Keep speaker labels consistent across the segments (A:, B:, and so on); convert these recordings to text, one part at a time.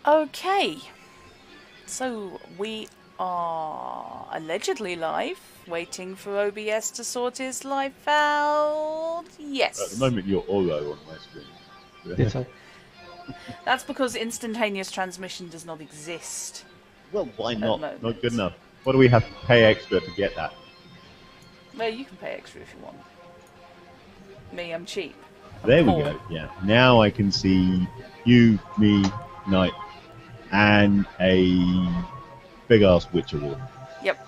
A: Okay, so we are allegedly live, waiting for OBS to sort his life out. Yes.
B: At the moment, you're Oro on my screen.
C: Ditto.
A: That's because instantaneous transmission does not exist.
B: Well, why
A: the
B: not?
A: moment.
B: Not good enough. What do we have to pay extra to get that?
A: Well, you can pay extra if you want. Me, I'm cheap.
B: There we
A: poor.
B: go. Yeah. Now I can see you, me, Knight, and a big ass Witcher wolf.
A: Yep.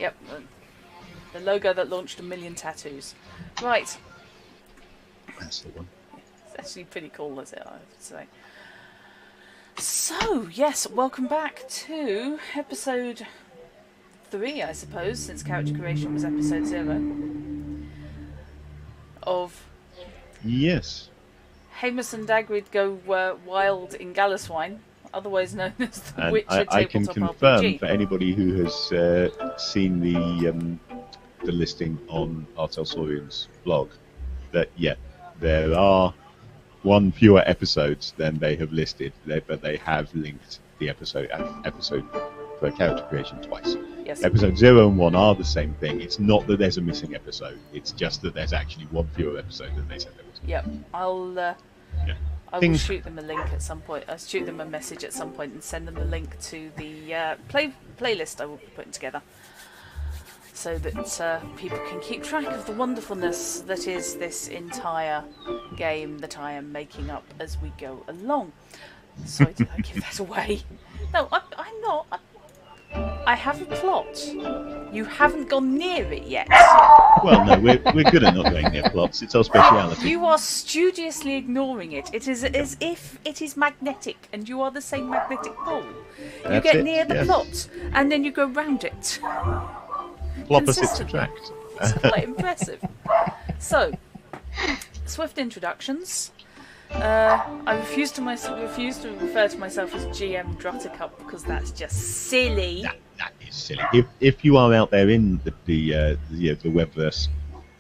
A: Yep. The logo that launched 1 million tattoos. Right.
B: That's the one.
A: It's actually pretty cool, is it, I would say. So, yes, welcome back to episode 3, I suppose, since character creation was episode 0. Of
B: Yes.
A: Amos and Dagrid Go Wild in Gallaswine, otherwise known as the
B: And
A: Witcher
B: I can
A: Tabletop
B: confirm
A: RPG.
B: for anybody who has seen the listing on Artel Saurian's blog that there are one fewer episodes than they have listed, but they have linked the episode for character creation twice.
A: Yes.
B: Episode 0 and 1 are the same thing. It's not that there's a missing episode. It's just that there's actually one fewer episode than they said there was.
A: Yep. I will
B: Things-
A: shoot them a link at some point. I'll shoot them a message at some point and send them a link to the playlist I will be putting together, so that people can keep track of the wonderfulness that is this entire game that I am making up as we go along. Sorry, did I give that away? No, I'm not. I have a plot. You haven't gone near it yet.
B: Well, no, we're good at not going near plots. It's our speciality.
A: You are studiously ignoring it. It is as if it is magnetic, and you are the same magnetic pole. You
B: That's
A: get
B: it,
A: near the
B: yes.
A: plot, and then you go round it.
B: Opposites
A: consistently.
B: attract.
A: It's quite impressive. So, swift introductions. I refuse to refer to myself as GM Druttercup because that's just silly.
B: That is silly. If you are out there in the webverse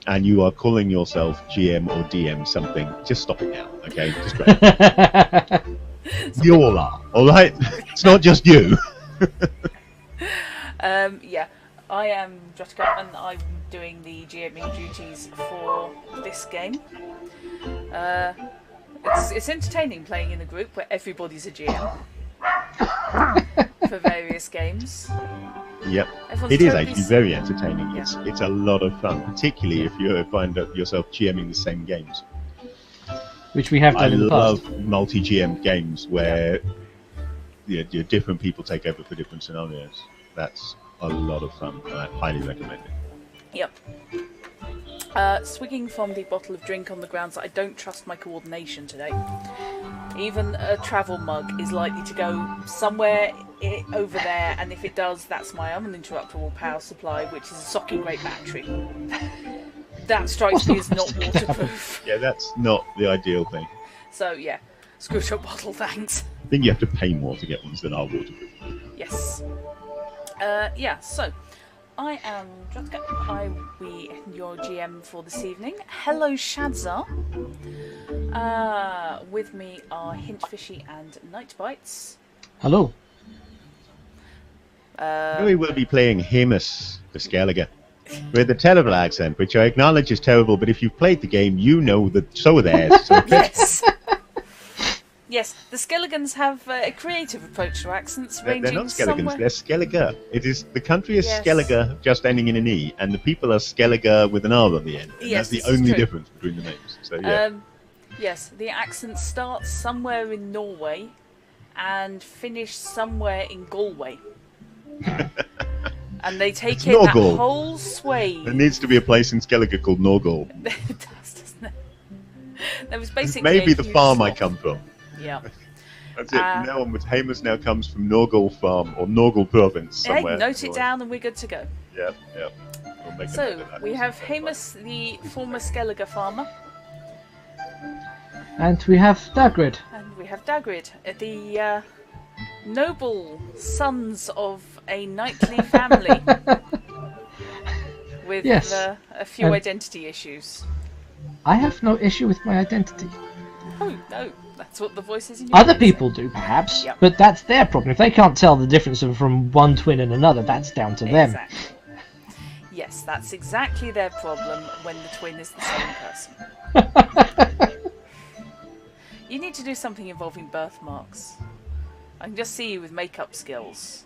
B: and you are calling yourself GM or DM something, just stop it now, okay? Just right. You all are, all right? It's not just you.
A: Yeah, I am Druttercup and I'm doing the GMing duties for this game. It's entertaining playing in a group where everybody's a GM for various games.
B: Yep,
A: Everyone's
B: it is
A: totally
B: actually very entertaining.
A: Yeah.
B: It's a lot of fun, particularly if you find yourself GMing the same games.
C: Which we have
B: I
C: done in the
B: love
C: past.
B: multi-GM games where different people take over for different scenarios. That's a lot of fun, and I highly recommend it.
A: Yep. Swigging from the bottle of drink on the grounds that I don't trust my coordination today. Even a travel mug is likely to go somewhere over there, and if it does, that's my uninterruptible power supply, which is a socking great battery. That strikes me as not waterproof.
B: Yeah, that's not the ideal thing.
A: So yeah, screw shop bottle, thanks.
B: I think you have to pay more to get ones that are waterproof.
A: Yes. Yeah, so I am Drutka. I will be your GM for this evening. Hello, Shadza. With me are Hint Fishy and Nightbites.
C: Hello.
B: We will be playing Amos the Skellige with a terrible accent, which I acknowledge is terrible, but if you've played the game, you know that so are theirs. So
A: Yes. Yes, the Skelligans have a creative approach to accents,
B: they're
A: ranging
B: not Skelligans,
A: somewhere.
B: they're Skellige. The country is
A: Yes.
B: Skellige, just ending in an E, and the people are Skellige with an R on the end. And
A: Yes,
B: that's the
A: this is
B: only
A: true.
B: difference between the names. So yeah.
A: Yes, the accent starts somewhere in Norway and finish somewhere in Galway. And they take
B: It's
A: in that
B: Norgal.
A: whole sway.
B: There needs to be a place in Skellige called Norgal.
A: It does, doesn't it? There was basically
B: Maybe
A: a
B: the
A: huge
B: farm I
A: swap.
B: come from.
A: Yeah.
B: That's it. From now onwards, Amos now comes from Norgal Farm, or Norgal Province,
A: Hey,
B: somewhere.
A: note it down and we're good to go.
B: Yep. We'll make a note
A: So,
B: of that.
A: we have Amos, the former Skellige farmer,
C: And we have Dagrid.
A: and we have Dagrid, the noble sons of a knightly family with
C: Yes.
A: a few
C: And-
A: identity issues.
C: I have no issue with my identity.
A: Oh, no, that's what the voice is in your
C: Other
A: head.
C: people do, perhaps,
A: Yep.
C: but that's their problem. If they can't tell the difference from one twin and another, that's down to them.
A: Exactly. Yes, that's exactly their problem when the twin is the same person. You need to do something involving birthmarks. I can just see you with makeup skills.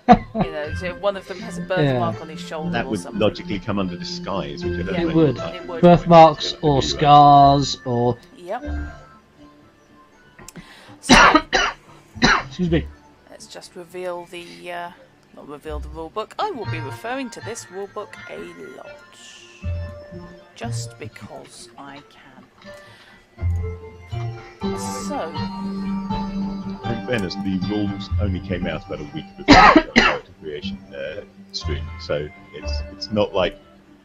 A: You know, so one of them has a birthmark on his shoulder
B: That
A: or
B: would
A: something.
B: logically come under disguise, which I don't
A: Yeah,
B: know.
C: It would.
A: It would.
C: Birthmarks or scars or...
A: Yep. So,
C: Excuse me.
A: let's just reveal the... not reveal the rulebook. I will be referring to this rulebook a lot. Just because I can. So...
B: In fairness, the rules only came out about a week before the character creation stream, so it's not like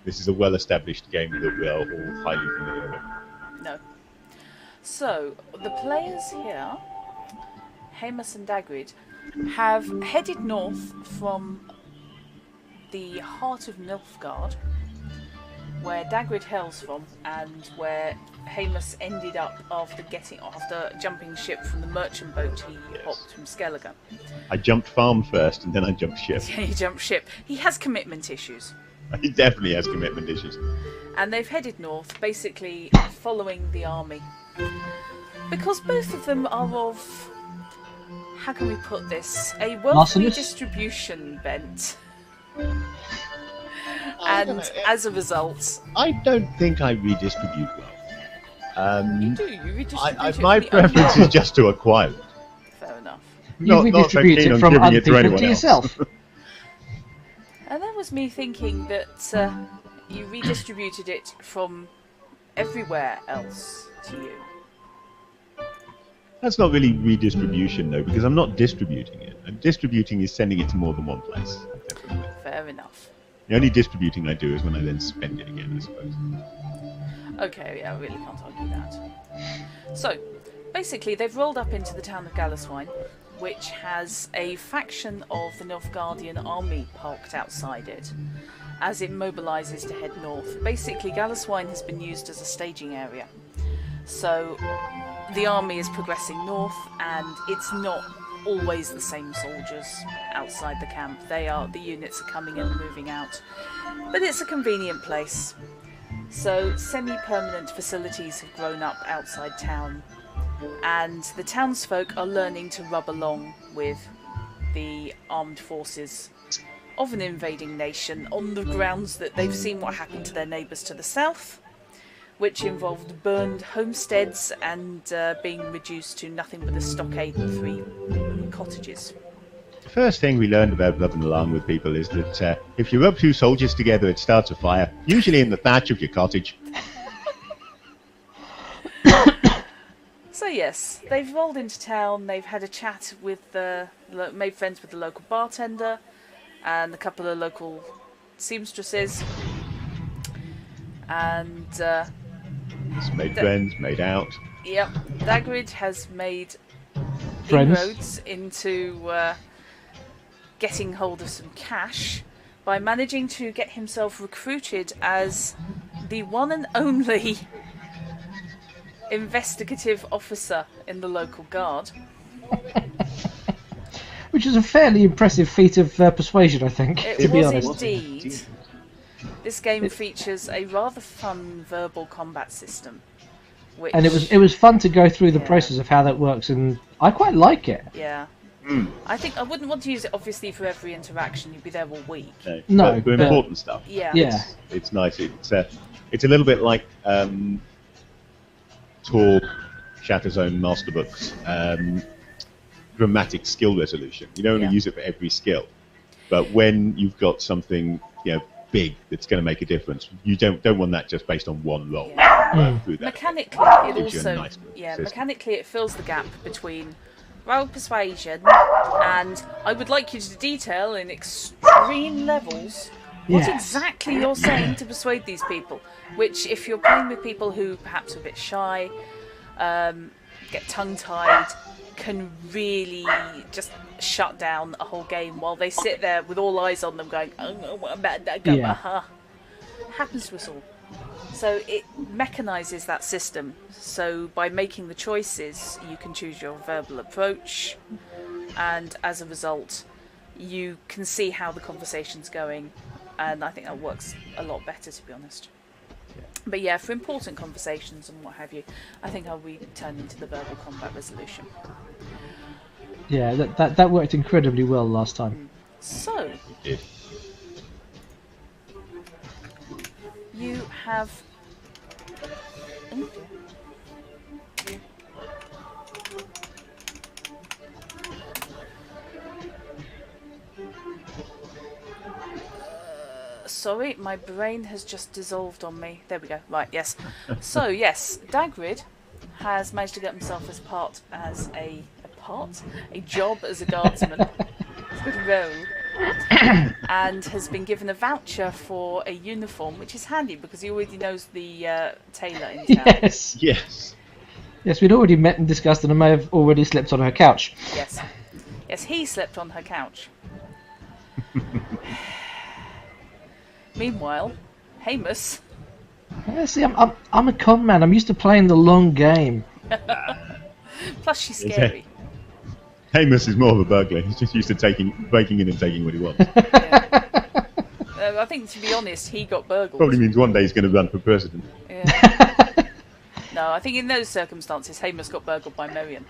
B: this is a well-established game that we are all highly familiar with.
A: No. So, the players here, Amos and Dagrid, have headed north from the heart of Nilfgaard, where Dagrid hails from, and where Amos ended up after jumping ship from the merchant boat he hopped from Skellige.
B: I jumped farm first, and then I jumped ship.
A: He jumped ship. He has commitment issues.
B: He definitely has commitment issues.
A: And they've headed north, basically following the army. Because both of them are of, how can we put this, a wealth
C: Larcenous?
A: redistribution bent. And as a result...
B: I don't think I redistribute well.
A: You do, you redistribute it
B: My
A: to the
B: preference
A: other-
B: is just to acquire it.
A: Fair enough.
C: You redistribute
B: keen
C: it
B: on
C: from
B: giving
C: other
B: it to
C: people
B: anyone
C: to
B: else.
C: yourself.
A: And that was me thinking that you redistributed it from everywhere else to you.
B: That's not really redistribution, though, because I'm not distributing it. And distributing is sending it to more than one place. Definitely.
A: Fair enough.
B: The only distributing I do is when I then spend it again, I suppose.
A: Okay, yeah, I really can't argue that. So, basically, they've rolled up into the town of Gallaswine, which has a faction of the Nilfgaardian army parked outside it, as it mobilises to head north. Basically, Gallaswine has been used as a staging area. So, the army is progressing north, and it's not always the same soldiers outside the camp. The units are coming in and moving out. But it's a convenient place. So semi-permanent facilities have grown up outside town, and the townsfolk are learning to rub along with the armed forces of an invading nation on the grounds that they've seen what happened to their neighbours to the south, which involved burned homesteads and being reduced to nothing but a stockade and 3 cottages.
B: The first thing we learned about rubbing along with people is that if you rub 2 soldiers together, it starts a fire, usually in the thatch of your cottage.
A: So yes, they've rolled into town, they've had a chat with made friends with the local bartender and a couple of local seamstresses, and
B: It's made friends, made out.
A: yep, Dagrid has made
C: Friends.
A: inroads into getting hold of some cash by managing to get himself recruited as the one and only investigative officer in the local guard.
C: Which is a fairly impressive feat of persuasion, I think, to
A: It
C: be
A: was
C: honest.
A: indeed. This game features a rather fun verbal combat system. Which,
C: And it was fun to go through the
A: Yeah.
C: process of how that works, and I quite like it.
A: Yeah. I think I wouldn't want to use it obviously for every interaction. You'd be there all week.
C: No,
B: but for
C: but-
B: important stuff.
A: Yeah.
C: Yeah.
B: It's nice. It's a little bit like Tor Shatter's own master books. Dramatic skill resolution. You don't only
A: Yeah.
B: use it for every skill, but when you've got something big that's going to make a difference, you don't want that just based on one roll. Through that.
A: Mechanically, it
B: Gives you a
A: also
B: nice system.
A: mechanically it fills the gap between rogue persuasion and I would like you to detail in extreme levels what
C: Yes.
A: exactly you're saying to persuade these people. Which, if you're playing with people who perhaps are a bit shy, get tongue-tied, can really just shut down a whole game while they sit there with all eyes on them going, oh, what about that?
C: Yeah.
A: Happens to us all. So it mechanizes that system. So by making the choices, you can choose your verbal approach, and as a result, you can see how the conversation's going, and I think that works a lot better, to be honest. But yeah, for important conversations and what have you, I think I'll be turning to the verbal combat resolution.
C: Yeah, that worked incredibly well last time.
A: So, you have... Oh, dear. Sorry, my brain has just dissolved on me. There we go. Right, yes. So, yes, Dagrid has managed to get himself a job as a guardsman. Good role. And has been given a voucher for a uniform, which is handy because he already knows the tailor in town.
C: Yes.
B: Yes.
C: Yes, we'd already met and discussed, and I may have already slept on her couch.
A: Yes. Yes, he slept on her couch. Meanwhile, Amos...
C: See, I'm a con man. I'm used to playing the long game.
A: Plus she's scary.
B: Amos is more of a burglar. He's just used to breaking in and taking what he wants.
A: Yeah. I think, to be honest, he got burgled.
B: Probably means one day he's going to run for president.
A: Yeah. No, I think in those circumstances, Amos got burgled by Marion.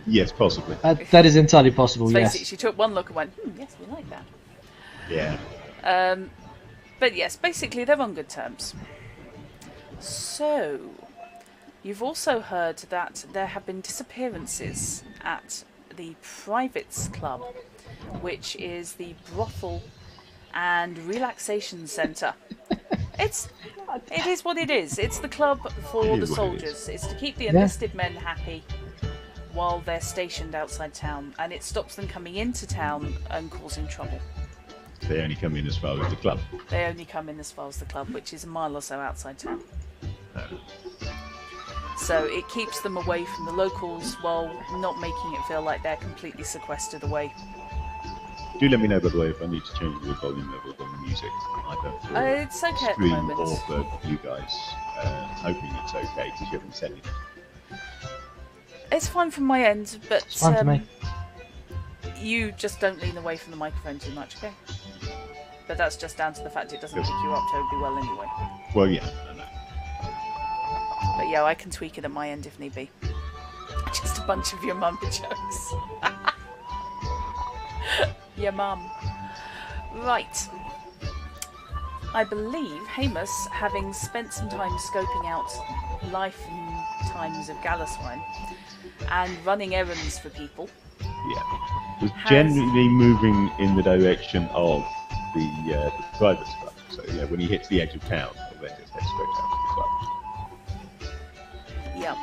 B: Yes, possibly.
C: That is entirely possible,
A: So
C: yes.
A: she took one look and went, yes, we like that.
B: Yeah.
A: But yes, basically they're on good terms. So, you've also heard that there have been disappearances at the Privates Club, which is the brothel and relaxation centre. It is what it is. It's the club for the soldiers. It's to keep the enlisted men happy while they're stationed outside town, and it stops them coming into town and causing trouble.
B: They only come in as far as the club.
A: They only come in as far as the club, which is a mile or so outside town. So it keeps them away from the locals while not making it feel like they're completely sequestered away.
B: Do let me know, by the way, if I need to change the volume level on the music. I don't feel
A: It's okay at the moment.
B: or for you guys. Hoping it's okay because you haven't said anything.
A: It's fine from my end, but
C: It's fine for me.
A: You just don't lean away from the microphone too much, okay? But that's just down to the fact it doesn't pick you up terribly well anyway.
B: Well, yeah, I know.
A: But yeah, I can tweak it at my end if need be. Just a bunch of your mum jokes. Your mum. Right. I believe Amos, having spent some time scoping out life and times of Gallaswine and running errands for people,
B: was generally moving in the direction of the private club. So yeah, when he hits the edge of town, he'll then just head straight out to the club.
A: yeah.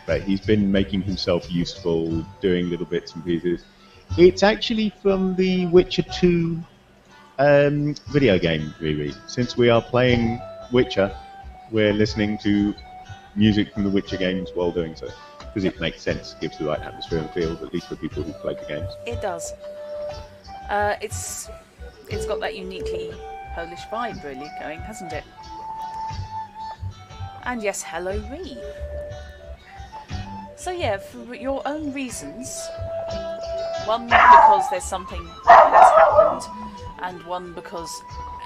B: But he's been making himself useful, doing little bits and pieces. It's actually from the Witcher 2 video game, really. Since we are playing Witcher, we're listening to music from the Witcher games while doing so. Because it makes sense, gives the right atmosphere and feel, at least for people who play the games.
A: It does. It's got that uniquely Polish vibe, really, going, hasn't it? And yes, hello, Ree. So yeah, for your own reasons, one because there's something that has happened, and one because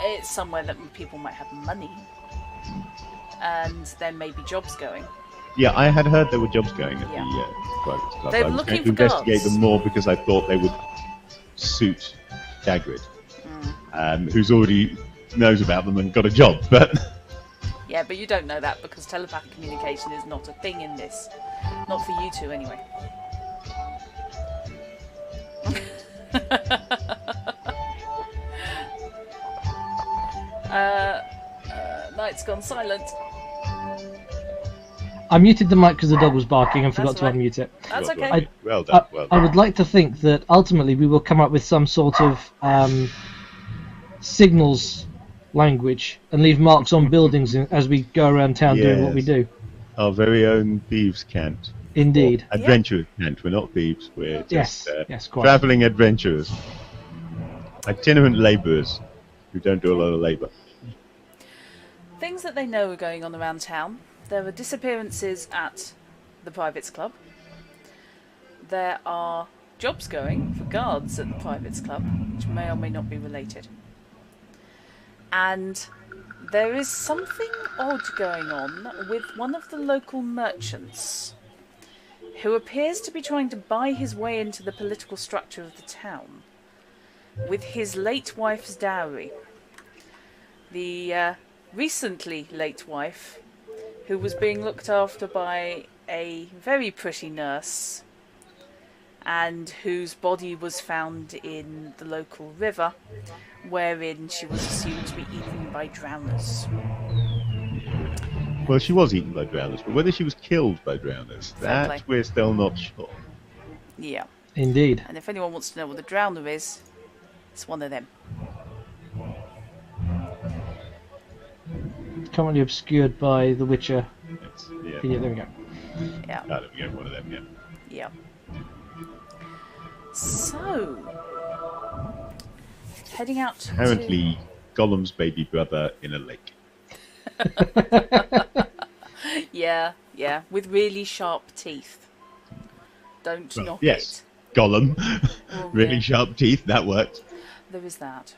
A: it's somewhere that people might have money, and there may be jobs going.
B: Yeah, I had heard there were jobs going at
A: Yeah.
B: the private club.
A: They're
B: I was
A: looking
B: going to
A: for
B: investigate
A: guards.
B: them more because I thought they would suit Dagrid, who's already knows about them and got a job. But
A: Yeah, but you don't know that because telepathic communication is not a thing in this. Not for you two, anyway. Night's gone silent.
C: I muted the mic because the dog was barking and forgot
A: That's
C: to
A: right.
C: unmute it.
A: That's
B: well
A: okay.
B: done. Well done. Well
C: I
B: done.
C: would like to think that ultimately we will come up with some sort of signals language and leave marks on buildings as we go around town doing what we
B: Yes.
C: do.
B: Our very own thieves' cant.
C: Indeed.
B: Or adventurers' cant. We're not thieves. We're
C: Yes,
B: just
C: yes, quite.
B: travelling adventurers. Itinerant labourers who don't do a lot of labour.
A: things that they know are going on around town. There are disappearances at the Privates Club. There are jobs going for guards at the Privates Club, which may or may not be related. And there is something odd going on with one of the local merchants who appears to be trying to buy his way into the political structure of the town with his late wife's dowry. The recently late wife, who was being looked after by a very pretty nurse and whose body was found in the local river, wherein she was assumed to be eaten by drowners.
B: Well, she was eaten by drowners, but whether she was killed by drowners,
A: Fair
B: that
A: play.
B: we're still not sure.
A: Yeah.
C: Indeed.
A: And if anyone wants to know what the drowner is, it's one of them.
C: Commonly obscured by The Witcher.
B: Yeah.
C: Yeah, there we go.
A: Yeah.
B: Ah, there we go, one of them, yeah.
A: Yeah. So, heading out
B: Apparently, Gollum's baby brother in a lake.
A: to... Yeah, with really sharp teeth. Don't
B: Well,
A: knock
B: yes,
A: it.
B: Gollum.
A: Well,
B: Really
A: yeah.
B: sharp teeth, that worked.
A: There is that.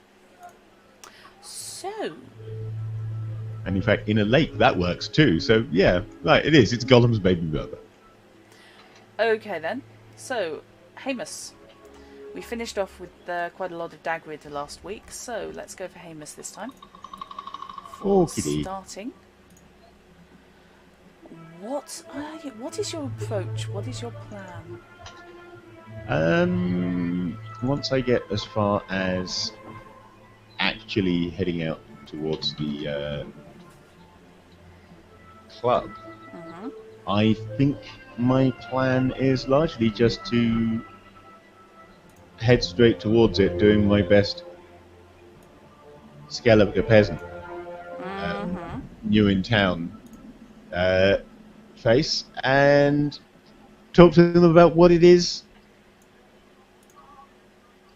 A: So,
B: And in fact, in a lake, that works too. So, yeah, right, it is. It's Gollum's baby brother.
A: okay then. So, Amos. We finished off with quite a lot of Dagrid last week, so let's go for Amos this time. For
B: Okey-dokey.
A: starting. What is your approach? What is your plan?
B: Once I get as far as actually heading out towards the club, I think my plan is largely just to head straight towards it, doing my best Skeleton peasant, new in town face, and talk to them about what it is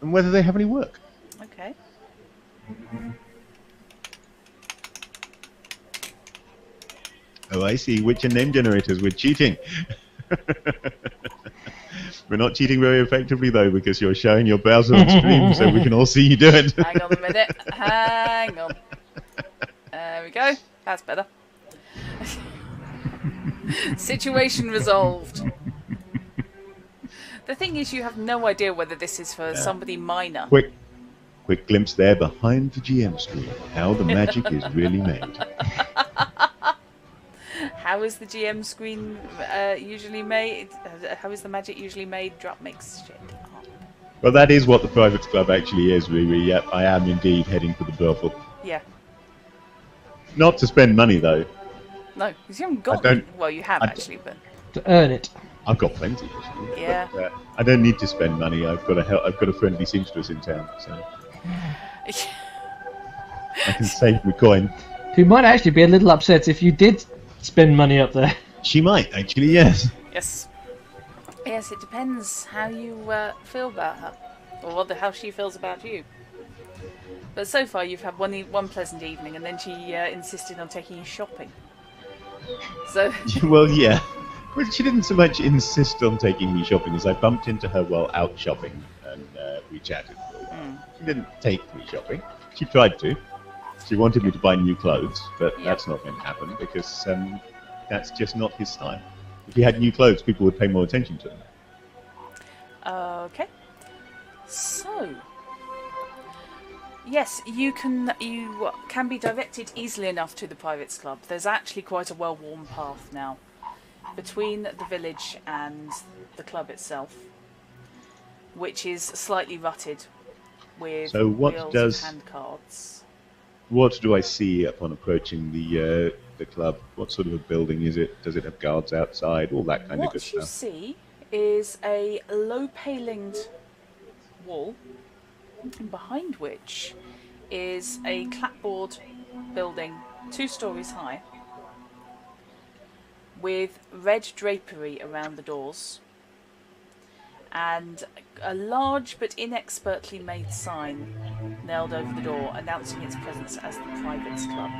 B: and whether they have any work.
A: Okay.
B: Oh, I see. Witcher name generators. We're cheating. We're not cheating very effectively, though, because you're showing your browser on stream so we can all see you do it.
A: Hang on a minute. Hang on. There we go. That's better. Situation resolved. The thing is, you have no idea whether this is for somebody minor.
B: Quick glimpse there behind the GM screen. How the magic is really made.
A: How is the GM screen usually made? How is the magic usually made? Drop makes shit up.
B: Well, that is what the private club actually is, Riri. Yep, I am indeed heading for the brothel.
A: Yeah.
B: Not to spend money, though.
A: No, because you haven't got
B: don't-
A: it. Well, you have
B: I
A: actually, but
C: To earn it.
B: I've got plenty, actually.
A: Yeah.
B: But, I don't need to spend money. I've got a friendly seamstress in town, so I can save my coin.
C: Who might actually be a little upset if you did spend money up there.
B: She might, actually, yes.
A: yes, yes. It depends how you feel about her, or how she feels about you. But so far, you've had one pleasant evening, and then she insisted on taking you shopping. So
B: Well, yeah. Well, she didn't so much insist on taking me shopping as I bumped into her while out shopping, and we chatted for a while. She didn't take me shopping. She tried to. She wanted me to buy new clothes, but that's not going to happen because that's just not his style. If he had new clothes, people would pay more attention to him.
A: okay. So yes, you can be directed easily enough to the Pirates Club. There's actually quite a well-worn path now between the village and the club itself, which is slightly rutted with
B: So what
A: wheels
B: does-
A: and hand cards.
B: What do I see upon approaching the club? What sort of a building is it? Does it have guards outside? All that kind of good
A: What you
B: stuff.
A: see is a low palinged wall, behind which is a clapboard building 2 stories high with red drapery around the doors and a large but inexpertly made sign nailed over the door announcing its presence as the Privates Club.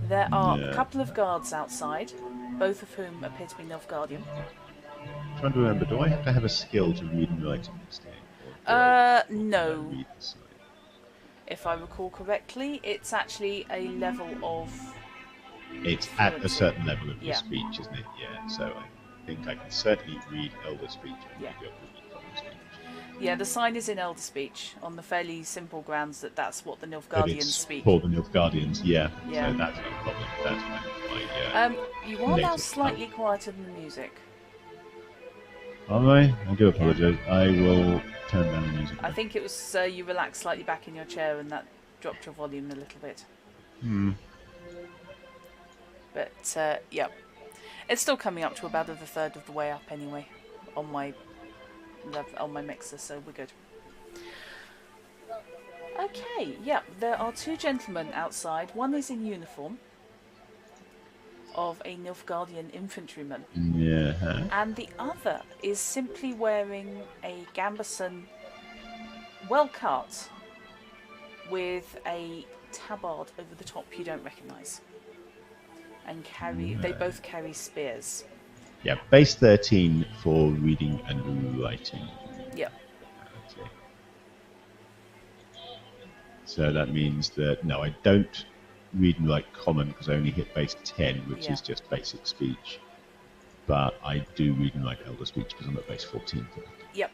A: There are
B: Yeah.
A: a couple of guards outside, both of whom appear to be Nilfgaardian.
B: Trying to remember, do I have to have a skill to read and write in this game? Or do I
A: No.
B: read the sign?
A: If I recall correctly, it's actually a level of...
B: It's at a
A: fluency.
B: certain level of your
A: Yeah.
B: speech, isn't it? Yeah, so I think I can certainly read Elder Speech. I
A: Yeah.
B: might be able to read Common Speech.
A: Yeah, the sign is in Elder Speech, on the fairly simple grounds that that's what the
B: But
A: Nilfgaardians
B: it's
A: speak.
B: for the Nilfgaardians, yeah.
A: Yeah.
B: So that's no problem. That's my
A: You are now
B: native
A: slightly quieter than the music.
B: Alright, I do apologise. I will turn down the music.
A: I think it was you relaxed slightly back in your chair and that dropped your volume a little bit. But, yeah. It's still coming up to about a third of the way up anyway on my mixer, so we're good. Okay, yeah, there are two gentlemen outside. One is in uniform of a Nilfgaardian infantryman,
B: Yeah.
A: and the other is simply wearing a gambeson well cut with a tabard over the top you don't recognise. And they both carry spears.
B: Yeah, base 13 for reading and writing.
A: Yep.
B: Okay. So that means that, no, I don't read and write common because I only hit base 10, which is just basic speech. But I do read and write Elder Speech because I'm at base 14 for that.
A: Yep.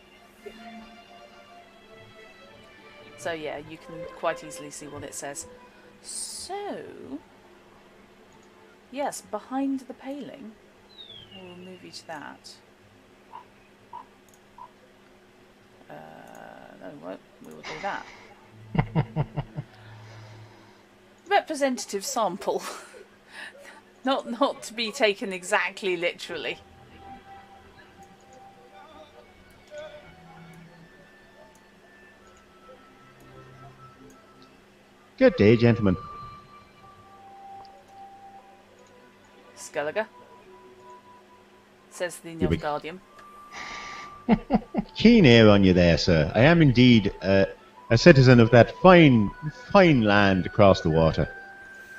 A: So yeah, you can quite easily see what it says. So, yes, behind the paling, we'll move you to that. No, we will do that. Representative sample. Not to be taken exactly literally.
B: Good day, gentlemen.
A: Skelliger, says the Nilfgaardian.
B: Keen ear on you there, sir. I am indeed a citizen of that fine land across the water.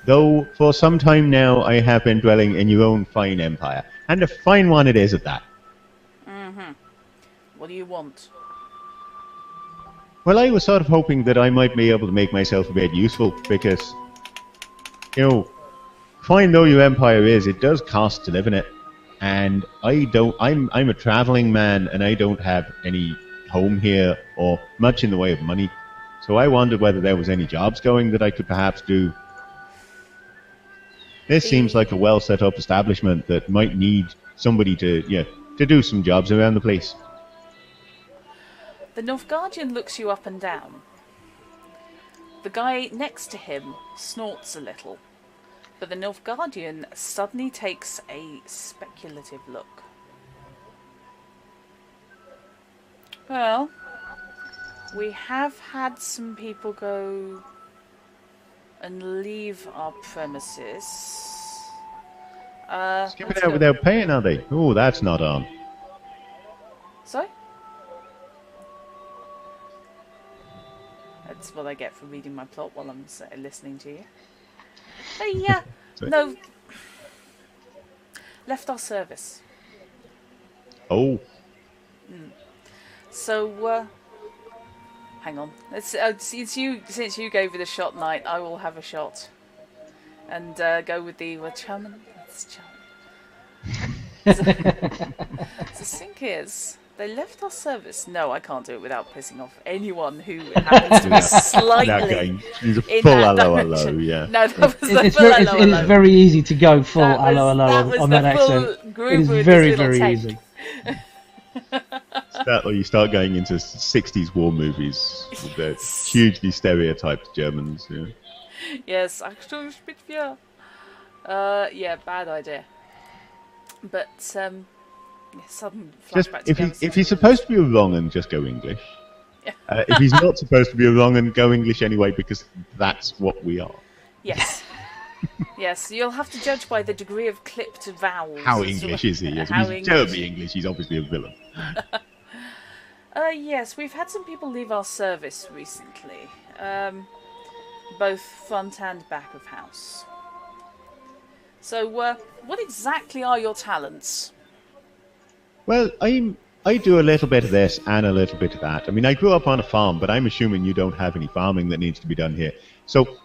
B: Though for some time now I have been dwelling in your own fine empire. And a fine one it is at that.
A: Mm-hmm. What do you want?
B: Well, I was sort of hoping that I might be able to make myself a bit useful, because, you know, fine though your empire is, it does cost to live in it. And I'm a traveling man, and I don't have any home here, or much in the way of money. So I wondered whether there was any jobs going that I could perhaps do. This seems like a well set up establishment that might need somebody to do some jobs around the place.
A: The Nilfgaardian looks you up and down. The guy next to him snorts a little, but the Nilfgaardian suddenly takes a speculative look. Well, we have had some people go and leave our premises.
B: Skip it out without paying, are they? Oh, that's not on.
A: Sorry? That's what I get for reading my plot while I'm listening to you. Yeah, no. Left our service.
B: Oh.
A: So, hang on. Since you gave it a shot night, I will have a shot. And go with the charming. That's charming. So the thing is, they left our service. No, I can't do it without pissing off anyone who happens to be slightly
B: He's a
A: in
B: full
A: that
B: hello,
A: direction.
B: yeah.
A: No, that was the
C: It's
A: full hello, hello.
C: It's very easy to go full
A: That was-
C: hello
A: that was
C: on
A: the
C: that
A: full
C: accent.
A: groove
C: It is
A: with
C: very,
A: this little
C: very
A: tank.
C: easy.
B: Or you start going into 60s war movies with the hugely stereotyped Germans. Yeah.
A: Yes, Achtung, Spitfire. Yeah, bad idea. But sudden flashback to
B: If he's supposed to be wrong and just go English. If he's not supposed to be wrong and go English anyway, because that's what we are.
A: Yes. Yes, you'll have to judge by the degree of clipped vowels.
B: How English is he? Yes, if he's terribly English, he's obviously a villain.
A: Yes, we've had some people leave our service recently. Both front and back of house. So, what exactly are your talents?
B: Well, I do a little bit of this and a little bit of that. I mean, I grew up on a farm, but I'm assuming you don't have any farming that needs to be done here. So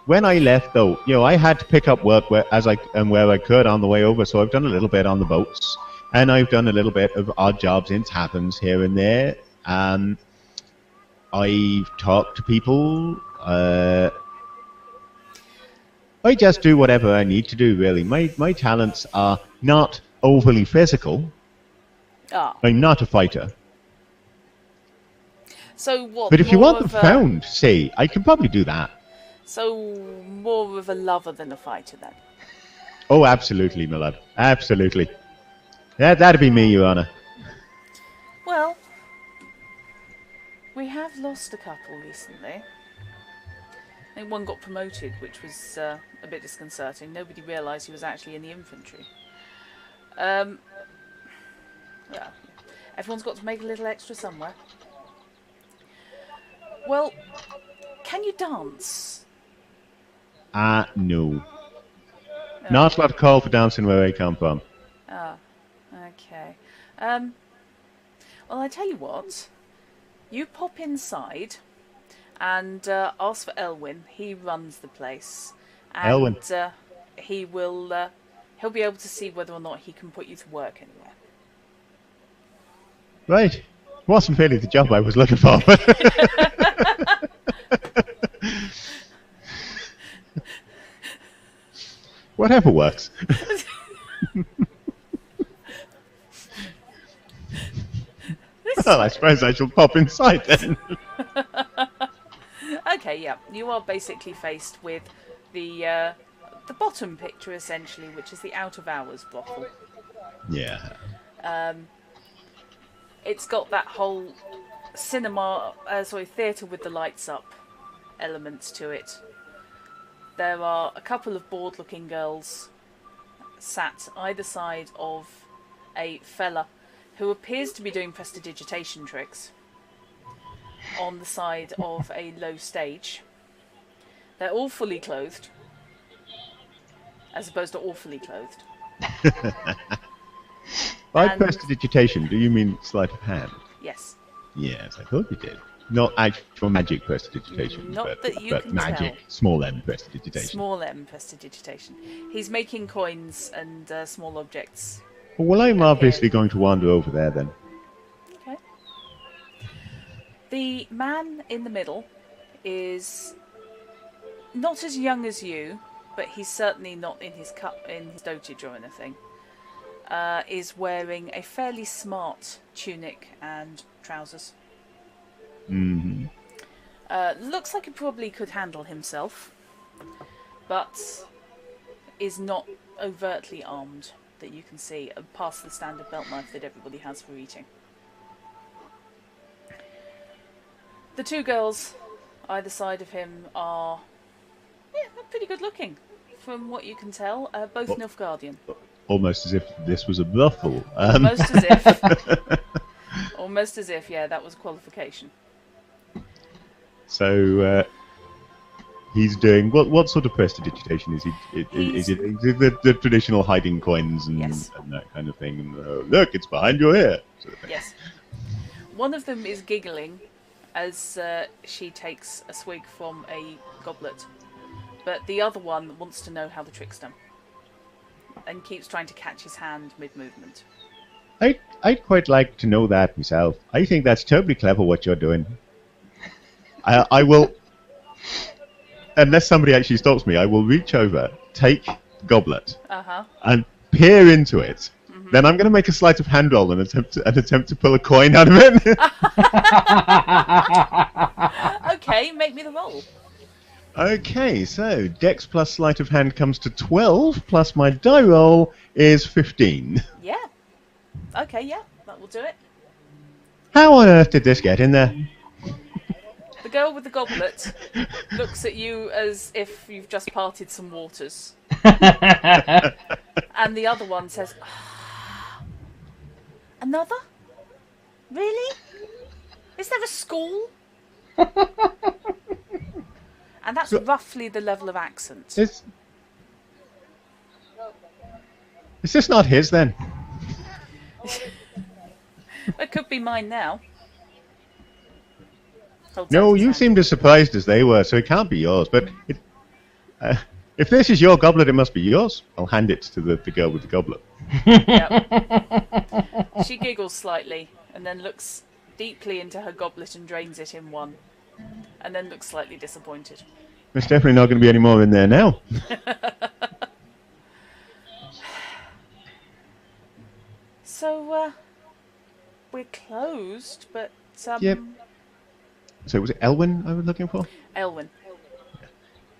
B: when I left, though, I had to pick up work where I could on the way over. So I've done a little bit on the boats, and I've done a little bit of odd jobs in taverns here and there. I've talked to people. I just do whatever I need to do, really. My talents are not overly physical.
A: Ah.
B: I'm not a fighter.
A: So what?
B: But if you
A: more
B: want them
A: of a-
B: found, say, I can probably do that.
A: So more of a lover than a fighter, then.
B: Oh, absolutely, my lad. Absolutely. That'd be me, Your Honour.
A: Well, we have lost a couple recently. I think one got promoted, which was a bit disconcerting. Nobody realised he was actually in the infantry. Yeah, everyone's got to make a little extra somewhere. Well, can you dance?
B: No. Not a lot of call for dancing where I come from.
A: Ah, okay. Well, I tell you what. You pop inside and ask for Elwyn. He runs the place. And,
B: Elwyn.
A: he'll be able to see whether or not he can put you to work anywhere.
B: Right. Wasn't really the job I was looking for. Whatever works. Well, I suppose I shall pop inside then.
A: Okay, yeah. You are basically faced with the bottom picture, essentially, which is the out-of-hours brothel.
B: Yeah.
A: It's got that whole theatre with the lights up elements to it. There are a couple of bored-looking girls sat either side of a fella who appears to be doing prestidigitation tricks on the side of a low stage. They're all fully clothed, as opposed to awfully clothed.
B: By prestidigitation, do you mean sleight of hand?
A: Yes.
B: Yes, I thought you did. Not actual magic prestidigitation,
A: Not
B: but,
A: that you
B: but
A: can
B: magic,
A: tell.
B: small M prestidigitation.
A: Small M prestidigitation. He's making coins and small objects.
B: Well, I'm obviously going to wander over there then.
A: Okay. The man in the middle is not as young as you, but he's certainly not in his dotage or anything. Is wearing a fairly smart tunic and trousers.
B: Mm-hmm.
A: Looks like he probably could handle himself, but is not overtly armed that you can see, past the standard belt knife that everybody has for eating. The two girls either side of him are pretty good looking, from what you can tell. Both Nilfgaardian.
B: Almost as if this was a brothel.
A: Almost as if. Almost as if, yeah, that was a qualification.
B: So he's doing what sort of prestidigitation is he? Is it the traditional hiding coins and,
A: Yes.
B: and that kind of thing? And look, it's behind your ear. Sort of thing.
A: Yes. One of them is giggling as she takes a swig from a goblet, but the other one wants to know how the trick's done and keeps trying to catch his hand mid-movement.
B: I'd quite like to know that myself. I think that's terribly clever what you're doing. I will, unless somebody actually stops me, I will reach over, take Goblet, and peer into it. Mm-hmm. Then I'm going to make a sleight of hand roll and attempt to pull a coin out of it.
A: Okay, make me the roll.
B: Okay, so Dex plus sleight of hand comes to 12, plus my die roll is 15.
A: Yeah. Okay, yeah, that will do it.
B: How on earth did this get in there?
A: The girl with the goblet looks at you as if you've just parted some waters. And the other one says, another? Really? Is there a school? And that's roughly the level of accent.
B: Is this not his then?
A: It could be mine now. Holds
B: No,
A: out his
B: you
A: hand.
B: seemed as surprised as they were, so it can't be yours. But if this is your goblet, it must be yours. I'll hand it to the girl with the goblet.
A: Yep. She giggles slightly and then looks deeply into her goblet and drains it in one. And then looks slightly disappointed.
B: There's definitely not going to be any more in there now.
A: So, we're closed, but,
B: Yep. So was it Elwyn I was looking for?
A: Elwyn.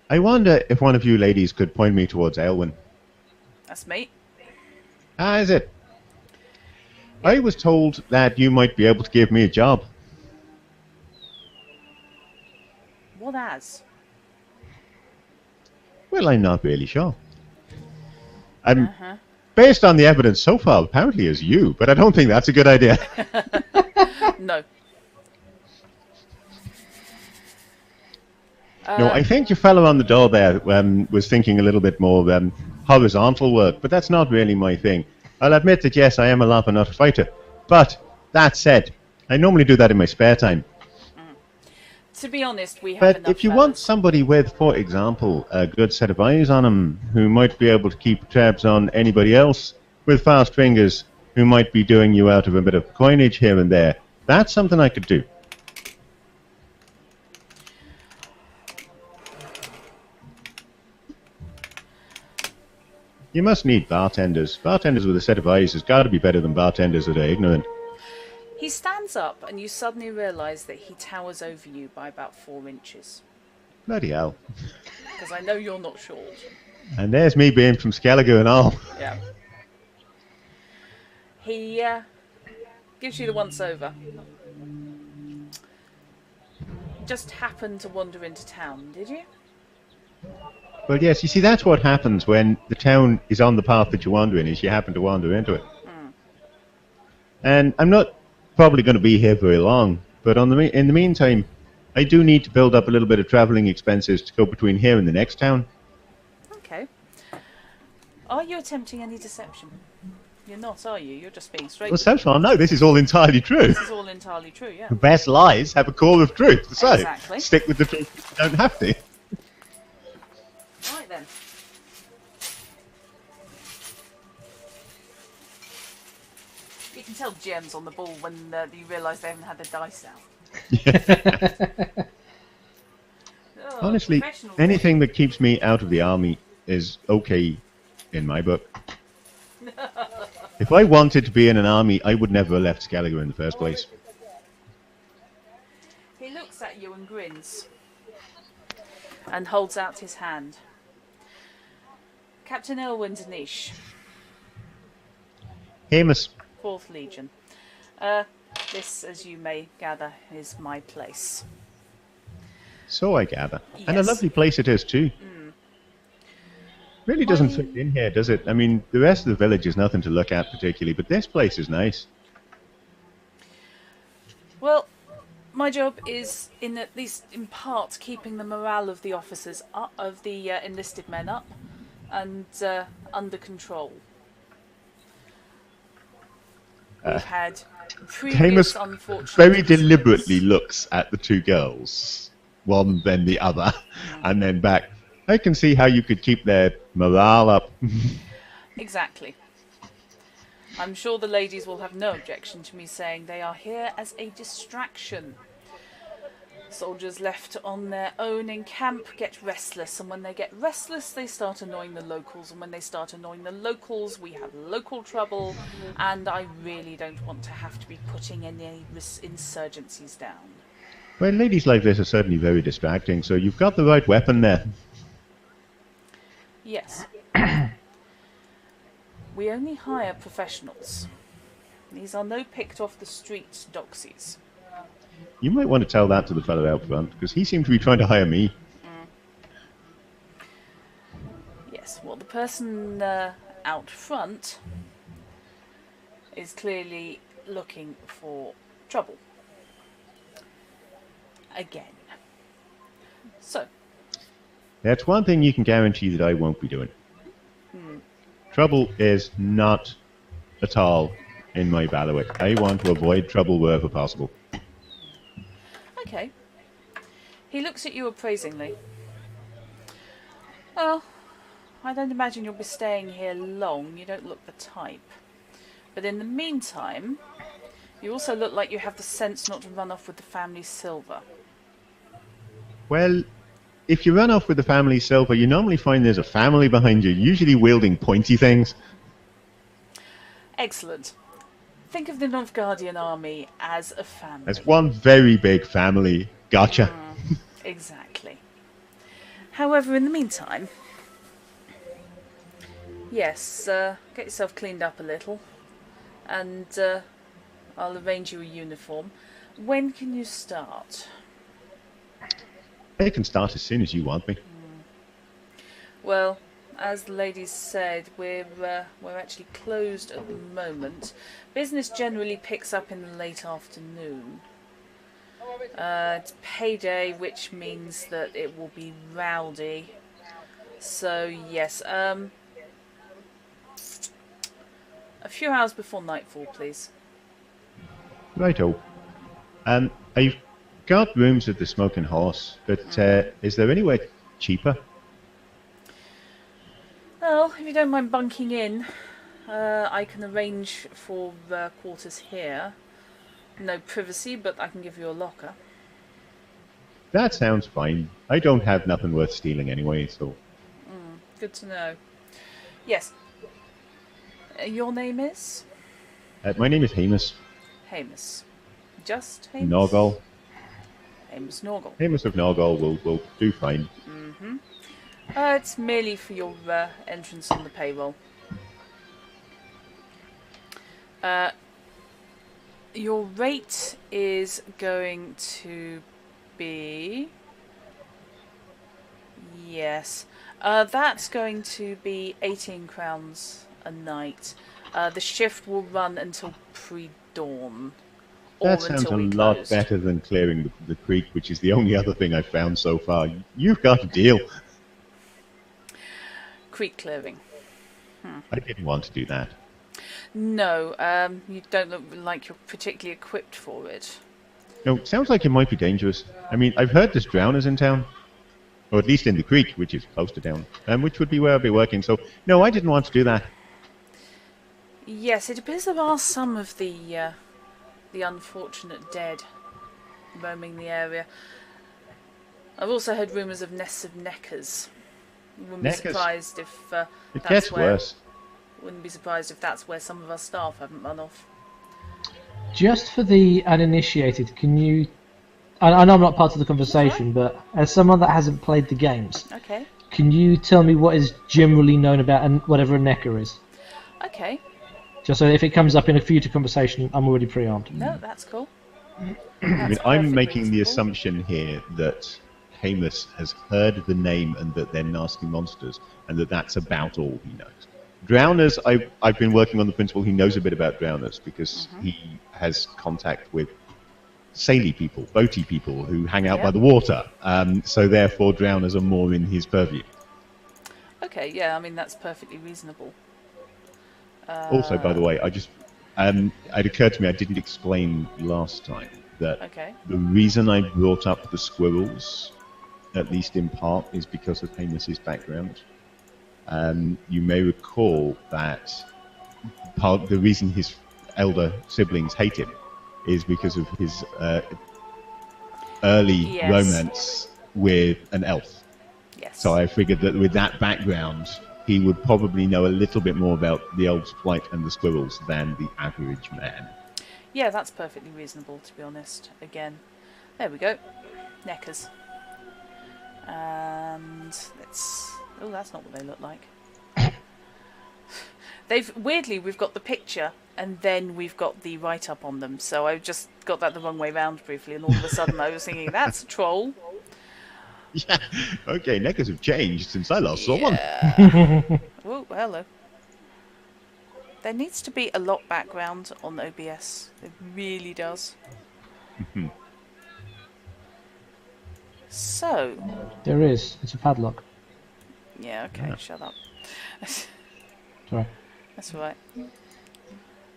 B: I wonder if one of you ladies could point me towards Elwyn.
A: That's me.
B: Ah, is it? I was told that you might be able to give me a job.
A: What as?
B: Well, I'm not really sure. Based on the evidence so far, apparently as you, but I don't think that's a good idea.
A: No.
B: No, I think your fellow on the door there was thinking a little bit more horizontal work, but that's not really my thing. I'll admit that, yes, I am a laugher, not a fighter. But, that said, I normally do that in my spare time.
A: To be honest, we have
B: But
A: enough
B: if you
A: fellas.
B: want somebody with, for example, a good set of eyes on them, who might be able to keep tabs on anybody else, with fast fingers, who might be doing you out of a bit of coinage here and there, that's something I could do. You must need bartenders. Bartenders with a set of eyes has got to be better than bartenders that are ignorant.
A: He stands up and you suddenly realise that he towers over you by about 4 inches.
B: Bloody hell.
A: Because I know you're not short.
B: And there's me being from Skellige and all.
A: Yeah. He gives you the once over. Just happened to wander into town, did you?
B: Well, yes, you see, that's what happens when the town is on the path that you wander in, is you happen to wander into it. And I'm not probably going to be here very long, but in the meantime, I do need to build up a little bit of travelling expenses to go between here and the next town.
A: Okay. Are you attempting any deception? You're not, are you? You're just being straight.
B: Well, so far, no, this is all entirely true.
A: This is all entirely true, yeah.
B: The best lies have a core of truth, so
A: Exactly.
B: stick with the truth if you don't have to.
A: Right then. You can tell GM's on the ball when you realise they haven't had the dice out. Oh,
B: Honestly,
A: professional
B: anything that keeps me out of the army is okay in my book. If I wanted to be in an army, I would never have left Skellige in the first place.
A: He looks at you and grins. And holds out his hand. Captain Elwyn Danish,
B: Amos,
A: 4th Legion. This, as you may gather, is my place.
B: so I gather. And a
A: Yes.
B: lovely place it is too. Really doesn't fit in here, does it? I mean, the rest of the village is nothing to look at particularly, but this place is nice.
A: Well, my job is, at least in part, keeping the morale of the officers up, of the enlisted men up, and under control. We've had previous
B: Amos
A: unfortunate
B: very
A: incidents.
B: deliberately looks at the two girls, one then the other, and then back. I can see how you could keep their morale up.
A: Exactly. I'm sure the ladies will have no objection to me saying they are here as a distraction. Soldiers left on their own in camp get restless, and when they get restless they start annoying the locals, and when they start annoying the locals we have local trouble, and I really don't want to have to be putting any insurgencies down.
B: Well, ladies like this are certainly very distracting, so you've got the right weapon there.
A: Yes. We only hire professionals. These are no picked off the street doxies.
B: You might want to tell that to the fellow out front, because he seemed to be trying to hire me.
A: Yes, well, the person out front is clearly looking for trouble. Again. So,
B: That's one thing you can guarantee that I won't be doing. Trouble is not at all in my bailiwick. I want to avoid trouble wherever possible.
A: Okay. He looks at you appraisingly. Well, I don't imagine you'll be staying here long. You don't look the type. But in the meantime, you also look like you have the sense not to run off with the family silver.
B: Well, if you run off with the family silver, you normally find there's a family behind you, usually wielding pointy things.
A: Excellent. Think of the Nilfgaardian army as a family.
B: As one very big family. Gotcha.
A: Exactly. However, in the meantime, yes, get yourself cleaned up a little, and I'll arrange you a uniform. When can you start?
B: I can start as soon as you want me.
A: Well, as the ladies said, we're actually closed at the moment. Business generally picks up in the late afternoon. It's payday, which means that it will be rowdy. So yes, a few hours before nightfall, please.
B: Righto. I've got rooms at the Smoking Horse, but is there anywhere cheaper?
A: Well, if you don't mind bunking in, I can arrange for quarters here. No privacy, but I can give you a locker.
B: That sounds fine. I don't have nothing worth stealing anyway, so...
A: Good to know. Yes. Your name is?
B: my name is Amos.
A: Amos. Just Amos?
B: Norgal.
A: Amos Norgal.
B: Amos of Norgal will do fine.
A: It's merely for your entrance on the payroll. Your rate is going to be... Yes. That's going to be 18 crowns a night. The shift will run until pre-dawn.
B: That sounds a lot better than clearing the creek, which is the only other thing I've found so far. You've got a deal.
A: Creek clearing.
B: I didn't want to do that.
A: No, you don't look like you're particularly equipped for it.
B: No, it sounds like it might be dangerous. I mean, I've heard there's drowners in town. Or at least in the creek, which is close to town. Which would be where I'd be working. So, no, I didn't want to do that.
A: Yes, it appears there are some of the unfortunate dead roaming the area. I've also heard rumours of nests of neckers. You wouldn't be surprised if
B: it gets worse.
A: Wouldn't be surprised if that's where some of our staff haven't run off.
C: Just for the uninitiated, can you... I know I'm not part of the conversation, but as someone that hasn't played the games,
A: okay,
C: can you tell me what is generally known about whatever a necker is?
A: Okay.
C: Just so if it comes up in a future conversation, I'm already pre-armed.
A: No, that's cool.
B: I mean, I'm making the assumption here that Amos has heard the name and that they're nasty monsters, and that's about all he knows. Drowners, I've been working on the principle he knows a bit about drowners because he has contact with saily people, boaty people who hang out by the water. So therefore, drowners are more in his purview.
A: Okay, yeah, I mean that's perfectly reasonable.
B: Also, by the way, it occurred to me I didn't explain last time that the reason I brought up the squirrels, at least in part, is because of Amos's background. You may recall that the reason his elder siblings hate him is because of his early romance with an elf.
A: Yes.
B: So I figured that with that background, he would probably know a little bit more about the elf's plight and the squirrels than the average man.
A: Yeah, that's perfectly reasonable, to be honest. Again, there we go. Neckers. And let's... Oh, that's not what they look like. Weirdly, we've got the picture, and then we've got the write-up on them. So I just got that the wrong way round briefly, and all of a sudden I was thinking, that's a troll.
B: Yeah, okay, neckers have changed since I last saw one.
A: Oh, hello. There needs to be a lot background on OBS. It really does. So.
C: There is. It's a padlock.
A: Yeah, okay, shut up.
C: Sorry.
A: That's all right.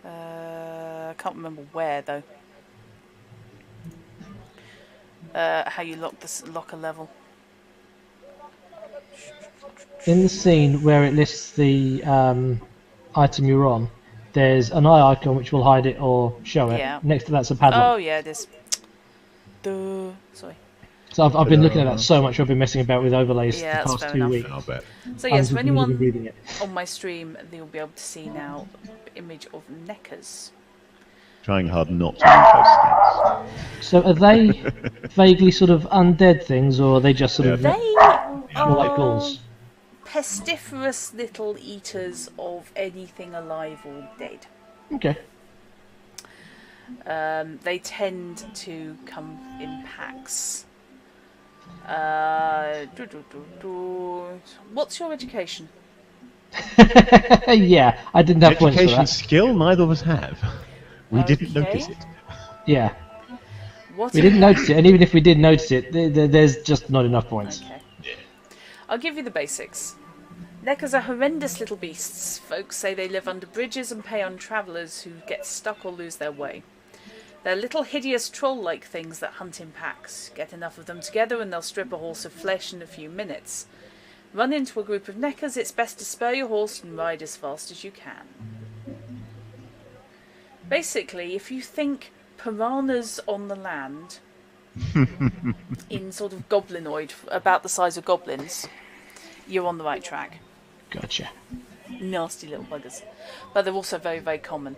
A: I can't remember where though. How you lock a level.
C: In the scene where it lists the item you're on, there's an eye icon which will hide it or show it.
A: Yeah.
C: Next to that's a padlock.
A: Oh yeah, there's. Duh. Sorry.
C: So I've been looking at that so much. I've been messing about with overlays
A: Yeah,
C: the
A: that's
C: past
A: fair
C: 2
A: enough.
C: weeks.
B: I'll bet.
A: So yes, for
C: I've been
A: anyone
C: reading it.
A: on my stream, they'll be able to see now the image of Neckers.
B: Trying hard not to read those stats.
C: So are they vaguely sort of undead things, or are they just sort of
A: They
C: more like
A: are
C: ghouls?
A: pestiferous little eaters of anything alive or dead.
C: Okay.
A: They tend to come in packs. What's your education?
C: Yeah, I didn't have points for
B: Education
C: that.
B: skill, neither of us have. We didn't
A: Okay.
B: notice it.
C: Yeah,
A: What
C: we didn't notice it, and even if we did notice it, there's just not enough points.
A: Okay. I'll give you the basics. Neckers are horrendous little beasts. Folks say they live under bridges and prey on travellers who get stuck or lose their way. They're little hideous troll-like things that hunt in packs. Get enough of them together and they'll strip a horse of flesh in a few minutes. Run into a group of neckers, it's best to spur your horse and ride as fast as you can. Basically, if you think piranhas on the land, in sort of goblinoid, about the size of goblins, you're on the right track.
C: Gotcha.
A: Nasty little buggers. But they're also very, very common.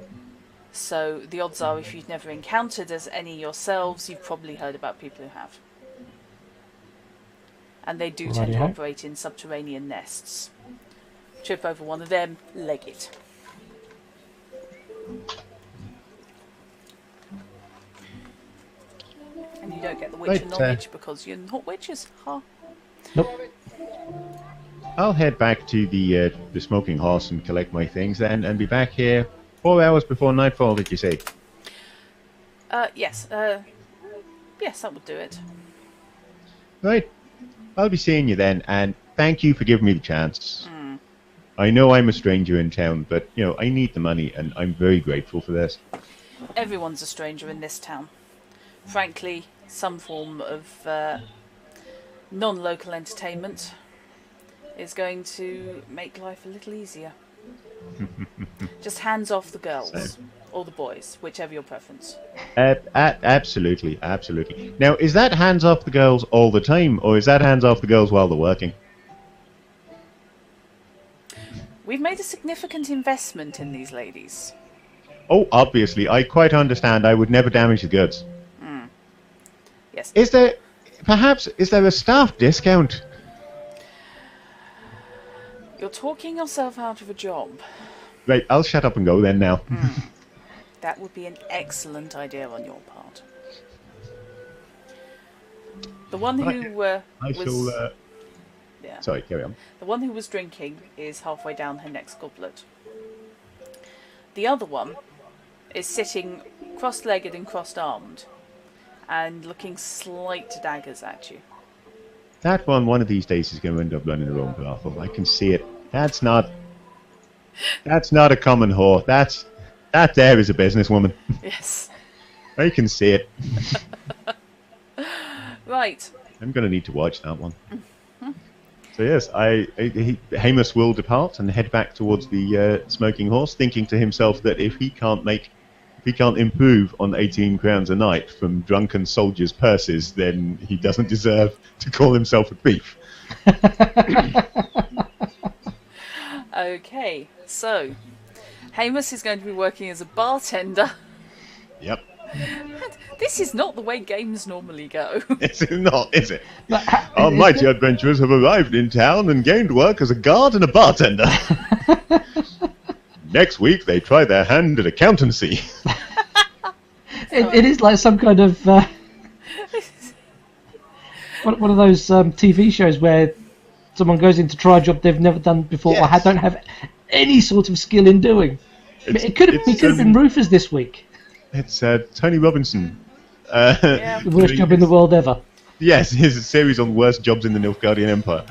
A: So the odds are, if you've never encountered as any yourselves, you've probably heard about people who have. And they do tend to
C: Righty-ho.
A: operate in subterranean nests. Trip over one of them, leg it. And you don't get the witcher
B: Right,
A: knowledge because you're not witches. Huh?
C: Nope.
B: I'll head back to the smoking horse and collect my things then, and be back here 4 hours before nightfall. Did you say?
A: Yes. Yes, that would do it.
B: Right. I'll be seeing you then, and thank you for giving me the chance. I know I'm a stranger in town, but you know I need the money, and I'm very grateful for this.
A: Everyone's a stranger in this town. Frankly, some form of non-local entertainment is going to make life a little easier. Just hands off the girls. Or the boys, whichever your preference.
B: Absolutely, absolutely. Now, is that hands off the girls all the time, or is that hands off the girls while they're working?
A: We've made a significant investment in these ladies.
B: Oh, obviously, I quite understand. I would never damage the goods.
A: Yes.
B: Is there a staff discount?
A: You're talking yourself out of a job.
B: Right, I'll shut up and go then now.
A: That would be an excellent idea on your part. The one who
B: I
A: was...
B: shall.
A: Yeah.
B: Sorry, carry on.
A: The one who was drinking is halfway down her next goblet. The other one is sitting cross-legged and crossed-armed and looking slight daggers at you.
B: That one of these days is going to end up running her own brothel. I can see it. That's not a common whore. That there is a businesswoman.
A: Yes.
B: I can see it.
A: Right.
B: I'm going to need to watch that one. So yes, Amos will depart and head back towards the smoking horse, thinking to himself that if he can't improve on 18 crowns a night from drunken soldiers' purses, then he doesn't deserve to call himself a thief.
A: Okay, so Amos is going to be working as a bartender.
B: Yep.
A: This is not the way games normally go.
B: It's not, is it? Our mighty adventurers have arrived in town and gained work as a guard and a bartender. Next week, they try their hand at accountancy.
C: It is like some kind of one of those TV shows where someone goes in to try a job they've never done before or
B: Yes.
C: don't have any sort of skill in doing. It could have been roofers this week.
B: It's Tony Robinson.
A: Yeah.
C: The worst job in the world ever.
B: Yes, his series on worst jobs in the Nilfgaardian Empire.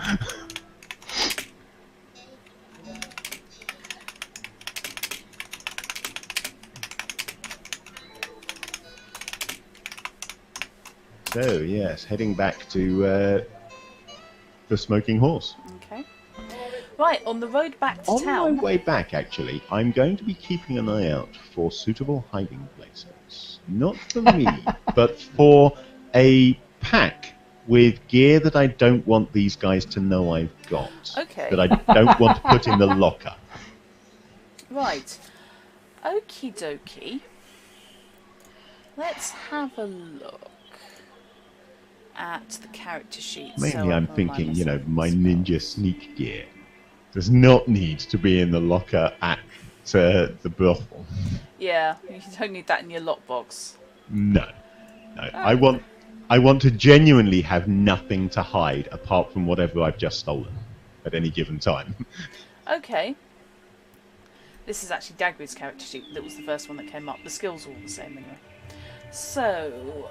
B: So, yes, heading back to the Smoking Horse.
A: Okay. Right, on the road back to
B: On
A: town.
B: my way back, actually, I'm going to be keeping an eye out for suitable hiding places. Not for me, but for a pack with gear that I don't want these guys to know I've got.
A: Okay.
B: That I don't want to put in the locker.
A: Right. Okie dokie. Let's have a look at the character sheet.
B: Mainly I'm thinking, my ninja sneak gear does not need to be in the locker at the brothel.
A: Yeah, you don't need that in your lockbox.
B: No. I want to genuinely have nothing to hide apart from whatever I've just stolen at any given time.
A: Okay. This is actually Dagwood's character sheet. That was the first one that came up. The skills are all the same anyway. So...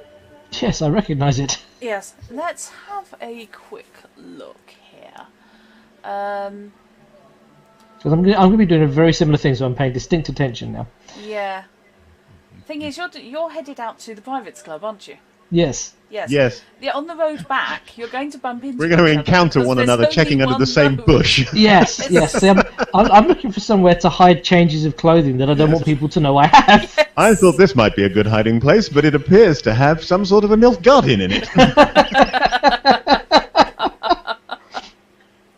C: Yes, I recognise it.
A: Yes, let's have a quick look here.
C: Because I'm going to be doing a very similar thing, so I'm paying distinct attention now.
A: Yeah. Thing is, you're headed out to the Privates Club, aren't you?
C: Yes.
A: Yes.
B: Yes.
A: Yeah, on the road back, you're going to bump into
B: We're going to
A: each other
B: encounter
A: because
B: one
A: there's
B: another
A: only
B: checking under
A: one
B: the same
A: road.
B: bush.
C: Yes, yes. See, I'm looking for somewhere to hide changes of clothing that I don't want people to know I have.
B: I thought this might be a good hiding place, but it appears to have some sort of a Nilfgaardian in it.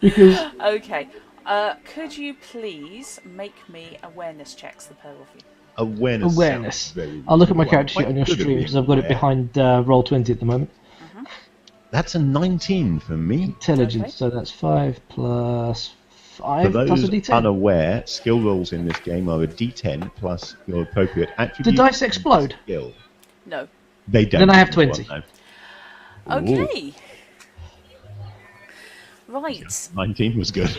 C: Because
A: Okay. Could you please make me awareness checks, the pair of you?
B: Awareness. sounds very
C: I'll look at my
B: well,
C: character sheet
B: quite
C: on your
B: good at
C: stream
B: being
C: because I've got it
B: aware.
C: behind Roll20 at the moment.
B: That's a 19 for me.
C: Intelligence,
A: Okay.
C: so that's 5 plus
B: For
C: 5 plus
B: those
C: a d10.
B: unaware, skill rolls in this game are a d10 plus your appropriate attribute.
C: Do dice explode?
B: Skill.
A: No.
B: They don't.
C: Then I have
B: in this
C: 20.
B: one, no. Ooh,
A: Okay. Right.
B: 19 was good.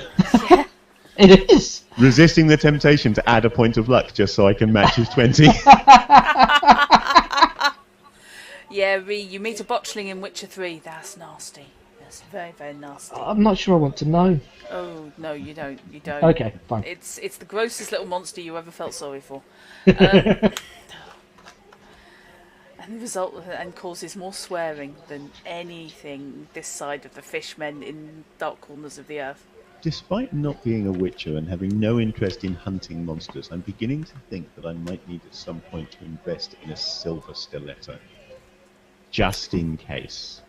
C: It is.
B: Resisting the temptation to add a point of luck just so I can match his 20.
A: Yeah, Ree, you meet a botchling in Witcher 3. That's nasty. That's very, very nasty.
C: I'm not sure I want to know.
A: Oh, no, you don't. You don't.
C: Okay, fine.
A: It's the grossest little monster you ever felt sorry for. And the result of it, and causes more swearing than anything this side of the fishmen in dark corners of the earth.
B: Despite not being a witcher and having no interest in hunting monsters, I'm beginning to think that I might need at some point to invest in a silver stiletto. Just in case.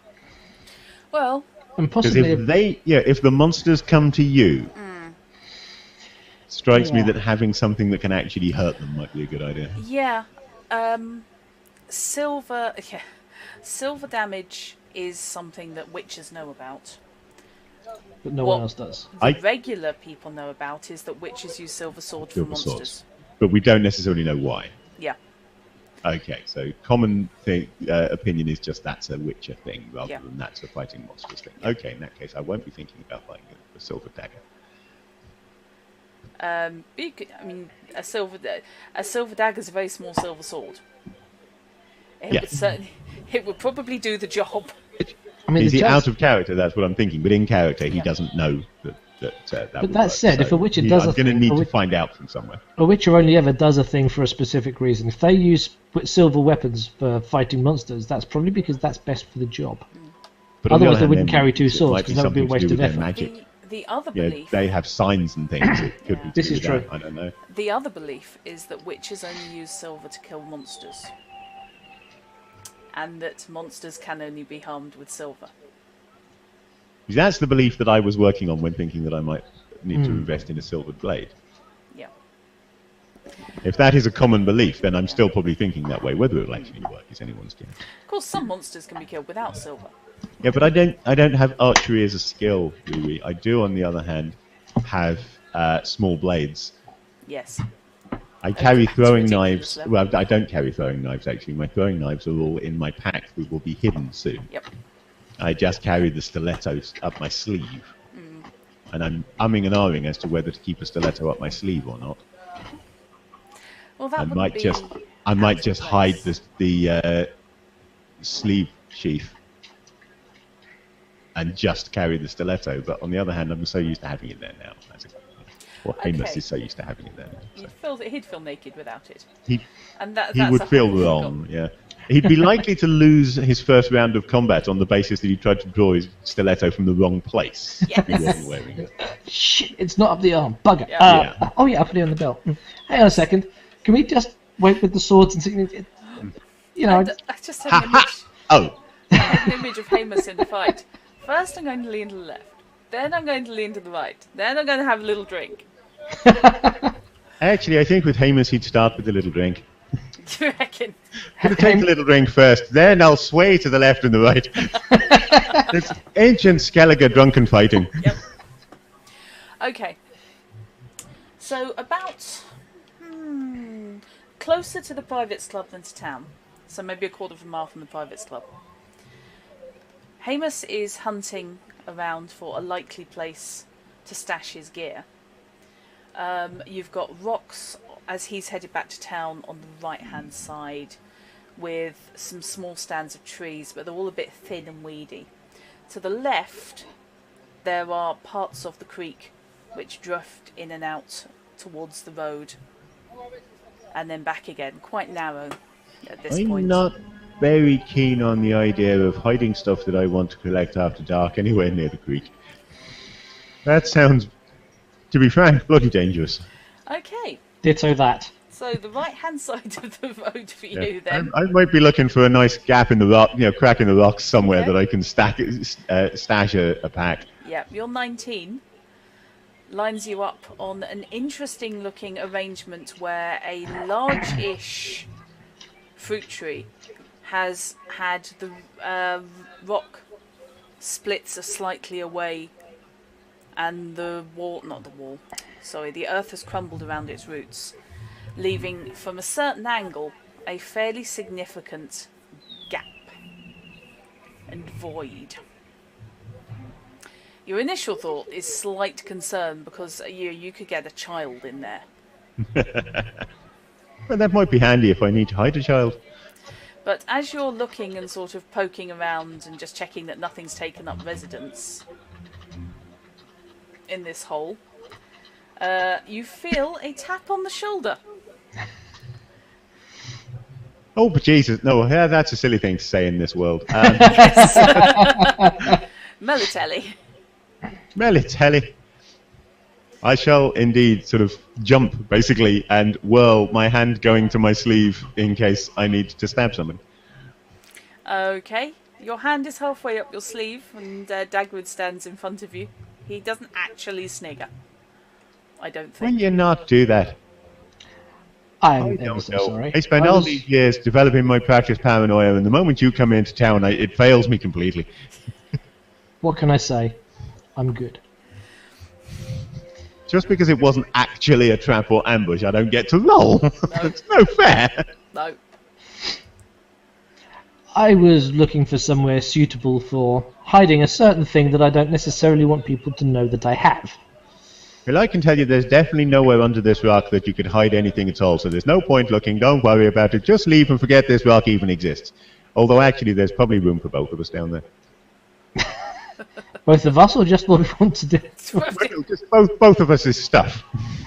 A: Well,
C: And
B: Because
C: possibly
B: if the monsters come to you, strikes me
C: Yeah.
B: that having something that can actually hurt them might be a good idea.
A: yeah. Silver damage is something that witches know about.
C: but no
A: What
C: one else does.
A: The regular people know about is that witches use silver sword for
B: Silver
A: monsters.
B: swords. But we don't necessarily know why.
A: Yeah.
B: Okay, so common opinion is just that's a witcher thing rather
A: Yeah.
B: than that's a fighting monsters thing. Okay, in that case, I won't be thinking about buying a silver dagger.
A: A silver dagger is a very small silver sword.
B: Yeah.
A: It would probably do the job.
C: I mean,
B: Is
C: the
B: he
C: chance-
B: out of character? That's what I'm thinking. But in character, he
A: Yeah.
B: doesn't know that
C: But
B: would
C: that
B: work.
C: said, if a witcher does
B: I'm
C: a
B: going to
C: thing,
B: need
C: a
B: to
C: witch-
B: find out from somewhere.
C: A witcher only ever does a thing for a specific reason. If they use silver weapons for fighting monsters, that's probably because that's best for the job.
B: But on the
C: Otherwise,
B: other
C: they
B: hand,
C: wouldn't
B: then
C: carry two
B: it
C: swords,
B: might
C: 'cause that would be a
B: something to
C: waste
B: do
C: of
B: with their
C: effort.
B: magic.
A: The other
B: You know,
A: belief,
B: they have signs and things. It could be to
C: This
B: do
C: is
B: with
C: true.
B: that. I don't know.
A: the other belief is that witches only use silver to kill monsters, and that monsters can only be harmed with silver.
B: That's the belief that I was working on when thinking that I might need to invest in a silvered blade.
A: Yeah.
B: If that is a common belief, then I'm still probably thinking that way. Whether it'll actually work is anyone's guess.
A: Of course, some monsters can be killed without silver.
B: Yeah, but I don't have archery as a skill, really. I do, on the other hand, have small blades.
A: Yes.
B: I carry
A: to
B: throwing
A: ridiculous
B: knives.
A: level.
B: Well, I don't carry throwing knives, actually. My throwing knives are all in my pack that will be hidden soon.
A: Yep.
B: I just carry the stilettos up my sleeve. And I'm umming and ahhing as to whether to keep a stiletto up my sleeve or not.
A: Well, that
B: I
A: would
B: might
A: be
B: just
A: out of
B: hide
A: place.
B: the sleeve sheath and just carry the stiletto. But on the other hand, I'm so used to having it there now. Amos
A: Okay.
B: is so used to having it there now. So.
A: He'd feel naked without it.
B: He
A: And that,
B: he
A: that's
B: would
A: a
B: feel
A: whole
B: wrong, yeah. He'd be likely to lose his first round of combat on the basis that he tried to draw his stiletto from the wrong place.
A: Yes.
B: He wasn't wearing it.
C: Shit, it's not up the arm. Bugger.
A: Yeah.
C: Oh yeah, I put it on the belt. Hang on a second. Can we just wait with the swords and see? You know.
A: I just had an image.
B: Oh,
A: I had an image of Amos in the fight. First, I'm going to lean to the left. Then I'm going to lean to the right. Then I'm going to have a little drink.
B: actually, I think with Amos he'd start with a little drink.
A: Do you reckon?
B: Take a little drink first, then I'll sway to the left and the right. It's ancient Skellige drunken fighting.
A: Yep. Okay. So about closer to the Privates Club than to town. So maybe a quarter of a mile from the Privates Club. Amos is hunting around for a likely place to stash his gear. You've got rocks as he's headed back to town on the right-hand side with some small stands of trees, but they're all a bit thin and weedy. To the left, there are parts of the creek which drift in and out towards the road and then back again, quite narrow at this point.
B: I'm not very keen on the idea of hiding stuff that I want to collect after dark anywhere near the creek. That sounds, to be frank, bloody dangerous.
A: Okay,
C: Ditto that.
A: so the right-hand side of the road for you then.
B: I might be looking for a nice gap in the rock, crack in the rocks somewhere
A: Okay.
B: that I can stash a pack.
A: Yeah, your 19 lines you up on an interesting looking arrangement where a large-ish fruit tree has had the rock splits are slightly away and the earth has crumbled around its roots, leaving from a certain angle a fairly significant gap and void. Your initial thought is slight concern because you could get a child in there.
B: Well, that might be handy if I need to hide a child.
A: But as you're looking and sort of poking around and just checking that nothing's taken up residence in this hole, you feel a tap on the shoulder.
B: Oh, but Jesus, no, that's a silly thing to say in this world.
A: Melitelli.
B: Melitelli. I shall indeed sort of jump, basically, and whirl my hand going to my sleeve in case I need to stab someone.
A: Okay, your hand is halfway up your sleeve and Dagwood stands in front of you. He doesn't actually snigger. I don't think.
B: Will you not do that?
C: I'm
B: I
C: ever
B: don't
C: so
B: know.
C: sorry.
B: I spent all these years developing my practice paranoia, and the moment you come into town, it fails me completely.
C: What can I say? I'm good.
B: Just because it wasn't actually a trap or ambush, I don't get to roll. It's no fair.
A: No.
C: I was looking for somewhere suitable for hiding a certain thing that I don't necessarily want people to know that I have.
B: Well, I can tell you there's definitely nowhere under this rock that you could hide anything at all, so there's no point looking. Don't worry about it. Just leave and forget this rock even exists. Although, actually, there's probably room for both of us down there.
C: Both of us, or just what we want to do?
B: Well, just both of us is stuff.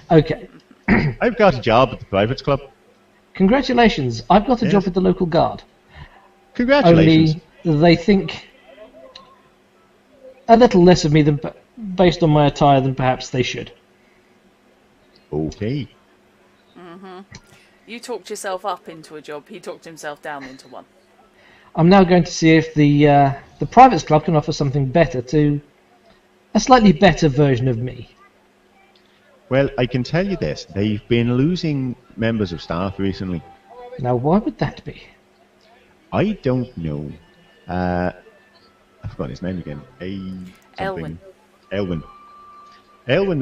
C: Okay.
B: I've got a job at the Privates Club.
C: Congratulations. I've got a job with the local guard.
B: Congratulations.
C: Only they think a little less of me than based on my attire than perhaps they should.
B: Okay.
A: You talked yourself up into a job. He talked himself down into one.
C: I'm now going to see if the Privates Club can offer something better to a slightly better version of me.
B: Well, I can tell you this. They've been losing members of staff recently.
C: Now, why would that be?
B: I don't know. I forgot his name again.
A: Elwyn.
B: Elwyn. Elwyn,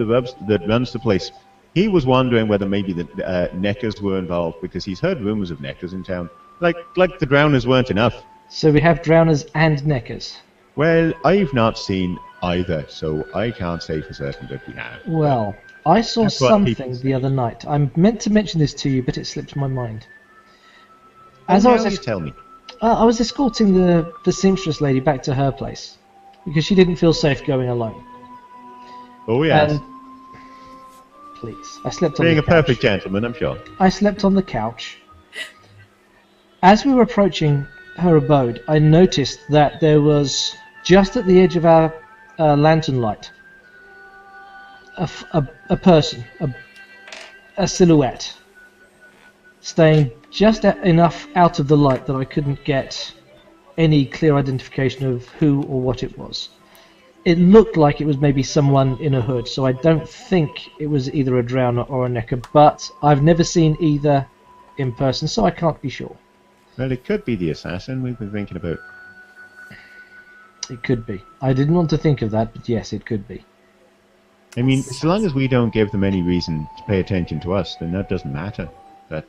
B: that runs the place. He was wondering whether maybe the Neckers were involved because he's heard rumours of Neckers in town. Like the Drowners weren't enough.
C: So we have Drowners and Neckers.
B: Well, I've not seen either, so I can't say for certain that we have.
C: Well, I saw
B: That's what
C: something
B: people
C: the other night. I meant to mention this to you, but it slipped my mind. As
B: Oh,
C: I
B: now
C: was
B: you tell me.
C: I was escorting the seamstress lady back to her place because she didn't feel safe going alone.
B: Oh, yes.
C: And please, I slept on
B: Being
C: the
B: a
C: couch.
B: perfect gentleman, I'm sure.
C: I slept on the couch. As we were approaching her abode, I noticed that there was, just at the edge of our lantern light, a person, a silhouette, staying just enough out of the light that I couldn't get any clear identification of who or what it was. It looked like it was maybe someone in a hood, so I don't think it was either a drowner or a necker, but I've never seen either in person, so I can't be sure.
B: Well, it could be the assassin we've been thinking about.
C: It could be. I didn't want to think of that, but yes, it could be.
B: I mean, as long as we don't give them any reason to pay attention to us, then that doesn't matter. But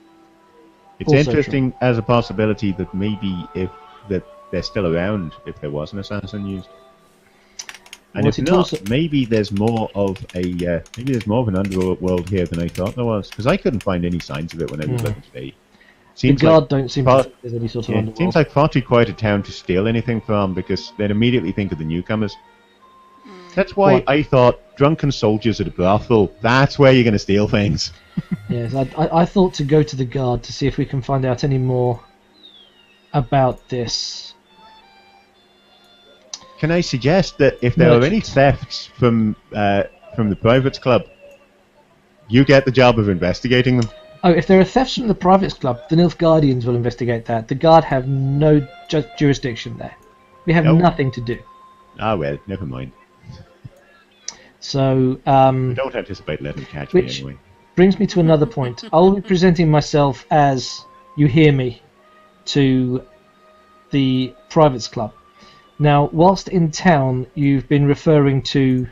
B: it's
C: Also
B: interesting as a possibility that maybe if that they're still around if there was an assassin used. And
C: What
B: if
C: it
B: not,
C: also-
B: maybe there's more of an underworld here than I thought there was, because I couldn't find any signs of it when I was looking today.
C: The
B: Seems
C: guard
B: like
C: don't seem
B: far-
C: to think there's any sort of
B: yeah,
C: underworld.
B: seems like far too quiet a town to steal anything from, because they'd immediately think of the newcomers. That's why
C: What?
B: I thought drunken soldiers at a brothel, that's where you're going to steal things.
C: Yes, I thought to go to the guard to see if we can find out any more about this.
B: Can I suggest that if there are any
C: Merchant.
B: thefts from the Privates Club, you get the job of investigating them?
C: Oh, if there are thefts from the Privates Club, the Nilfgaardians will investigate that. The guard have no jurisdiction there. We have
B: No.
C: nothing to do.
B: Ah, well, never mind.
C: So,
B: I don't anticipate letting them catch me
C: Which-
B: anyway.
C: brings me to another point. I will be presenting myself as you hear me to the Privates Club. Now, whilst in town, you've been referring to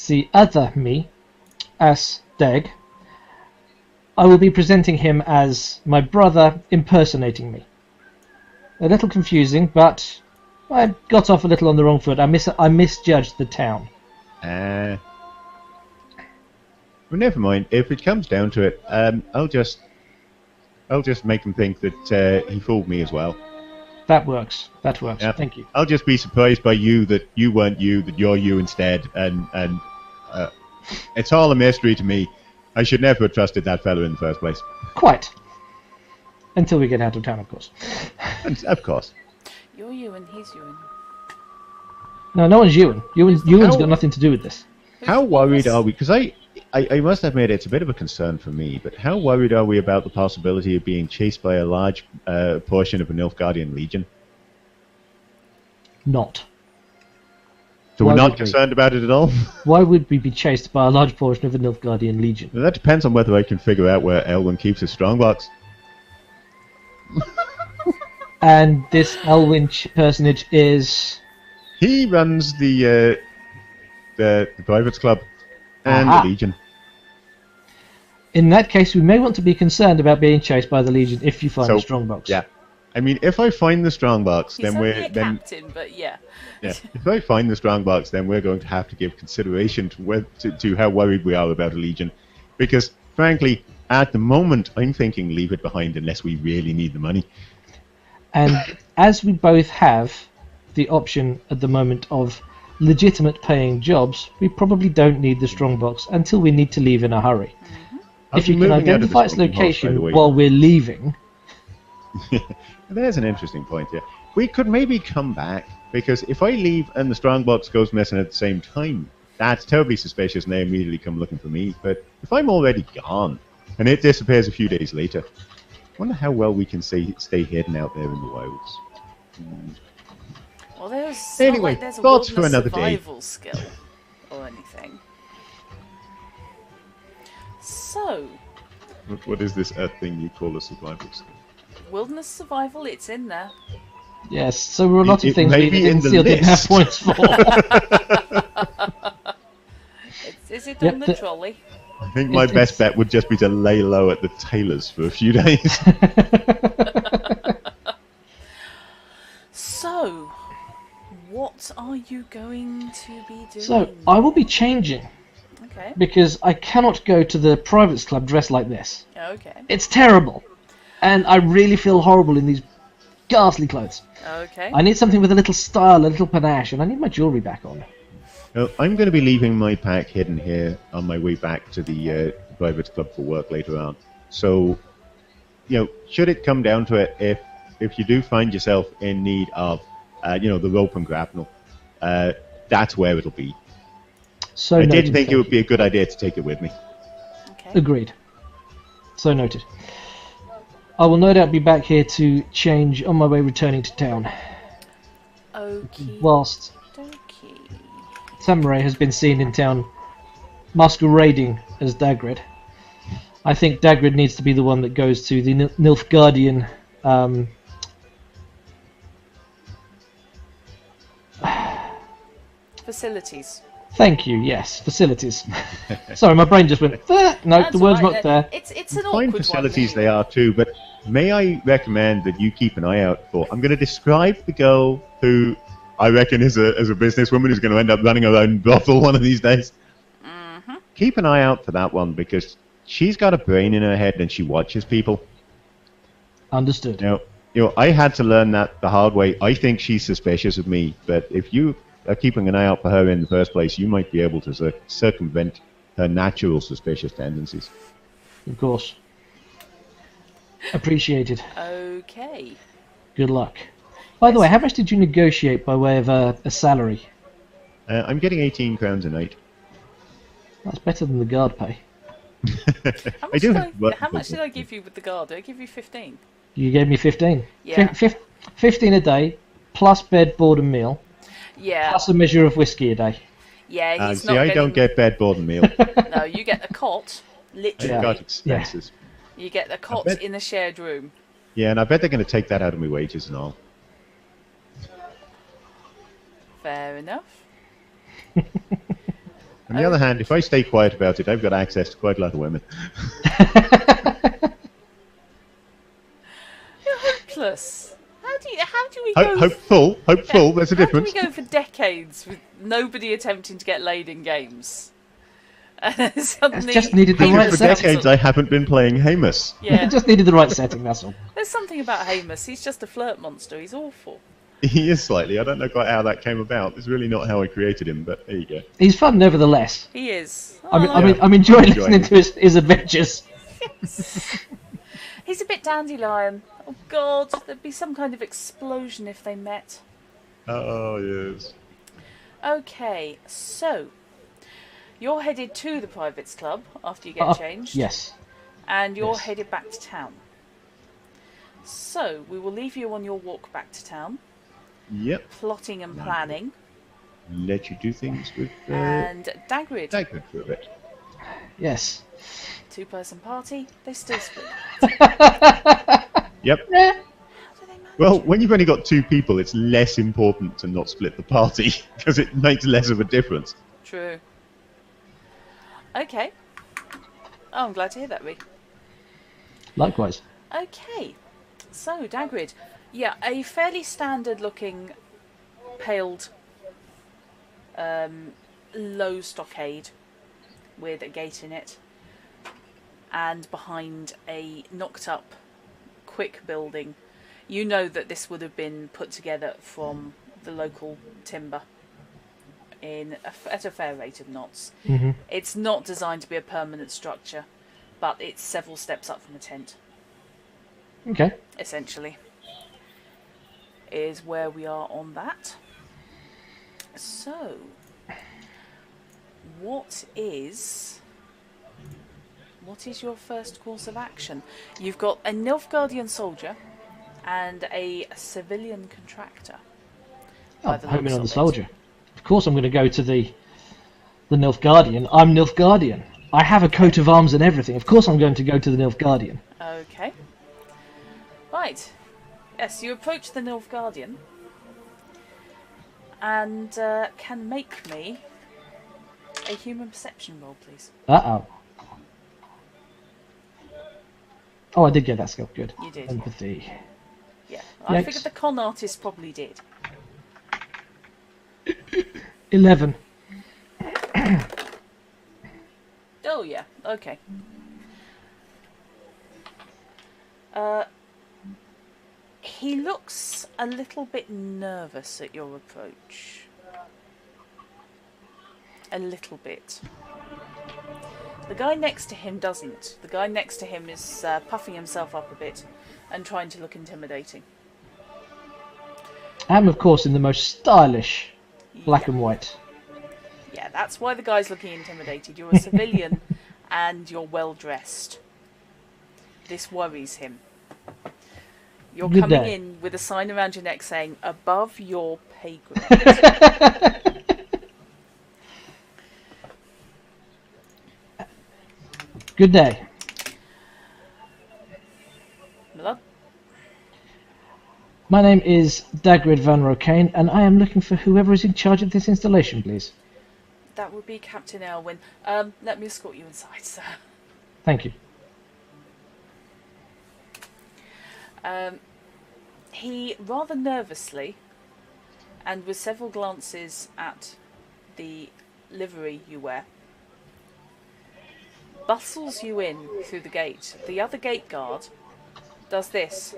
C: the other me as Deg. I will be presenting him as my brother impersonating me. A little confusing, but I got off a little on the wrong foot. I misjudged the town.
B: Well, never mind. If it comes down to it, I'll just make them think that he fooled me as well.
C: That works. That works.
B: Yeah.
C: Thank you.
B: I'll just be surprised by you that you weren't you, that you're you instead, and it's all a mystery to me. I should never have trusted that fella in the first place.
C: Quite. Until we get out of town, of course.
B: And, of course.
A: You're Ewan, he's Ewan.
C: No, no one's Ewan. Ewan's
B: How-
C: got nothing to do with this.
B: How worried are we? Because I must admit it's a bit of a concern for me, but how worried are we about the possibility of being chased by a large portion of a Nilfgaardian legion?
C: Not.
B: So
C: Why
B: we're not
C: would we?
B: concerned about it at all?
C: Why would we be chased by a large portion of the Nilfgaardian Legion?
B: Well, that depends on whether I can figure out where Elwyn keeps his strongbox.
C: And this Elwyn personage is...
B: He runs the Privates Club and
C: Aha.
B: the Legion.
C: In that case, we may want to be concerned about being chased by the Legion if you find
B: So,
C: the strongbox.
B: Yeah. I mean, if I find the strongbox,
A: He's
B: then
A: only
B: we're
A: a
B: then
A: captain, but yeah.
B: yeah. If I find the strongbox, then we're going to have to give consideration to how worried we are about a Legion, because frankly, at the moment, I'm thinking leave it behind unless we really need the money.
C: And as we both have the option at the moment of legitimate paying jobs, we probably don't need the strongbox until we need to leave in a hurry.
B: I'll
C: If
B: be
C: you can
B: moving out of
C: identify
B: this
C: its
B: funky house, by the
C: location
B: way.
C: while we're leaving,
B: There's an interesting point here. We could maybe come back, because if I leave and the strongbox goes missing at the same time, that's terribly suspicious and they immediately come looking for me. But if I'm already gone and it disappears a few days later, I wonder how well we can stay hidden out there in the wilds.
A: Well, there's
B: Anyway,
A: not like there's a
B: thoughts for
A: wilderness
B: another day.
A: survival skill or anything. So,
B: What is this thing you call a survival skill?
A: wilderness survival, it's in there.
C: yes, so there were a lot
B: It
C: of things
B: may
C: we
B: be in
C: didn't
B: the
C: see or didn't have
B: list.
C: points for.
A: Is it
C: Yep,
A: on the
C: the-
A: trolley?
B: I think my
C: It's-
B: best bet would just be to lay low at the tailor's for a few days.
A: So, what are you going to be doing?
C: So, I will be changing,
A: Okay.
C: because I cannot go to the Privates Club dressed like this.
A: Okay.
C: It's terrible. And I really feel horrible in these ghastly clothes.
A: Okay.
C: I need something with a little style, a little panache, and I need my jewellery back on.
B: Well, I'm going to be leaving my pack hidden here on my way back to the Private Club for work later on. So, should it come down to it, if you do find yourself in need of, the rope and grapnel, that's where it'll be.
C: So
B: I
C: noted,
B: did think it
C: thank
B: would
C: you.
B: be a good idea to take it with me.
A: Okay.
C: Agreed. So noted. I will no doubt be back here to change on my way returning to town.
A: Okie
C: Whilst
A: dokie.
C: Samurai has been seen in town masquerading as Dagrid, I think Dagrid needs to be the one that goes to the Nilfgaardian
A: Facilities.
C: Thank you, yes, facilities. Sorry, my brain just went, no,
A: That's
C: the word's
A: all right.
C: not there.
A: It's an
B: Fine
A: awkward
B: facilities
A: one.
B: they are too, but may I recommend that you keep an eye out for? I'm going to describe the girl who I reckon is a businesswoman who's going to end up running her own brothel one of these days.
A: Mm-hmm.
B: Keep an eye out for that one because she's got a brain in her head and she watches people.
C: Understood.
B: I had to learn that the hard way. I think she's suspicious of me, but if you are keeping an eye out for her in the first place, you might be able to circumvent her natural suspicious tendencies.
C: Of course. Appreciated.
A: Okay.
C: Good luck. By the way, how much did you negotiate by way of a salary?
B: I'm getting 18 crowns a night.
C: That's better than the guard pay.
A: How
B: I do
A: how much did I give you with the guard? Did I give you 15?
C: You gave me 15.
A: Yeah.
C: 15 a day, plus bed, board and meal,
A: Yeah.
C: plus a measure of whiskey a day.
A: Yeah, he's
B: See,
A: not
B: I
A: getting...
B: don't get bed, board, and meal.
A: No, you get the cot, literally.
B: I've got expenses.
A: You get the cot
B: bet-
A: in a shared room.
B: Yeah, and I bet they're going to take that out of my wages and all.
A: Fair enough.
B: On the other hand, if I stay quiet about it, I've got access to quite a lot of women.
A: You're hopeless. How do we go...
B: Hopeful, there's a difference.
A: How do we go for decades with nobody attempting to get laid in games? And suddenly...
C: just needed the
B: Because
C: right
B: for
C: setting.
B: decades I haven't been playing Amos.
A: Yeah.
C: Just needed the right setting, that's all.
A: There's something about Amos. He's just a flirt monster. He's awful.
B: He is slightly. I don't know quite how that came about. It's really not how I created him, but there you go.
C: He's fun nevertheless.
A: He is.
C: I'm enjoying listening to his adventures.
A: He's a bit dandelion. Oh God, there'd be some kind of explosion if they met.
B: Oh, yes.
A: Okay, so you're headed to the Privates Club after you get changed.
C: Yes.
A: And you're
C: Yes.
A: headed back to town. So we will leave you on your walk back to town,
B: Yep.
A: plotting and planning.
B: Let you do things with
A: And Dagrid,
B: Dagrid for a bit.
C: Yes.
A: two-person party. They still split.
B: Yep.
A: How do they manage?
B: Well, when you've only got two people, it's less important to not split the party because it makes less of a difference.
A: True. Okay. Oh, I'm glad to hear that, Ree.
C: Likewise.
A: Okay. So, Dagrid. Yeah, a fairly standard-looking, paled, low stockade with a gate in it, and behind a knocked-up, quick building. You know that this would have been put together from the local timber at a fair rate of knots.
C: Mm-hmm.
A: It's not designed to be a permanent structure, but it's several steps up from a tent,
C: Okay.
A: essentially, is where we are on that. So, what is your first course of action? You've got a Nilfgaardian soldier and a civilian contractor.
C: Oh,
A: by the
C: homing
A: looks
C: on the
A: of it.
C: soldier. Of course I'm going to go to the Nilfgaardian. I'm Nilfgaardian. I have a coat of arms and everything. Of course I'm going to go to the Nilfgaardian.
A: Okay. Right. Yes, you approach the Nilfgaardian and can make me a human perception roll, please.
C: Uh-oh. Oh, I did get that skill. Good.
A: You did.
C: Empathy.
A: Yeah. I
C: Yikes.
A: figured the con artist probably did.
C: 11.
A: Oh, yeah. Okay. He looks a little bit nervous at your approach. A little bit. The guy next to him doesn't. The guy next to him is puffing himself up a bit and trying to look intimidating.
C: I'm, of course, in the most stylish black and white.
A: Yeah, that's why the guy's looking intimidated. You're a civilian and you're well dressed. This worries him. You're
C: Good
A: coming
C: day.
A: in with a sign around your neck saying, above your pay grade.
C: Good day.
A: Miller?
C: My name is Dagrid Van Rokane, and I am looking for whoever is in charge of this installation, please.
A: That would be Captain Elwyn. Let me escort you inside, sir.
C: Thank you.
A: He rather nervously, and with several glances at the livery you wear, bustles you in through the gate. The other gate guard does this.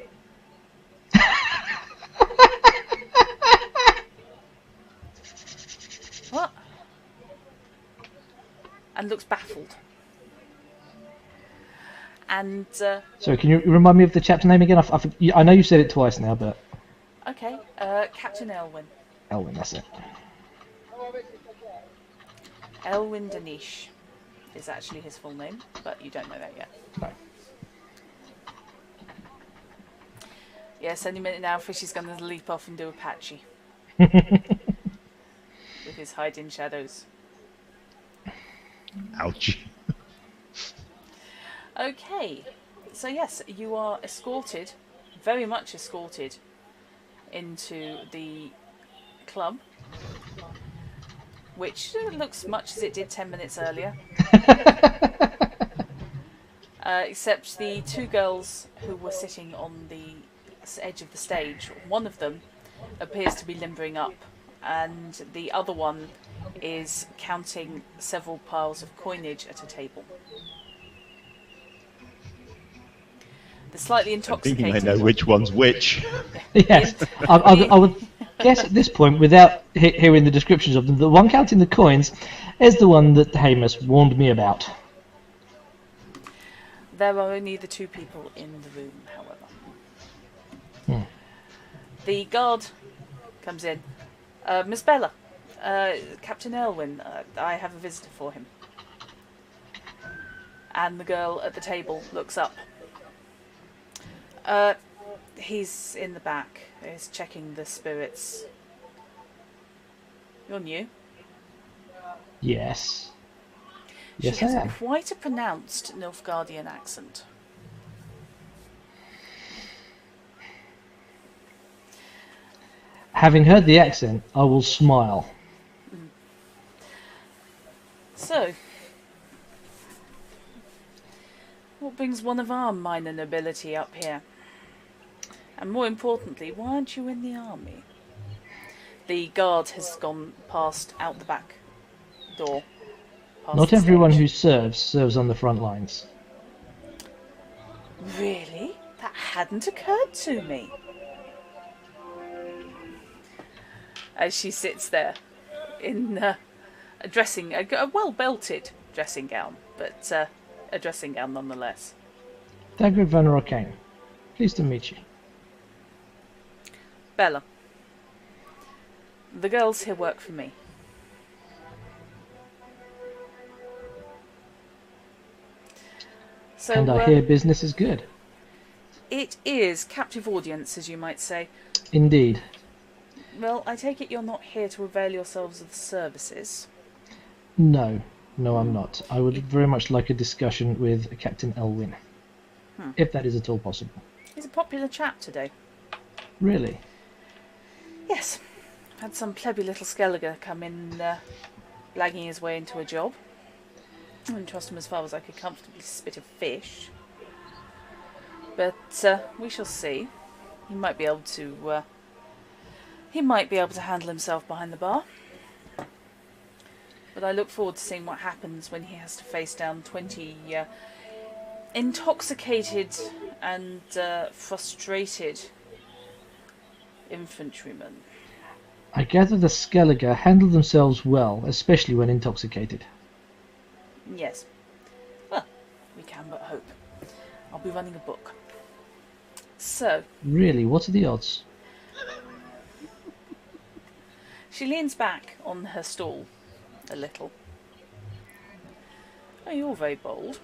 A: What? And looks baffled. And
C: Sorry, can you remind me of the chapter name again? I know you said it twice now, but...
A: okay, Captain Elwyn.
C: Elwyn, that's it.
A: Elwyn Danish is actually his full name, but you don't know that yet.
C: No.
A: Yes, any minute now, Fishy's going to leap off and do a patchy. With his hide in shadows.
B: Ouch.
A: Okay, so yes, you are escorted, very much escorted, into the club, which looks much as it did 10 minutes earlier. Except the two girls who were sitting on the edge of the stage, one of them appears to be limbering up, and the other one is counting several piles of coinage at a table. The slightly intoxicated...
B: Thinking I know which one's which.
C: Yes, I would guess at this point, without hearing the descriptions of them, the one counting the coins is the one that Amos warned me about.
A: There are only the two people in the room, however. The guard comes in. Miss Bella, Captain Elwyn, I have a visitor for him. And the girl at the table looks up. He's in the back. He's checking the spirits. You're new.
C: Yes.
A: She
C: Yes, I
A: has
C: am.
A: quite a pronounced Nilfgaardian accent.
C: Having heard the accent, I will smile.
A: So, what brings one of our minor nobility up here? And more importantly, why aren't you in the army? The guard has gone past out the back door. Past
C: Not
A: the
C: everyone
A: stage.
C: who serves on the front lines.
A: Really? That hadn't occurred to me. As she sits there in a well-belted dressing gown, but a dressing gown nonetheless.
C: Dagrid Van Rokane, pleased to meet you.
A: Bella, the girls here work for me. So,
C: And I hear business is good.
A: it is captive audience, as you might say.
C: Indeed.
A: Well, I take it you're not here to avail yourselves of the services.
C: No, I'm not. I would very much like a discussion with Captain Elwyn. If that is at all possible.
A: He's a popular chap today.
C: Really?
A: Yes. I've had some plebby little Skelliger come in, blagging his way into a job. I wouldn't trust him as far as I could comfortably spit a fish. But we shall see. He might be able to handle himself behind the bar. But I look forward to seeing what happens when he has to face down 20 intoxicated and frustrated infantrymen.
C: I gather the Skelliger handle themselves well, especially when intoxicated.
A: Yes. We can but hope. I'll be running a book. So...
C: Really? What are the odds?
A: She leans back on her stool a little. Oh, you're very bold.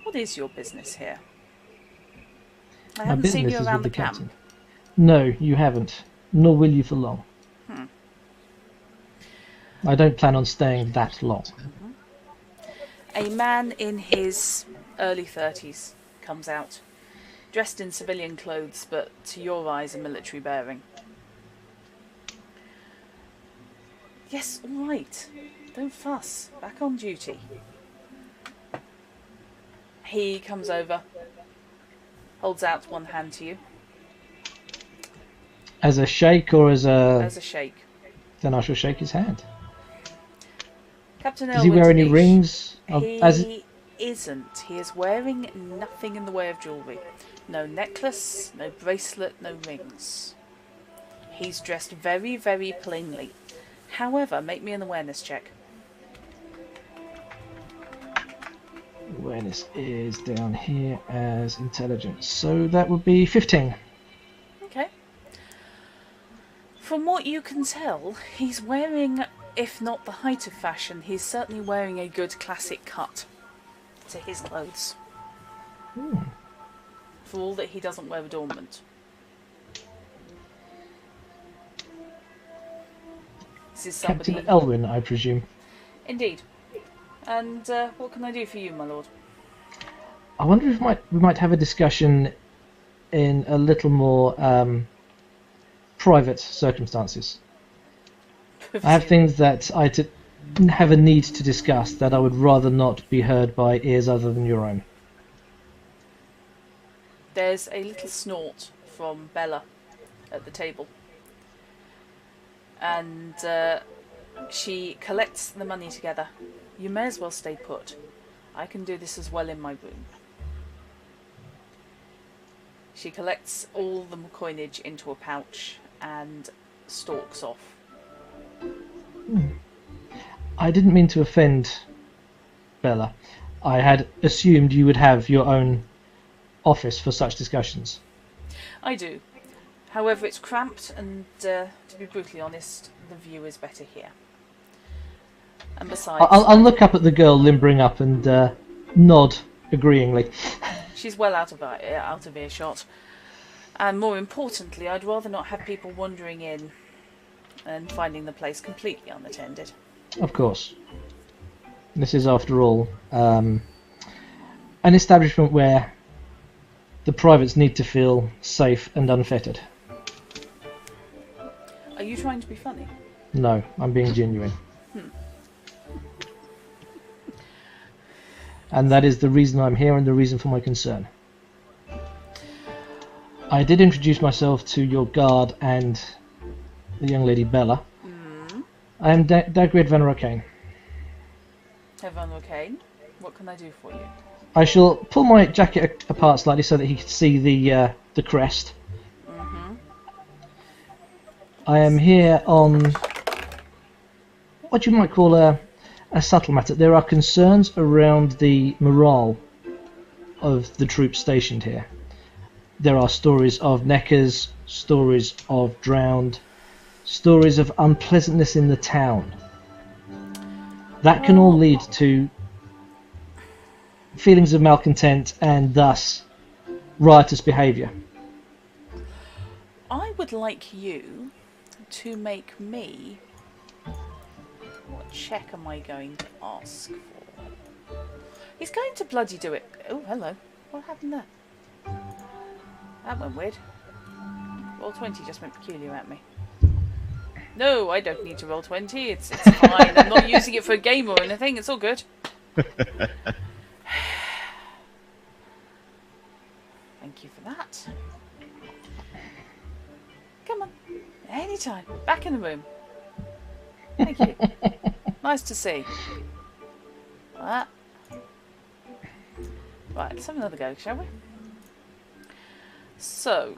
A: What is your business here? I haven't seen you around the camp.
C: No, you haven't. Nor will you for long. I don't plan on staying that long.
A: A man in his early 30s comes out, dressed in civilian clothes, but to your eyes a military bearing. Yes, all right. Don't fuss. Back on duty. He comes over, holds out one hand to you.
C: As a shake or as a...
A: As a shake.
C: Then I shall shake his hand.
A: Captain
C: Does he wear any rings?
A: He isn't. He is wearing nothing in the way of jewellery. No necklace, no bracelet, no rings. He's dressed very, very plainly. However, make me an awareness check.
C: Awareness is down here as intelligence. So that would be 15.
A: Okay. From what you can tell, he's wearing, if not the height of fashion, he's certainly wearing a good classic cut to his clothes. For all that he doesn't wear adornment. This is somebody...
C: Captain Elwyn, I presume.
A: Indeed. And what can I do for you, my lord?
C: I wonder if we might have a discussion in a little more private circumstances. I have things that I have a need to discuss that I would rather not be heard by ears other than your own.
A: There's a little snort from Bella at the table. And she collects the money together. You may as well stay put. I can do this as well in my room. She collects all the coinage into a pouch and stalks off.
C: I didn't mean to offend Bella. I had assumed you would have your own office for such discussions.
A: I do. However, it's cramped and, to be brutally honest, the view is better here. And besides...
C: I'll look up at the girl limbering up and nod agreeingly.
A: She's well out of earshot. And more importantly, I'd rather not have people wandering in and finding the place completely unattended.
C: Of course. This is, after all, an establishment where the privates need to feel safe and unfettered.
A: Are you trying to be funny?
C: No, I'm being genuine. And that is the reason I'm here and the reason for my concern. I did introduce myself to your guard and the young lady Bella. I am Dagrid Van Rokane.
A: Van Rokane, what can I do for you?
C: I shall pull my jacket apart slightly so that he can see the crest. I am here on what you might call a subtle matter. There are concerns around the morale of the troops stationed here. There are stories of neckers, stories of drowned, stories of unpleasantness in the town. That can all lead to feelings of malcontent and thus riotous behaviour.
A: I would like you to make me... What check am I going to ask for? He's going to bloody do it. Oh, hello. What happened there? That went weird. Roll 20 just went peculiar at me. No, I don't need to roll 20. It's fine. I'm not using it for a game or anything. It's all good. Thank you for that. Come on. Anytime. Back in the room. Thank you. Nice to see. Like that. Right, let's have another go, shall we? So,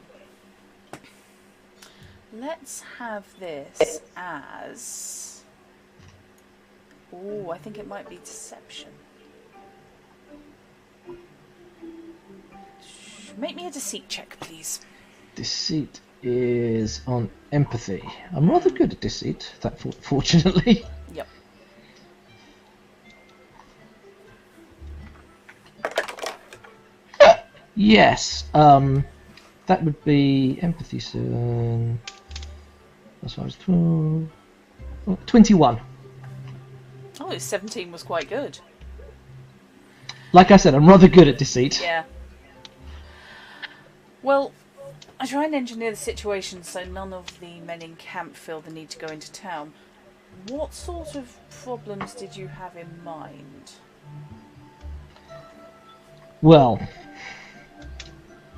A: let's have this as... Oh, I think it might be deception. Make me a deceit check, please.
C: Deceit is on empathy. I'm rather good at deceit, fortunately.
A: Yep.
C: Yes. That would be empathy. So that's why I was 12. 21.
A: Oh, his 17 was quite good.
C: Like I said, I'm rather good at deceit.
A: Yeah. Well, I try and engineer the situation so none of the men in camp feel the need to go into town. What sort of problems did you have in mind?
C: Well,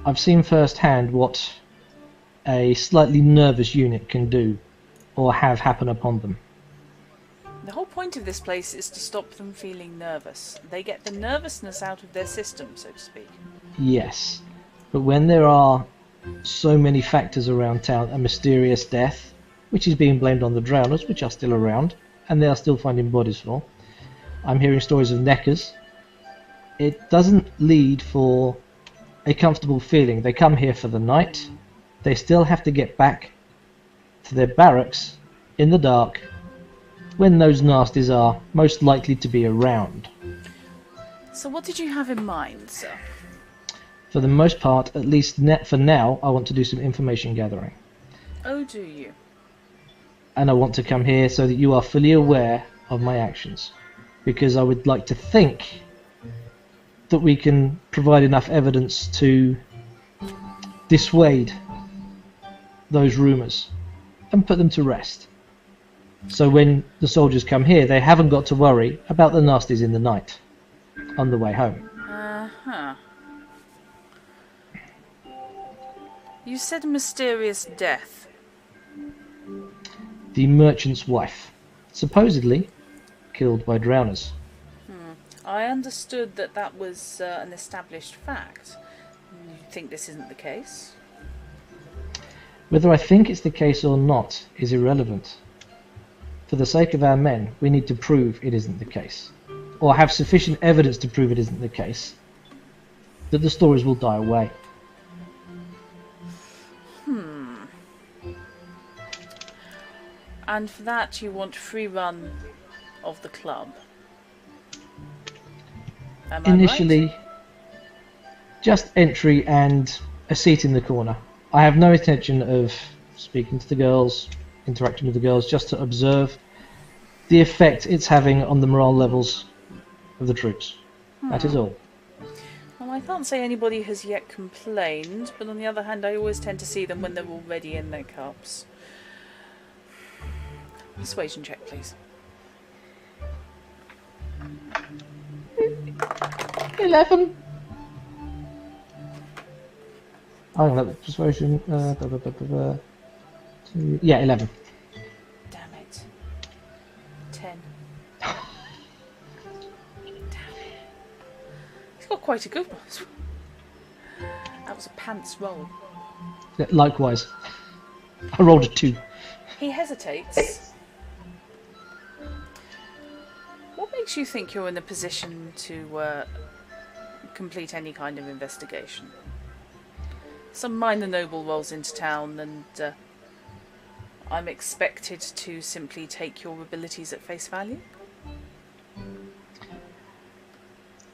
C: I've seen firsthand what a slightly nervous unit can do or have happen upon them.
A: The whole point of this place is to stop them feeling nervous. They get the nervousness out of their system, so to speak.
C: Yes, but when there are so many factors around town, a mysterious death, which is being blamed on the drowners, which are still around, and they are still finding bodies for. I'm hearing stories of neckers. It doesn't lead for a comfortable feeling. They come here for the night. They still have to get back to their barracks in the dark when those nasties are most likely to be around.
A: So what did you have in mind, sir?
C: For the most part, at least for now, I want to do some information gathering.
A: Oh, do you?
C: And I want to come here so that you are fully aware of my actions. Because I would like to think that we can provide enough evidence to dissuade those rumours and put them to rest. So when the soldiers come here, they haven't got to worry about the nasties in the night on the way home.
A: Uh-huh. You said a mysterious death.
C: The merchant's wife, supposedly killed by drowners.
A: I understood that that was an established fact. You think this isn't the case?
C: Whether I think it's the case or not is irrelevant. For the sake of our men, we need to prove it isn't the case, or have sufficient evidence to prove it isn't the case, that the stories will die away.
A: And for that you want free run of the club? Am I
C: Initially,
A: right?
C: just entry and a seat in the corner. I have no intention of speaking to the girls, interacting with the girls, just to observe the effect it's having on the morale levels of the troops. That is all.
A: Well, I can't say anybody has yet complained, but on the other hand, I always tend to see them when they're already in their cups. Persuasion check, please.
C: 11. I'm gonna have persuasion. Yeah, 11.
A: Damn it. 10. Damn it. He's got quite a good one. That was a pants roll.
C: Yeah, likewise, I rolled a 2.
A: He hesitates. What makes you think you're in a position to complete any kind of investigation? Some minor noble rolls into town and I'm expected to simply take your abilities at face value?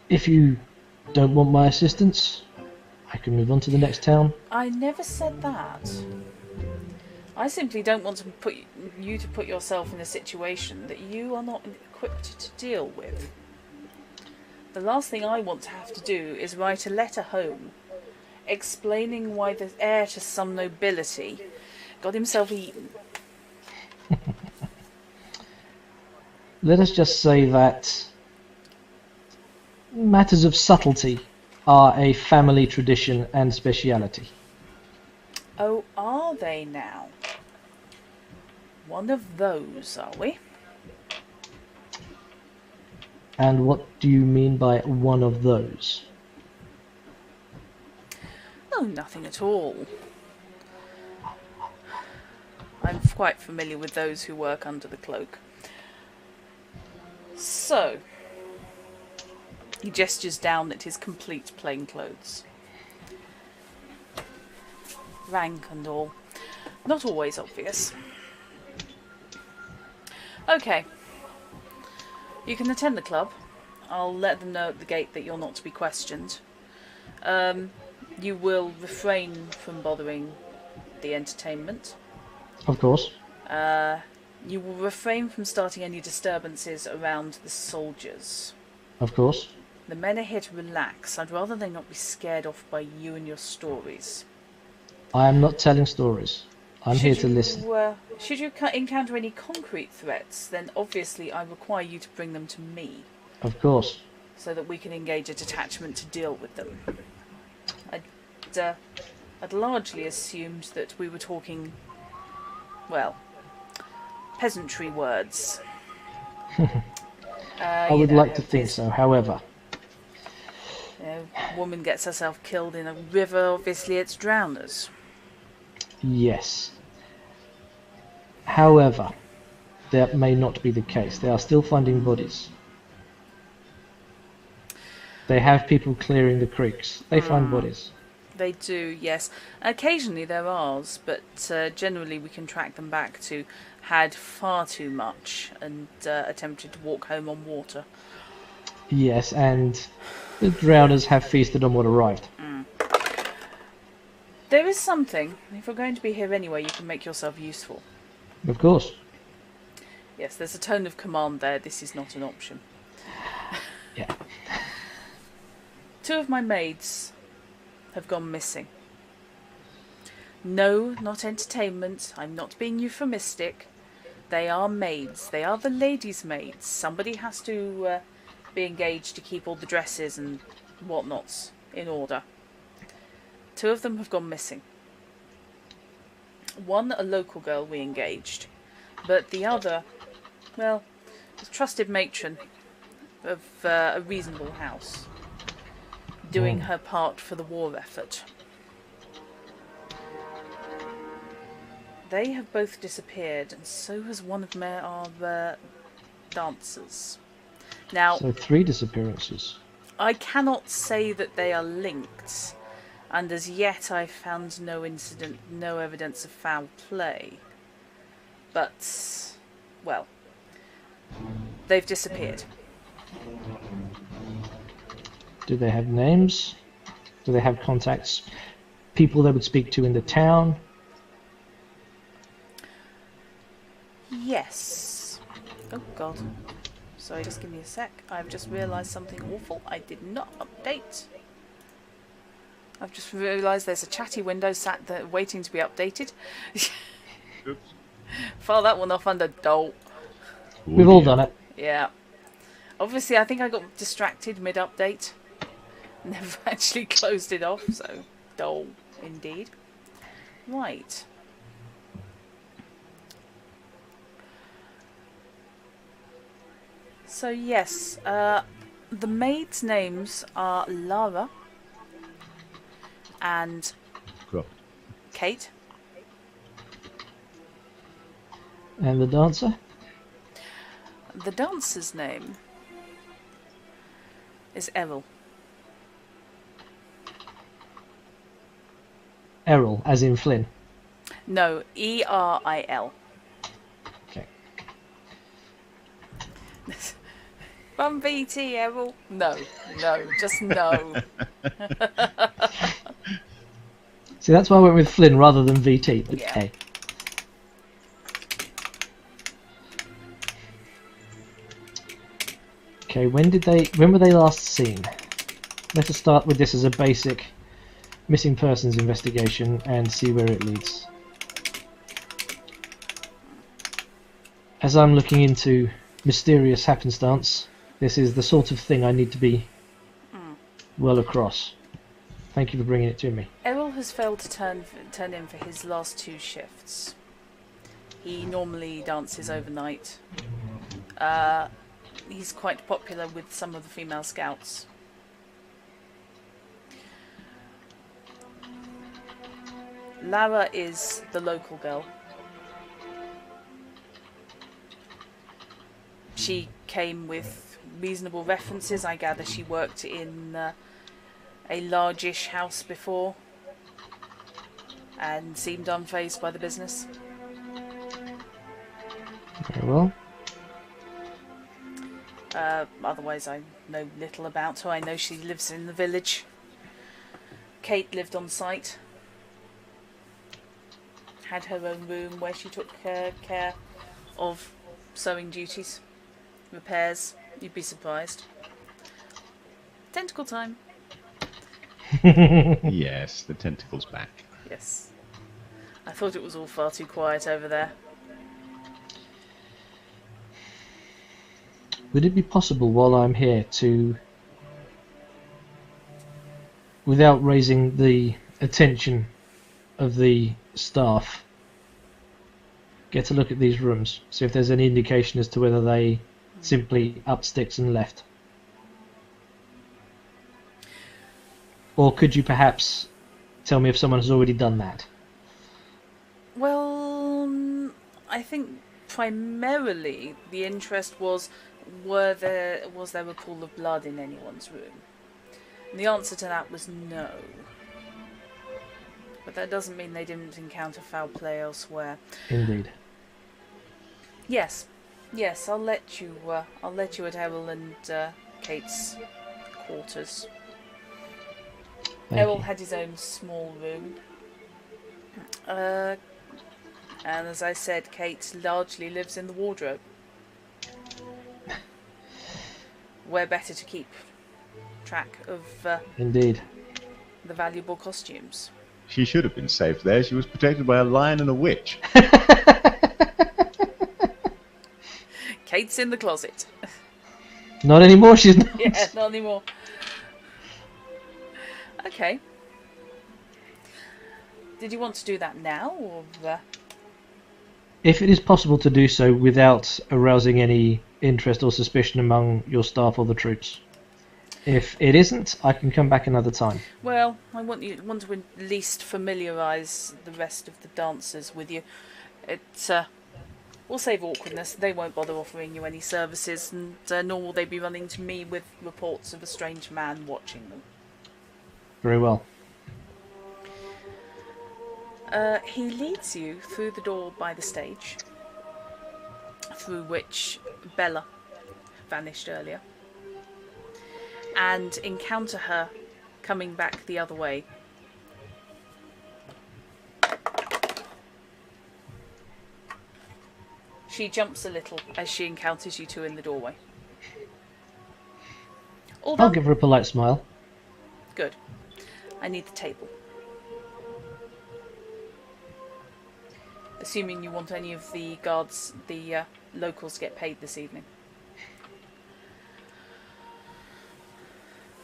C: If you don't want my assistance, I can move on to the next town.
A: I never said that. I simply don't want to put yourself in a situation that you are not equipped to deal with. The last thing I want to have to do is write a letter home explaining why the heir to some nobility got himself eaten.
C: Let us just say that matters of subtlety are a family tradition and speciality.
A: Oh, are they now? One of those, are we?
C: And what do you mean by one of those?
A: Oh, nothing at all. I'm quite familiar with those who work under the cloak. So, he gestures down at his complete plain clothes. rank and all. Not always obvious. Okay. You can attend the club. I'll let them know at the gate that you're not to be questioned. You will refrain from bothering the entertainment.
C: Of course.
A: You will refrain from starting any disturbances around the soldiers.
C: Of course.
A: The men are here to relax. I'd rather they not be scared off by you and your stories.
C: I am not telling stories. I'm here to listen.
A: Should you encounter any concrete threats, then obviously I require you to bring them to me.
C: Of course.
A: So that we can engage a detachment to deal with them. I'd largely assumed that we were talking, well, peasantry words.
C: I would like to think so, however.
A: Woman gets herself killed in a river, obviously it's drowners.
C: Yes. However, that may not be the case. They are still finding bodies. They have people clearing the creeks. They find bodies.
A: They do, yes. Occasionally they're ours, but generally we can track them back to had far too much and attempted to walk home on water.
C: Yes, and the drowners have feasted on what arrived.
A: There is something. If you're going to be here anyway, you can make yourself useful.
C: Of course.
A: Yes, there's a tone of command there. This is not an option.
C: Yeah.
A: 2 of my maids have gone missing. No, not entertainment. I'm not being euphemistic. They are maids. They are the ladies' maids. Somebody has to be engaged to keep all the dresses and whatnots in order. 2 of them have gone missing. One, a local girl we engaged, but the other, well, a trusted matron of a reasonable house, doing her part for the war effort. They have both disappeared, and so has one of our dancers. Now,
C: So 3 disappearances.
A: I cannot say that they are linked, and as yet I've found no evidence of foul play. But, well, they've disappeared.
C: Do they have names? Do they have contacts? People they would speak to in the town?
A: Yes. Oh, God. Sorry, just give me a sec. I've just realised something awful. I did not update. I've just realised there's a chatty window sat there waiting to be updated.
B: Oops.
A: File that one off under doll.
C: We've all done it.
A: Yeah. Obviously, I think I got distracted mid-update. Never actually closed it off, so doll indeed. Right. So yes, the maids' names are Lara and
B: Croft.
A: Kate.
C: And the dancer?
A: The dancer's name is Errol.
C: Errol, as in Flynn.
A: No, E-R-I-L.
C: Okay.
A: Run BT, Errol. No, just no.
C: See, that's why I went with Flynn rather than VT. But
A: Yeah.
C: hey. Okay, when were they last seen? Let us start with this as a basic missing persons investigation and see where it leads. As I'm looking into mysterious happenstance, this is the sort of thing I need to be well across. Thank you for bringing it to me.
A: Errol has failed to turn in for his last 2 shifts. He normally dances overnight. He's quite popular with some of the female scouts. Lara is the local girl. She came with reasonable references. I gather she worked in a largish house before. and seemed unfazed by the business.
C: Very well.
A: Otherwise, I know little about her. I know she lives in the village. Kate lived on site. Had her own room where she took care of sewing duties, repairs. You'd be surprised. Tentacle time.
B: Yes, the tentacle's back.
A: Yes. I thought it was all far too quiet over there.
C: Would it be possible while I'm here to, without raising the attention of the staff, get a look at these rooms, see if there's any indication as to whether they simply upped sticks and left? Or could you perhaps tell me if someone has already done that?
A: Well, I think primarily the interest was, was there a pool of blood in anyone's room? And the answer to that was no. But that doesn't mean they didn't encounter foul play elsewhere.
C: Indeed.
A: Yes, I'll let you at Errol and Kate's quarters. Errol had his own small room. And as I said, Kate largely lives in the wardrobe. Where better to keep track of
C: Indeed.
A: the valuable costumes.
B: She should have been safe there. She was protected by a lion and a witch.
A: Kate's in the closet.
C: Not anymore, she's not.
A: Yeah, not anymore. Okay. Did you want to do that now, or...?
C: If it is possible to do so without arousing any interest or suspicion among your staff or the troops. If it isn't, I can come back another time.
A: Well, I want to at least familiarise the rest of the dancers with you. We'll save awkwardness. They won't bother offering you any services, and nor will they be running to me with reports of a strange man watching them.
C: Very well.
A: He leads you through the door by the stage, through which Bella vanished earlier, and encounter her coming back the other way. She jumps a little as she encounters you two in the doorway. All
C: I'll
A: done?
C: give her a polite smile.
A: Good. I need the table. Assuming you want any of the guards, the locals, to get paid this evening.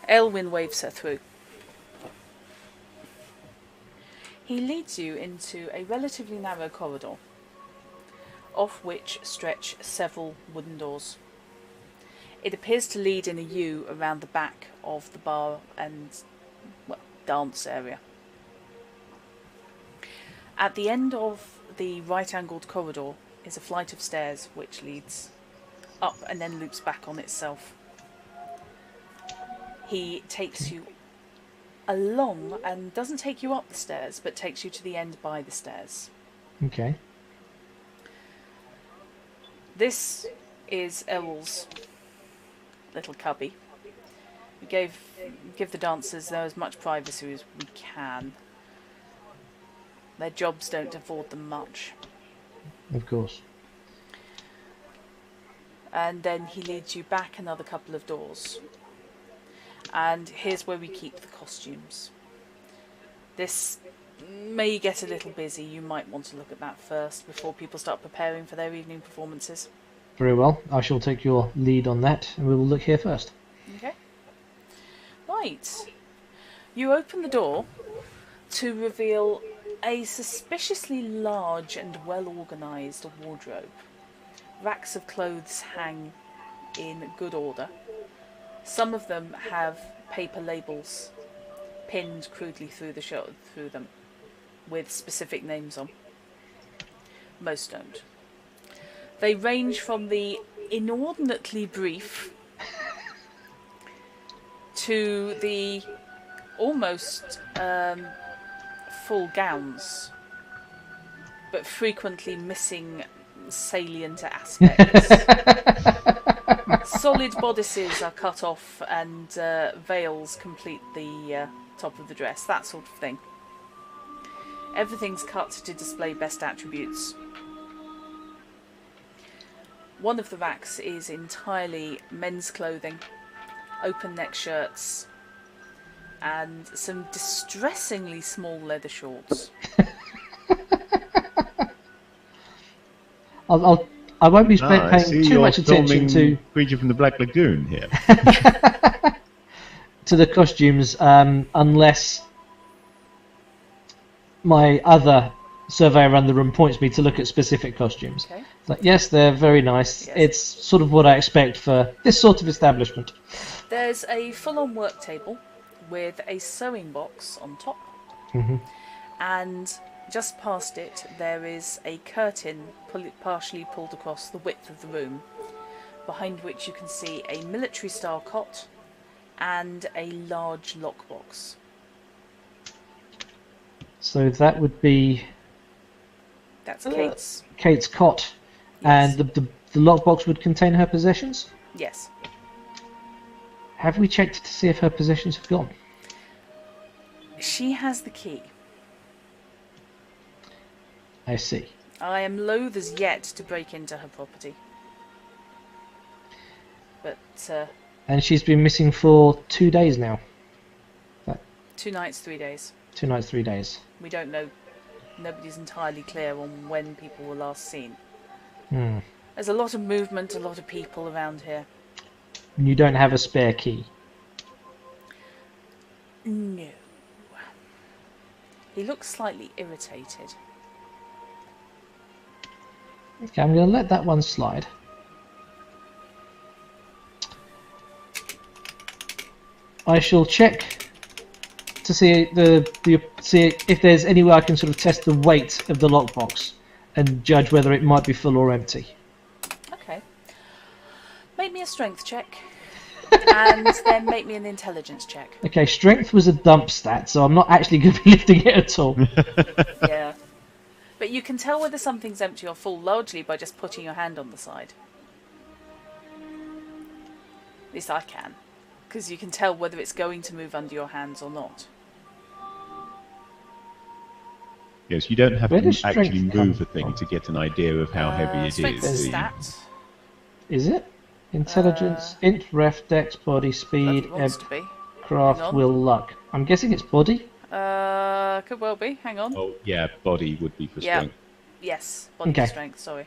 A: Elwyn waves her through. He leads you into a relatively narrow corridor, off which stretch several wooden doors. It appears to lead in a U around the back of the bar and dance area. At the end of the right-angled corridor is a flight of stairs which leads up and then loops back on itself. He takes you along and doesn't take you up the stairs, but takes you to the end by the stairs.
C: Okay.
A: This is Errol's little cubby. We give the dancers as much privacy as we can. Their jobs don't afford them much.
C: Of course.
A: And then he leads you back another couple of doors. And here's where we keep the costumes. This may get a little busy. You might want to look at that first before people start preparing for their evening performances.
C: Very well. I shall take your lead on that, and we will look here first.
A: Okay. Right. You open the door to reveal a suspiciously large and well-organised wardrobe. Racks of clothes hang in good order. Some of them have paper labels pinned crudely through them, with specific names on. Most don't. They range from the inordinately brief to the almost full gowns, but frequently missing salient aspects. Solid bodices are cut off and veils complete the top of the dress, that sort of thing. Everything's cut to display best attributes. One of the racks is entirely men's clothing, open neck shirts, and some distressingly small leather shorts.
C: I won't be paying too much attention to
B: Creature from the Black Lagoon here.
C: to the costumes unless my other survey around the room points me to look at specific costumes.
A: Okay.
C: Like, yes, they're very nice.
A: Yes.
C: It's sort of what I expect for this sort of establishment.
A: There's a full-on work table with a sewing box on top, and just past it there is a curtain partially pulled across the width of the room, behind which you can see a military-style cot and a large lockbox.
C: So that would be
A: That's Kate's.
C: Kate's cot,
A: Yes.
C: and the lockbox would contain her possessions.
A: Yes.
C: Have we checked to see if her possessions have gone?
A: She has the key.
C: I see.
A: I am loath as yet to break into her property. But,
C: And she's been missing for 2 days now.
A: 2 nights, 3 days.
C: 2 nights, 3 days.
A: We don't know. Nobody's entirely clear on when people were last seen. There's a lot of movement, a lot of people around here.
C: And you don't have a spare key.
A: No. He looks slightly irritated.
C: Okay, I'm going to let that one slide. I shall check to see see if there's any way I can sort of test the weight of the lockbox and judge whether it might be full or empty.
A: Okay. Make me a strength check. And then make me an intelligence check.
C: Okay, strength was a dump stat, so I'm not actually going to be lifting it at all.
A: Yeah. But you can tell whether something's empty or full largely by just putting your hand on the side. At least I can. Because you can tell whether it's going to move under your hands or not.
B: Yes, you don't have
C: Where
B: to
C: does strength
B: actually move
C: come
B: a thing
C: from?
B: to get an idea of how heavy it
A: Strength
B: is.
A: is a
B: The-
A: stat.
C: Is it? Intelligence, int, ref, dex, body, speed,
A: That wants
C: ebb,
A: to be.
C: craft,
A: Hang on.
C: will, luck. I'm guessing it's body?
A: Could well be. Hang on.
B: Oh, yeah, body would be for
A: Yeah.
B: strength.
A: Yes. Body
C: Okay.
A: strength, sorry.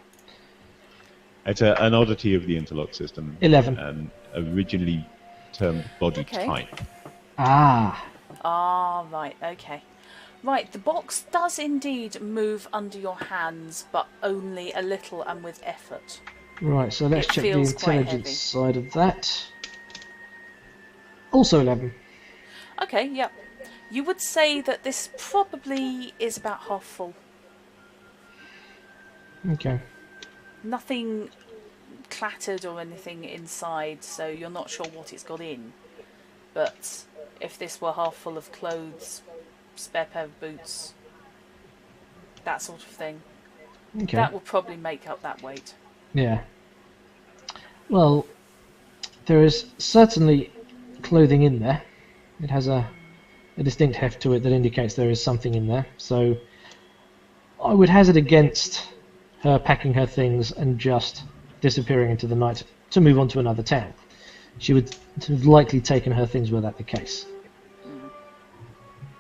B: It's an oddity of the interlock system.
C: 11.
B: Originally termed body
A: Okay.
B: type.
C: Ah.
A: Ah, right, okay. Right, the box does indeed move under your hands, but only a little and with effort.
C: Right, so let's
A: It
C: check the
A: feels quite
C: intelligence
A: heavy.
C: side of that. Also 11.
A: Okay, yep. You would say that this probably is about half full.
C: Okay.
A: Nothing clattered or anything inside, so you're not sure what it's got in. But if this were half full of clothes, spare pair of boots, that sort of thing,
C: Okay.
A: that will probably make up that weight.
C: Yeah. Well, there is certainly clothing in there. It has a distinct heft to it that indicates there is something in there. So I would hazard against her packing her things and just disappearing into the night to move on to another town. She would have likely taken her things were that the case.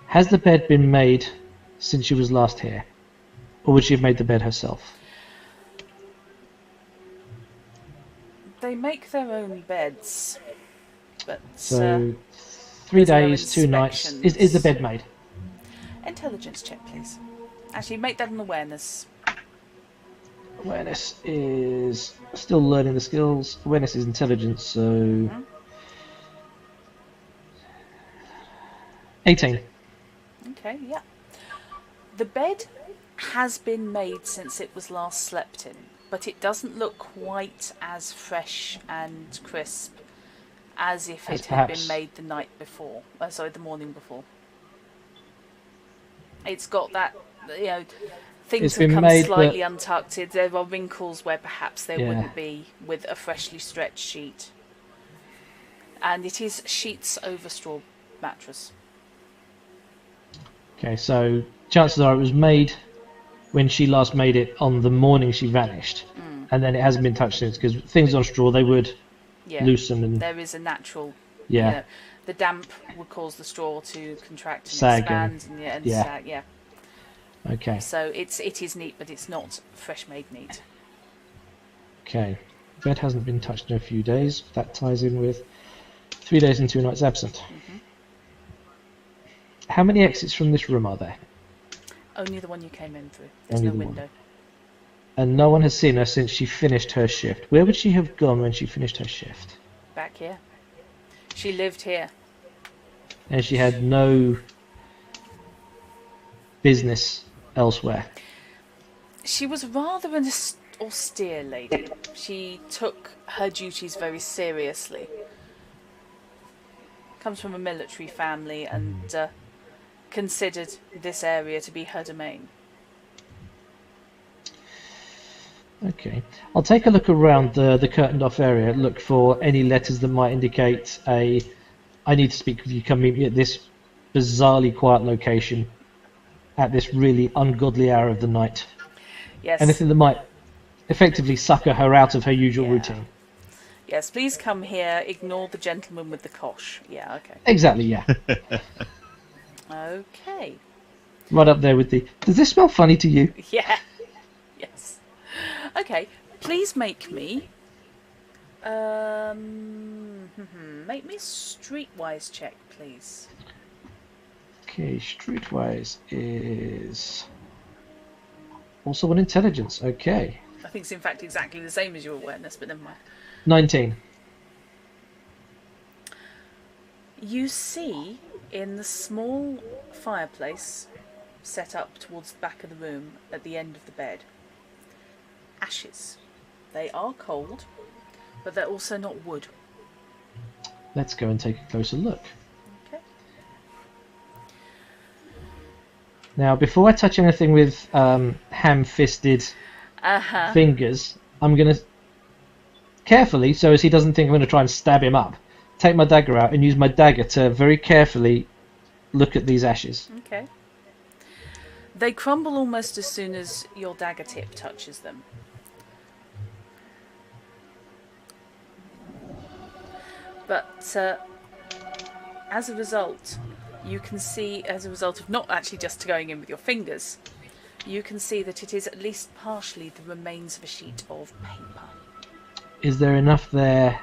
C: Has the bed been made since she was last here? Or would she have made the bed herself?
A: They make their own beds, but
C: So 3
A: there's no
C: days, 2 nights. Is the
A: inspections.
C: bed made?
A: intelligence check, please. Actually, make that an awareness.
C: Awareness is still learning the skills. Awareness is intelligence, so 18.
A: Okay, yeah. The bed has been made since it was last slept in, but it doesn't look quite as fresh and crisp as if
C: As
A: it had been
C: perhaps-
A: made the night before. The morning before. It's got that, you know, things
C: It's
A: have
C: been
A: come
C: made,
A: slightly
C: but
A: untucked. There are wrinkles where perhaps there
C: Yeah.
A: wouldn't be with a freshly stretched sheet. And it is sheets over straw mattress.
C: okay, so chances are it was made when she last made it on the morning she vanished, and then it hasn't been touched since. Because things on straw, they would
A: Yeah,
C: loosen and
A: there is a natural,
C: yeah,
A: you know, the damp would cause the straw to contract and
C: Sag and-
A: expand and
C: yeah.
A: sag, yeah.
C: okay,
A: So it is neat, but it's not fresh made neat.
C: okay. Bed hasn't been touched in a few days. That ties in with 3 days and 2 nights absent. How many exits from this room are there?
A: Only the one you came in through. There's
C: Only
A: no
C: the one.
A: window.
C: And no one has seen her since she finished her shift. Where would she have gone when she finished her shift?
A: Back here. She lived here.
C: And she had no business elsewhere.
A: She was rather an austere lady. She took her duties very seriously. Comes from a military family and considered this area to be her domain.
C: Okay. I'll take a look around the curtained off area, look for any letters that might indicate I need to speak with you, come meet me at this bizarrely quiet location at this really ungodly hour of the night.
A: Yes.
C: Anything that might effectively sucker her out of her usual routine.
A: Yes, please come here, ignore the gentleman with the kosh. Yeah, okay.
C: Exactly, yeah.
A: Okay.
C: Right up there with the, does this smell funny to you?
A: Yeah. Yes. Okay, please make me make me a streetwise check, please.
C: Okay, streetwise is also an intelligence. Okay.
A: I think it's in fact exactly the same as your awareness, but never mind.
C: 19.
A: You see in the small fireplace set up towards the back of the room at the end of the bed, ashes. They are cold, but they're also not wood.
C: Let's go and take a closer look.
A: Okay.
C: Now, before I touch anything with ham-fisted fingers, I'm going to carefully, so as he doesn't think I'm going to try and stab him up, take my dagger out and use my dagger to very carefully look at these ashes.
A: Okay. They crumble almost as soon as your dagger tip touches them. But as a result, you can see, as a result of not actually just going in with your fingers, you can see that it is at least partially the remains of a sheet of paper.
C: Is there enough there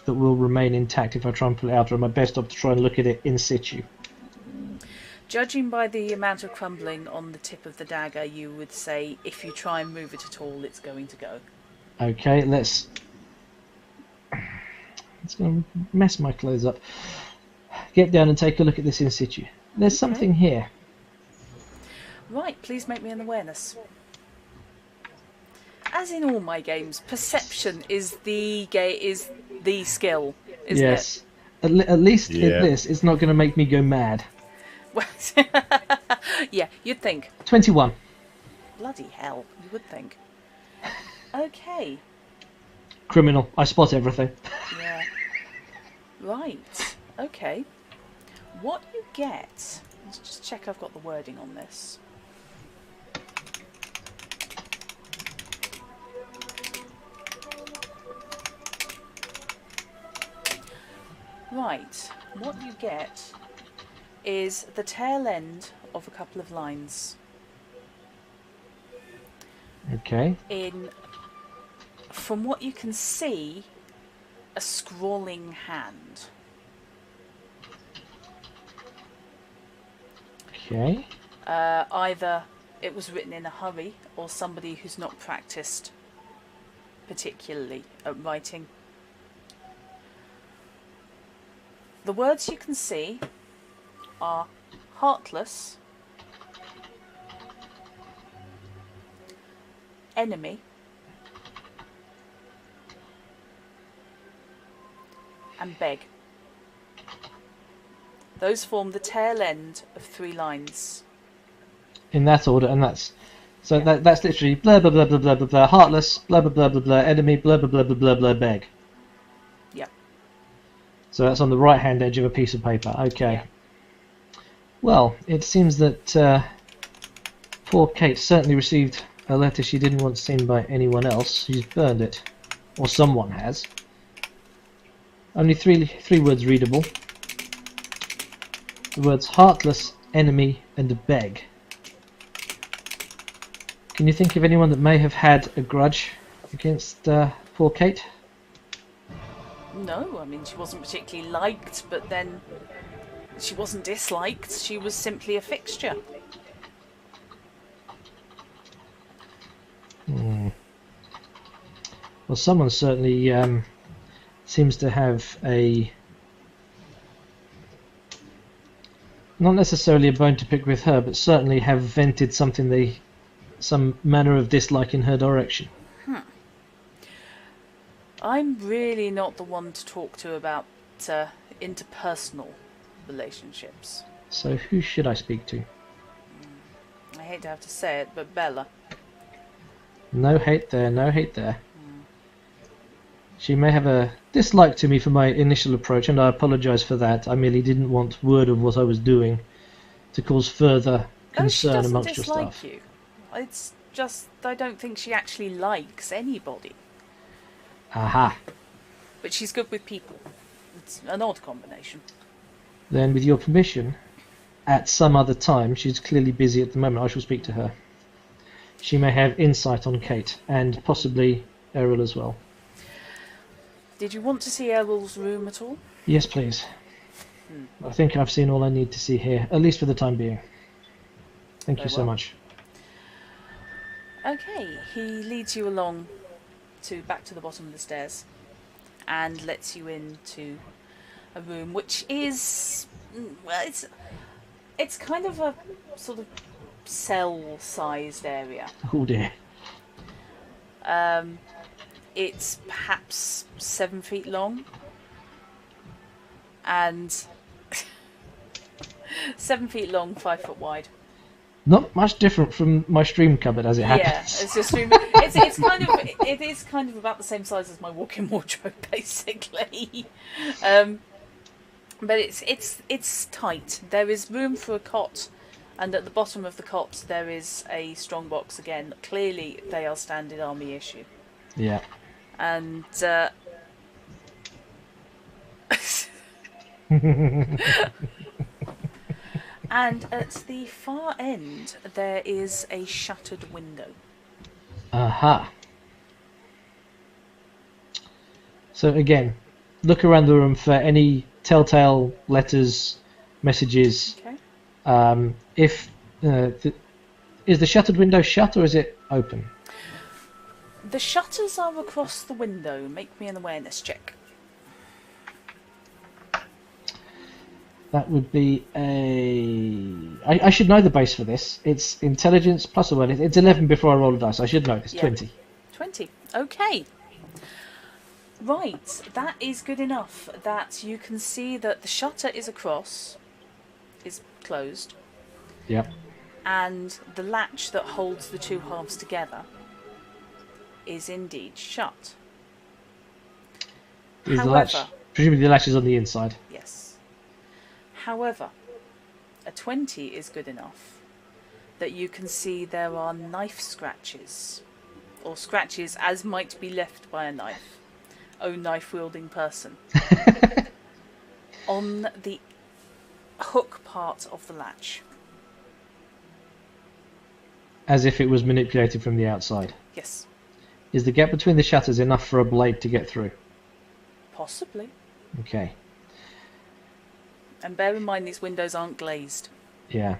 C: that will remain intact if I try and pull it out, or am I best off to try and look at it in situ?
A: Judging by the amount of crumbling on the tip of the dagger, you would say if you try and move it at all, it's going to go.
C: Okay, let's go mess my clothes up. Get down and take a look at this in situ. There's something here.
A: Right, please make me an awareness. As in all my games, perception is the skill, isn't
C: yes. At least in
B: Yeah.
C: this, it's not going to make me go mad.
A: it? Yeah, you'd think.
C: 21.
A: Bloody hell, you would think. Okay,
C: Criminal. I spot everything.
A: yeah. Right, okay. What you get... Let's just check I've got the wording on this. Right, what you get is the tail end of a couple of lines
C: Okay.
A: in, from what you can see, a scrawling hand.
C: Okay.
A: Either it was written in a hurry or somebody who's not practiced particularly at writing. The words you can see are heartless, enemy, and beg. Those form the tail end of 3 lines.
C: in that order, and that's so that's literally blah blah blah blah blah blah blah, heartless, blah blah blah blah blah, enemy, blah blah blah blah blah blah, beg.
A: Yep.
C: So that's on the right hand edge of a piece of paper. Okay.
A: Yeah.
C: Well, it seems that poor Kate certainly received a letter she didn't want seen by anyone else. She's burned it, or someone has. Only three words readable. The words heartless, enemy, and beg. Can you think of anyone that may have had a grudge against poor Kate?
A: No, I mean, she wasn't particularly liked, but then she wasn't disliked. She was simply a fixture.
C: Well, someone certainly seems to have not necessarily a bone to pick with her, but certainly have vented some manner of dislike in her direction.
A: I'm really not the one to talk to about interpersonal relationships.
C: So who should I speak to?
A: I hate to have to say it, but Bella.
C: No hate there, no hate there. She may have a dislike to me for my initial approach, and I apologise for that. I merely didn't want word of what I was doing to cause further concern amongst your staff.
A: She doesn't dislike you. It's just I don't think she actually likes anybody.
C: Aha.
A: But she's good with people. It's an odd combination.
C: Then, with your permission, at some other time, she's clearly busy at the moment, I shall speak to her. She may have insight on Kate, and possibly Errol as well.
A: Did you want to see Errol's room at all?
C: Yes, please. I think I've seen all I need to see here, at least for the time being. Thank you so much.
A: Okay, he leads you along back to the bottom of the stairs and lets you into a room which is, well, it's kind of a sort of cell-sized area.
C: Oh dear.
A: It's perhaps 7 feet long and 7 feet long, 5 foot wide.
C: Not much different from my stream cupboard, as it happens.
A: Yeah, it's just it is kind of about the same size as my walk-in wardrobe, basically. But it's tight. There is room for a cot, and at the bottom of the cot there is a strongbox again. Clearly, they are standard army issue.
C: Yeah.
A: And and at the far end there is a shuttered window.
C: Aha. So again, look around the room for any telltale letters, messages.
A: Okay.
C: Is the shuttered window shut or is it open?
A: The shutters are across the window. Make me an awareness check.
C: That would be I should know the base for this. It's intelligence plus awareness. It's 11 before I roll a dice. I should know this. Yeah. 20.
A: 20. Okay. Right. That is good enough that you can see that the shutter is closed.
C: Yep.
A: And the latch that holds the two halves together is indeed shut. However,
C: presumably the latch is on the inside.
A: Yes. However, a 20 is good enough that you can see there are knife scratches, or scratches as might be left by a knife. Oh, knife-wielding person. On the hook part of the latch.
C: As if it was manipulated from the outside.
A: Yes.
C: Is the gap between the shutters enough for a blade to get through?
A: Possibly.
C: Okay.
A: And bear in mind these windows aren't glazed.
C: Yeah.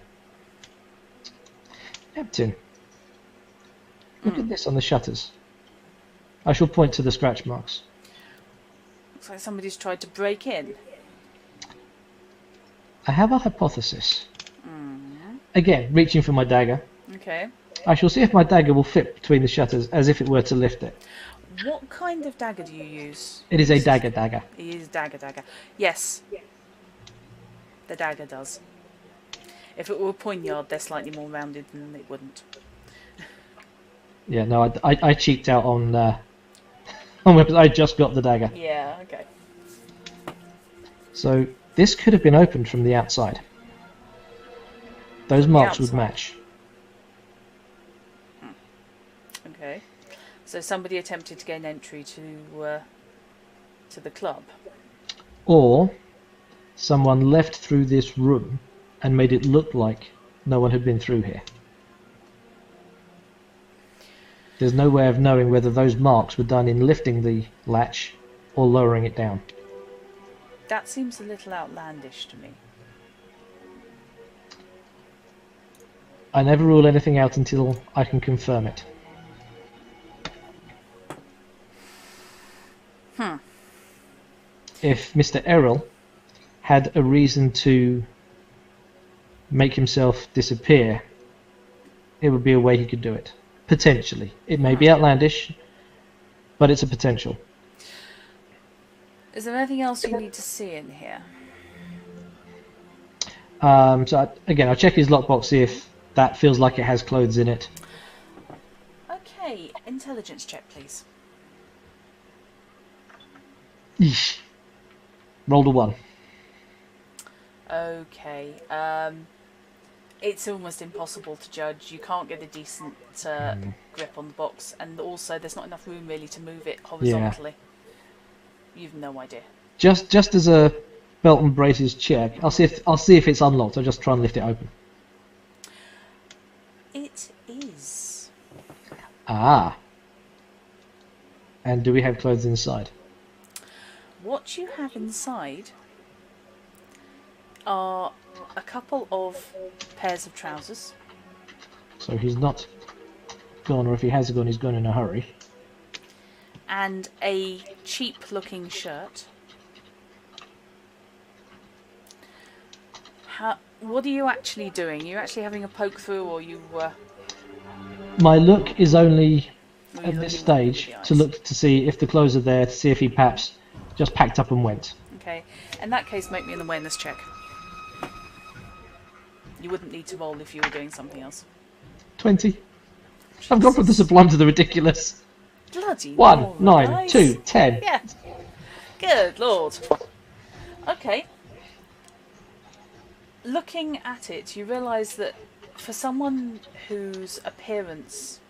C: Captain, look at this on the shutters. I shall point to the scratch marks.
A: Looks like somebody's tried to break in.
C: I have a hypothesis. Again, reaching for my dagger.
A: Okay.
C: I shall see if my dagger will fit between the shutters as if it were to lift it.
A: What kind of dagger do you use?
C: It is a dagger.
A: You use dagger. Yes. The dagger does. If it were a poignard, they're slightly more rounded, and it wouldn't.
C: Yeah, no, I cheaped out on weapons. I just got the dagger.
A: Yeah, okay.
C: So this could have been opened from the outside. Those marks would match.
A: Okay. So somebody attempted to gain entry to the club.
C: Or someone left through this room and made it look like no one had been through here. There's no way of knowing whether those marks were done in lifting the latch or lowering it down.
A: That seems a little outlandish to me.
C: I never rule anything out until I can confirm it. If Mr. Errol had a reason to make himself disappear, it would be a way he could do it. Potentially. It may be outlandish, but it's a potential.
A: Is there anything else you need to see in here?
C: Again, I'll check his lockbox, see if that feels like it has clothes in it.
A: Okay, intelligence check, please.
C: Yeesh. Rolled a 1.
A: Okay. It's almost impossible to judge. You can't get a decent grip on the box, and also there's not enough room really to move it horizontally. Yeah. You've no idea.
C: Just as a belt and braces check, I'll see if it's unlocked. I'll just try and lift it open.
A: It is.
C: Ah. And do we have clothes inside?
A: What you have inside are a couple of pairs of trousers.
C: So he's not gone, or if he has gone, he's gone in a hurry.
A: And a cheap-looking shirt. What are you actually doing? Are you actually having a poke through, or you...
C: My look is only at this stage to look to see if the clothes are there, to see if he perhaps just packed up and went.
A: Okay. In that case, make me an awareness check. You wouldn't need to roll if you were doing something else.
C: 20. I've gone from the sublime to the ridiculous.
A: Bloody
C: 1, 9,
A: nice.
C: 2, 10.
A: Yeah. Good lord. Okay. Looking at it, you realise that for someone whose appearance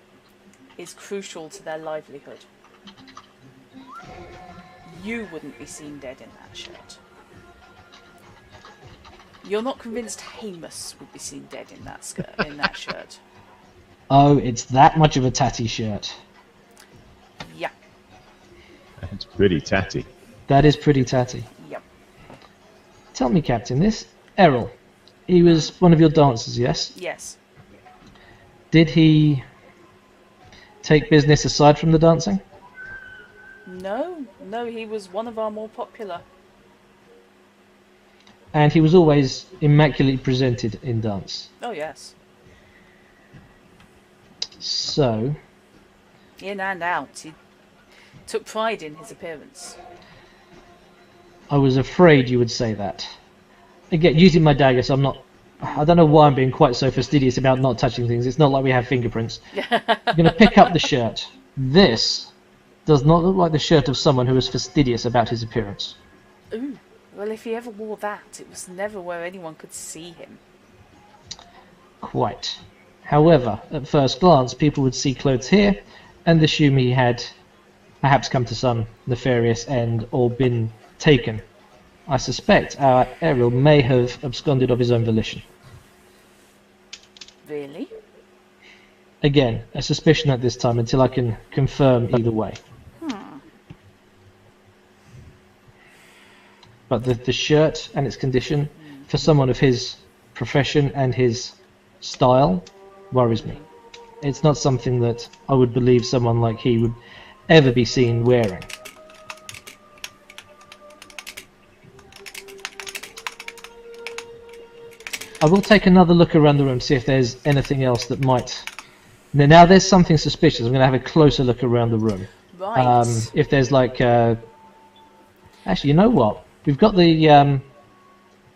A: is crucial to their livelihood, you wouldn't be seen dead in that shirt. You're not convinced Amos would be seen dead in that shirt.
C: Oh, it's that much of a tatty shirt.
A: Yeah.
B: It's pretty tatty.
C: That is pretty tatty.
A: Yep.
C: Tell me, Captain, this Errol, he was one of your dancers, yes?
A: Yes.
C: Did he take business aside from the dancing?
A: No, he was one of our more popular.
C: And he was always immaculately presented in dance.
A: Oh, yes.
C: So...
A: In and out. He took pride in his appearance.
C: I was afraid you would say that. Again, using my dagger, so I don't know why I'm being quite so fastidious about not touching things. It's not like we have fingerprints. I'm going to pick up the shirt. This does not look like the shirt of someone who is fastidious about his appearance.
A: Ooh. Well, if he ever wore that, it was never where anyone could see him.
C: Quite. However, at first glance, people would see clothes here and assume he had perhaps come to some nefarious end or been taken. I suspect our Errol may have absconded of his own volition.
A: Really?
C: Again, a suspicion at this time until I can confirm either way. But the shirt and its condition, for someone of his profession and his style, worries me. It's not something that I would believe someone like he would ever be seen wearing. I will take another look around the room, see if there's anything else that might... Now there's something suspicious. I'm going to have a closer look around the room.
A: Right.
C: If there's like... Actually, you know what? We've got the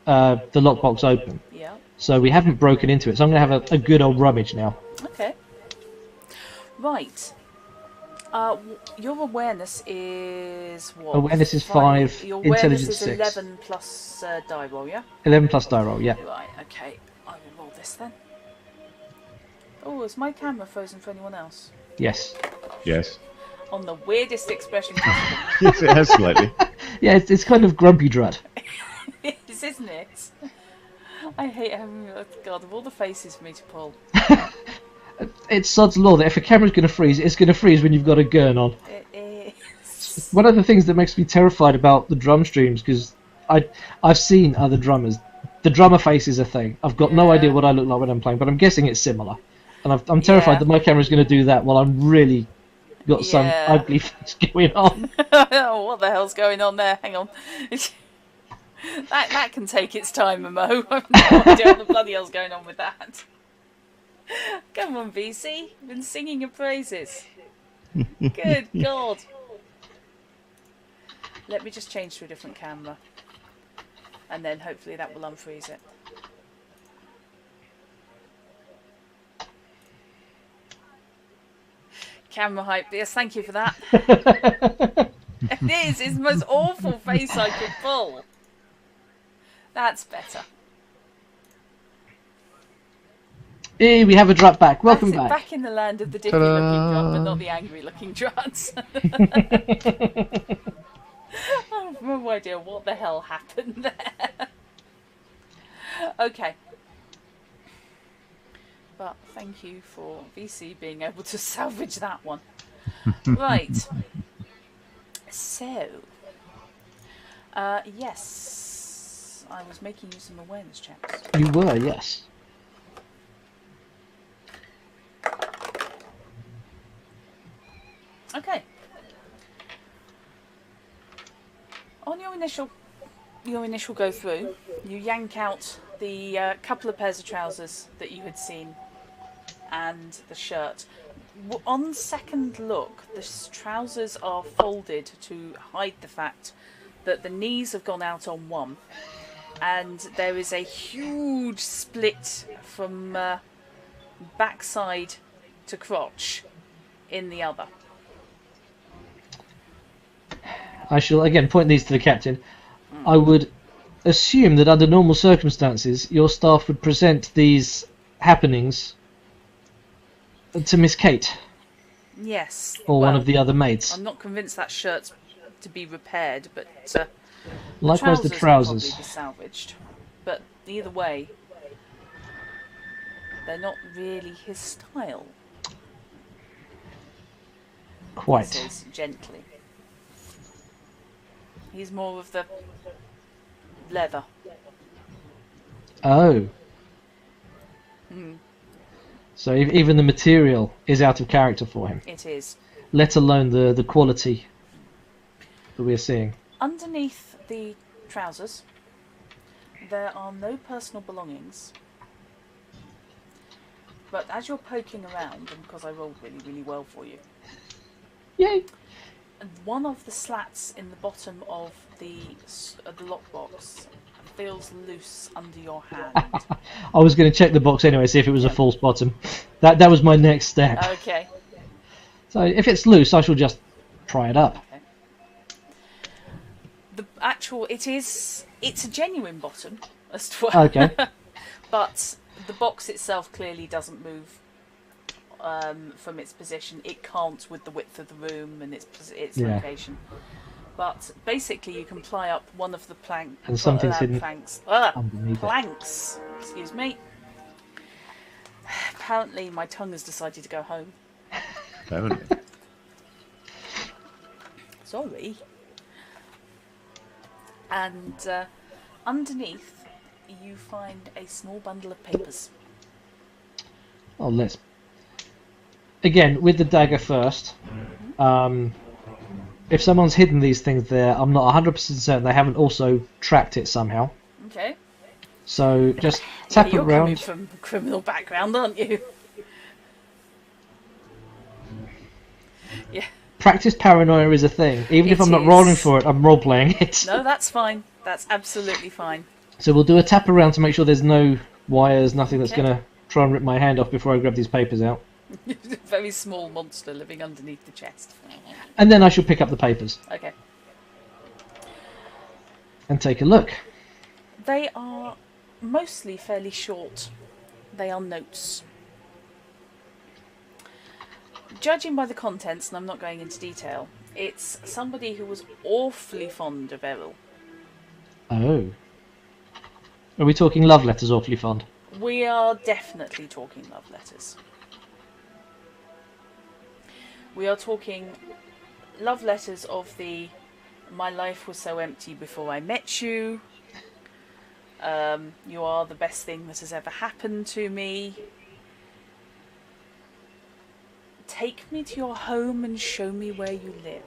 C: lockbox open.
A: Yeah.
C: So we haven't broken into it. So I'm going to have a good old rummage now.
A: Okay. Right. Your awareness is what?
C: Awareness is 5,
A: Your awareness
C: intelligence
A: is
C: 6.
A: 11 plus die roll, yeah?
C: 11 plus die roll, yeah.
A: Right, okay. I will roll this then. Oh, is my camera frozen for anyone else?
C: Yes.
B: Yes.
A: On the weirdest expression possible.
B: Yes, it has slightly.
C: Yeah, it's kind of grumpy drud.
A: It is, isn't it? I hate having... Oh God, of all the faces for me to pull.
C: It's sod's law that if a camera's going to freeze, it's going to freeze when you've got a gurn on.
A: It is.
C: One of the things that makes me terrified about the drum streams, because I've seen other drummers. The drummer face is a thing. I've got no idea what I look like when I'm playing, but I'm guessing it's similar. And I'm terrified that my camera's going to do that while I'm really got some ugly face going on.
A: Oh, what the hell's going on there? Hang on. That can take its time, Mo. I've no idea what the bloody hell's going on with that. Come on, VC. You've been singing your praises. Good God. Let me just change to a different camera. And then hopefully that will unfreeze it. Camera hype. Yes, thank you for that. It is. It's the most awful face I could pull. That's better.
C: Hey, we have a drop back. Welcome back.
A: Back in the land of the dicky looking drop, but not the angry looking druts. I have no idea what the hell happened there. Okay. But thank you for VC being able to salvage that one. Right. So, yes, I was making you some awareness checks.
C: You were, yes.
A: Okay. On your initial go through, you yank out the couple of pairs of trousers that you had seen and the shirt. On second look, the trousers are folded to hide the fact that the knees have gone out on one, and there is a huge split from backside to crotch in the other.
C: I shall again point these to the captain. I would assume that under normal circumstances, your staff would present these happenings to Miss Kate.
A: Yes.
C: Or one of the other maids.
A: I'm not convinced that shirt's to be repaired, but
C: likewise the trousers.
A: Will probably be salvaged. But either way, they're not really his style.
C: Quite.
A: He says gently. He's more of the leather.
C: Oh. So even the material is out of character for him.
A: It is.
C: Let alone the quality that we're seeing.
A: Underneath the trousers, there are no personal belongings. But as you're poking around, and because I rolled really, really well for you,
C: Yay!
A: one of the slats in the bottom of the lockbox feels loose under your hand.
C: I was going to check the box anyway, see if it was a false bottom. That was my next step.
A: Okay.
C: So if it's loose, I shall just pry it up.
A: Okay. It's a genuine bottom, as to
C: Okay.
A: but the box itself clearly doesn't move from its position. It can't with the width of the room and its location. But basically, you can ply up one of the planks.
C: And something's hidden
A: underneath planks. Excuse me. Apparently, my tongue has decided to go home.
B: Apparently.
A: Sorry. And underneath, you find a small bundle of papers.
C: Oh, let's... Again, with the dagger first. If someone's hidden these things there, I'm not 100% certain they haven't also tracked it somehow.
A: Okay.
C: So just tap it
A: you're
C: around.
A: Coming from a criminal background, aren't you? Yeah.
C: Practice paranoia is a thing. Even if
A: It
C: I'm not
A: is.
C: rolling for it, I'm role-playing it.
A: No, that's fine. That's absolutely fine.
C: So we'll do a tap around to make sure there's no wires, nothing that's
A: Okay.
C: going to try and rip my hand off before I grab these papers out.
A: Very small monster living underneath the chest.
C: And then I shall pick up the papers
A: Okay.
C: and take a look.
A: They are mostly fairly short. They are notes. Judging by the contents, and I'm not going into detail, it's somebody who was awfully fond of Errol.
C: Oh. Are we talking love letters awfully fond?
A: We are definitely talking love letters. We are talking love letters of the "my life was so empty before I met you," "you are the best thing that has ever happened to me," "take me to your home and show me where you live."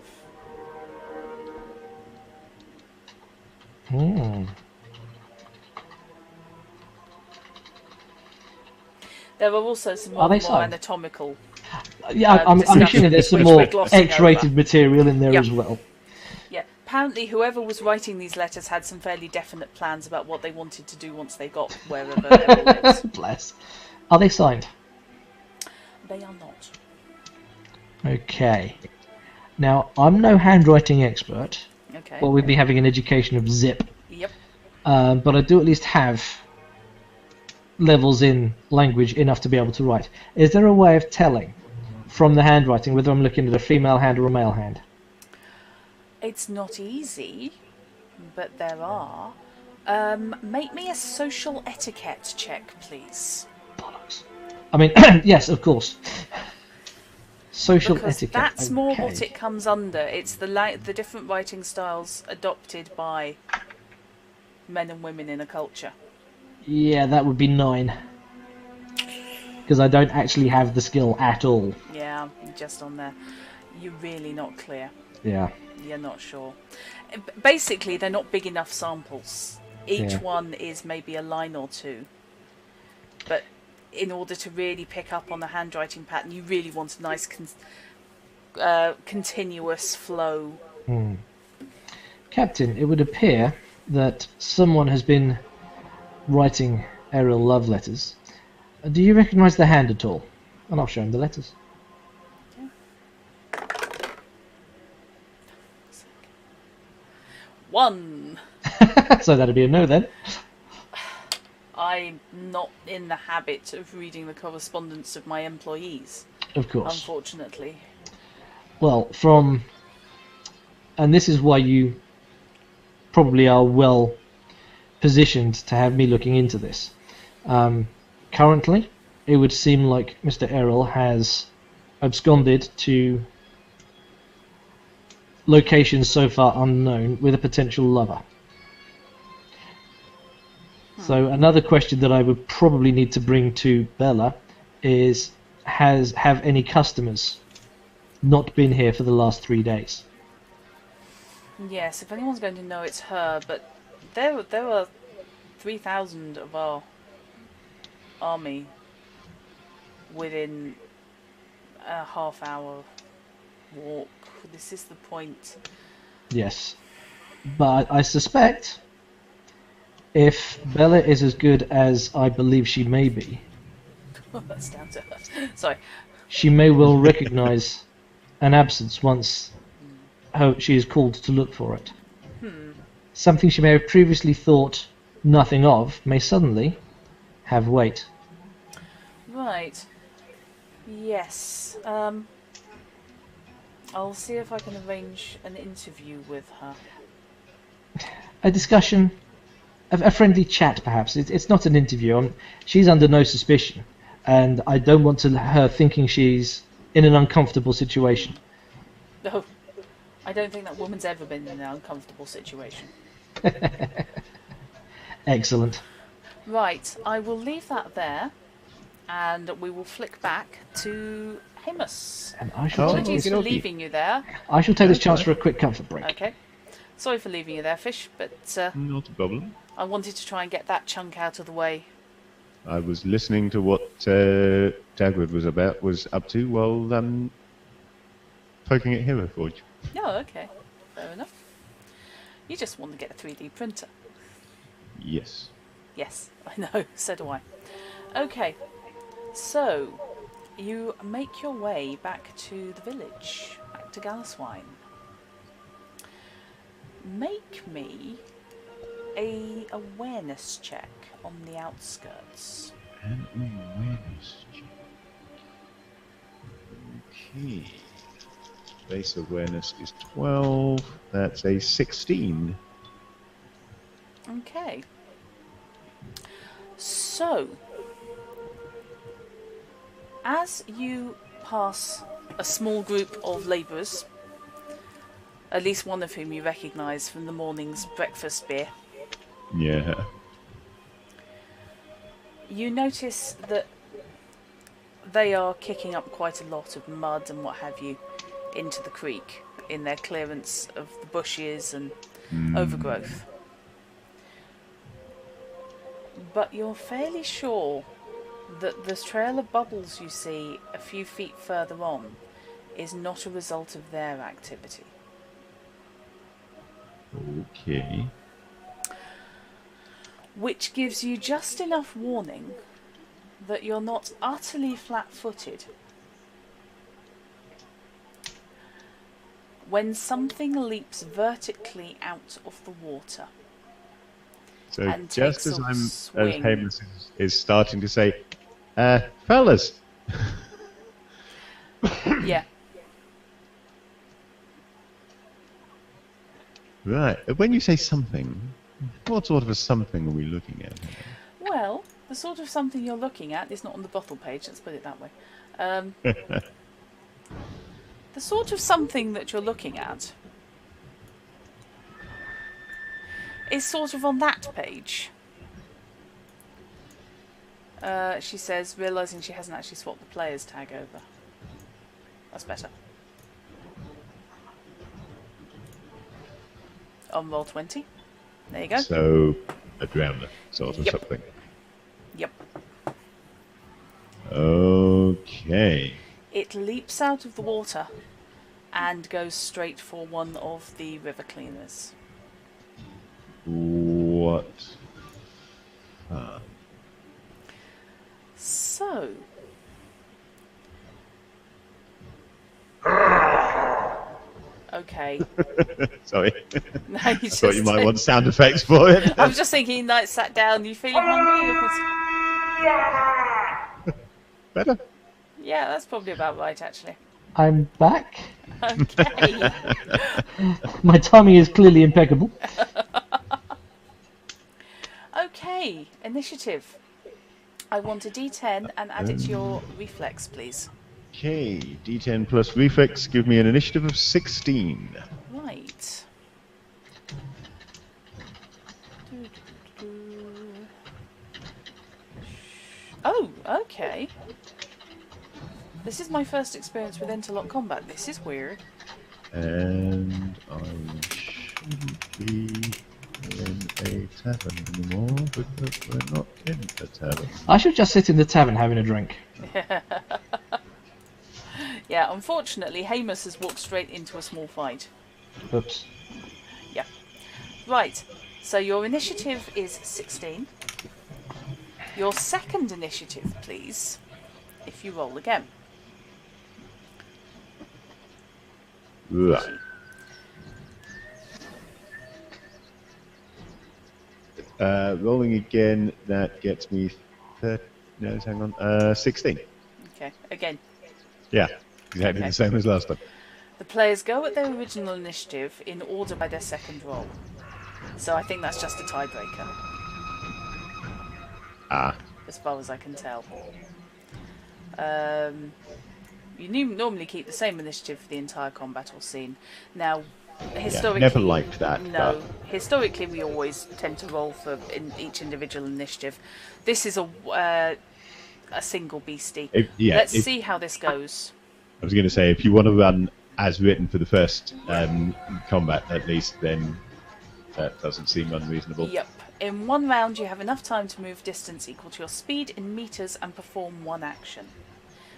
C: Hmm.
A: There are also some
C: Are they
A: more
C: signed?
A: anatomical.
C: Yeah, I'm
A: discussion,
C: assuming there's some
A: which
C: more
A: we're glossing
C: X-rated
A: over.
C: material in there
A: Yeah.
C: as well.
A: Yeah, apparently whoever was writing these letters had some fairly definite plans about what they wanted to do once they got wherever Errol lives.
C: Bless. Are they signed?
A: They are not.
C: Okay. Now, I'm no handwriting expert.
A: Okay.
C: Well, we'd be having an education of zip.
A: Yep.
C: But I do at least have levels in language enough to be able to write. Is there a way of telling from the handwriting whether I'm looking at a female hand or a male hand?
A: It's not easy, but there are. Make me a social etiquette check, please.
C: Bollocks. I mean, yes, of course. Social
A: Because
C: etiquette.
A: that's more
C: okay.
A: what it comes under. It's the different writing styles adopted by men and women in a culture.
C: Yeah, that would be 9. Because I don't actually have the skill at all.
A: Yeah, just on there. You're really not clear.
C: Yeah.
A: You're not sure. Basically, they're not big enough samples. Each
C: Yeah.
A: one is maybe a line or two. But in order to really pick up on the handwriting pattern, you really want a nice continuous flow.
C: Captain, it would appear that someone has been writing Errol love letters. Do you recognise the hand at all? And I'll show him the letters.
A: One.
C: So that'd be a no then.
A: I'm not in the habit of reading the correspondence of my employees,
C: Of course.
A: unfortunately.
C: Well, and this is why you probably are well positioned to have me looking into this. Currently, it would seem like Mr. Errol has absconded to locations so far unknown with a potential lover. So another question that I would probably need to bring to Bella is, have any customers not been here for the last 3 days?
A: Yes, if anyone's going to know, it's her, but there were 3,000 of our army within a half-hour walk. This is the point.
C: Yes. But I suspect if Bella is as good as I believe she may be,
A: That's down to her. Sorry.
C: she may well recognise an absence once she is called to look for it. Something she may have previously thought nothing of may suddenly have weight.
A: Right. Yes. I'll see if I can arrange an interview with her.
C: A discussion, a friendly chat perhaps. It's not an interview. She's under no suspicion, and I don't want her thinking she's in an uncomfortable situation.
A: No, I don't think that woman's ever been in an uncomfortable situation.
C: Excellent.
A: Right, I will leave that there, and we will flick back to Amos.
C: And I shall take
A: Apologies
C: this,
A: for leaving you there.
C: I shall take this chance for a quick comfort break.
A: Okay. Sorry for leaving you there, Fish, but
B: Not a problem.
A: I wanted to try and get that chunk out of the way.
B: I was listening to what Dagwood was up to while poking at Hero Forge.
A: Oh, okay. Fair enough. You just want to get a 3D printer.
B: Yes.
A: Yes, I know. So do I. Okay, so you make your way back to the village, back to Gallaswine. Make me a awareness check on the outskirts.
B: And awareness check. Okay. Base awareness is 12. That's a 16.
A: Okay. So, as you pass a small group of labourers, at least one of whom you recognise from the morning's breakfast beer,
B: Yeah.
A: you notice that they are kicking up quite a lot of mud and what have you into the creek in their clearance of the bushes and overgrowth. But you're fairly sure that the trail of bubbles you see a few feet further on is not a result of their activity.
B: Okay.
A: Which gives you just enough warning that you're not utterly flat-footed when something leaps vertically out of the water.
B: So
A: And
B: just
A: takes
B: as
A: a
B: as
A: swing.
B: Amos is starting to say, fellas.
A: Yeah.
B: Right. When you say something, what sort of a something are we looking at here?
A: Well, the sort of something you're looking at is not on the bottle page, let's put it that way. The sort of something that you're looking at is sort of on that page. She says, realising she hasn't actually swapped the player's tag over. That's better. On roll 20. There you go.
B: So, a drowner sort of
A: Yep.
B: something.
A: Yep.
B: Okay.
A: It leaps out of the water and goes straight for one of the river cleaners.
B: What? Ah.
A: So... Okay.
B: Sorry.
A: No,
B: I thought you might want sound effects for it.
A: I was just thinking, like, sat down, you feeling hungry?
B: Better?
A: Yeah, that's probably about right, actually.
C: I'm back.
A: Okay.
C: My timing is clearly impeccable.
A: Okay, initiative. I want a D10 and add it to your reflex, please.
B: Okay, D10 plus reflex, give me an initiative of 16.
A: Right. Oh, okay. This is my first experience with interlock combat. This is weird.
B: And I shouldn't be in a tavern anymore because we're not in a tavern.
C: I should just sit in the tavern having a drink.
A: Yeah, unfortunately, Amos has walked straight into a small fight.
C: Oops.
A: Yeah. Right, so your initiative is 16. Your second initiative, please, if you roll again.
B: Right. Rolling again, that gets me 16.
A: Okay, again.
B: Yeah, exactly
A: Okay.
B: the same as last time.
A: The players go at their original initiative in order by their second roll. So I think that's just a tiebreaker,
B: Ah,
A: as far as I can tell. You normally keep the same initiative for the entire combat or scene. Now, historically...
B: never liked that,
A: No, historically we always tend to roll for each individual initiative. This is a single beastie. Let's see how this goes.
B: I was going to say, if you want to run as written for the first combat, at least, then that doesn't seem unreasonable.
A: Yep. In one round, you have enough time to move distance equal to your speed in meters and perform one action.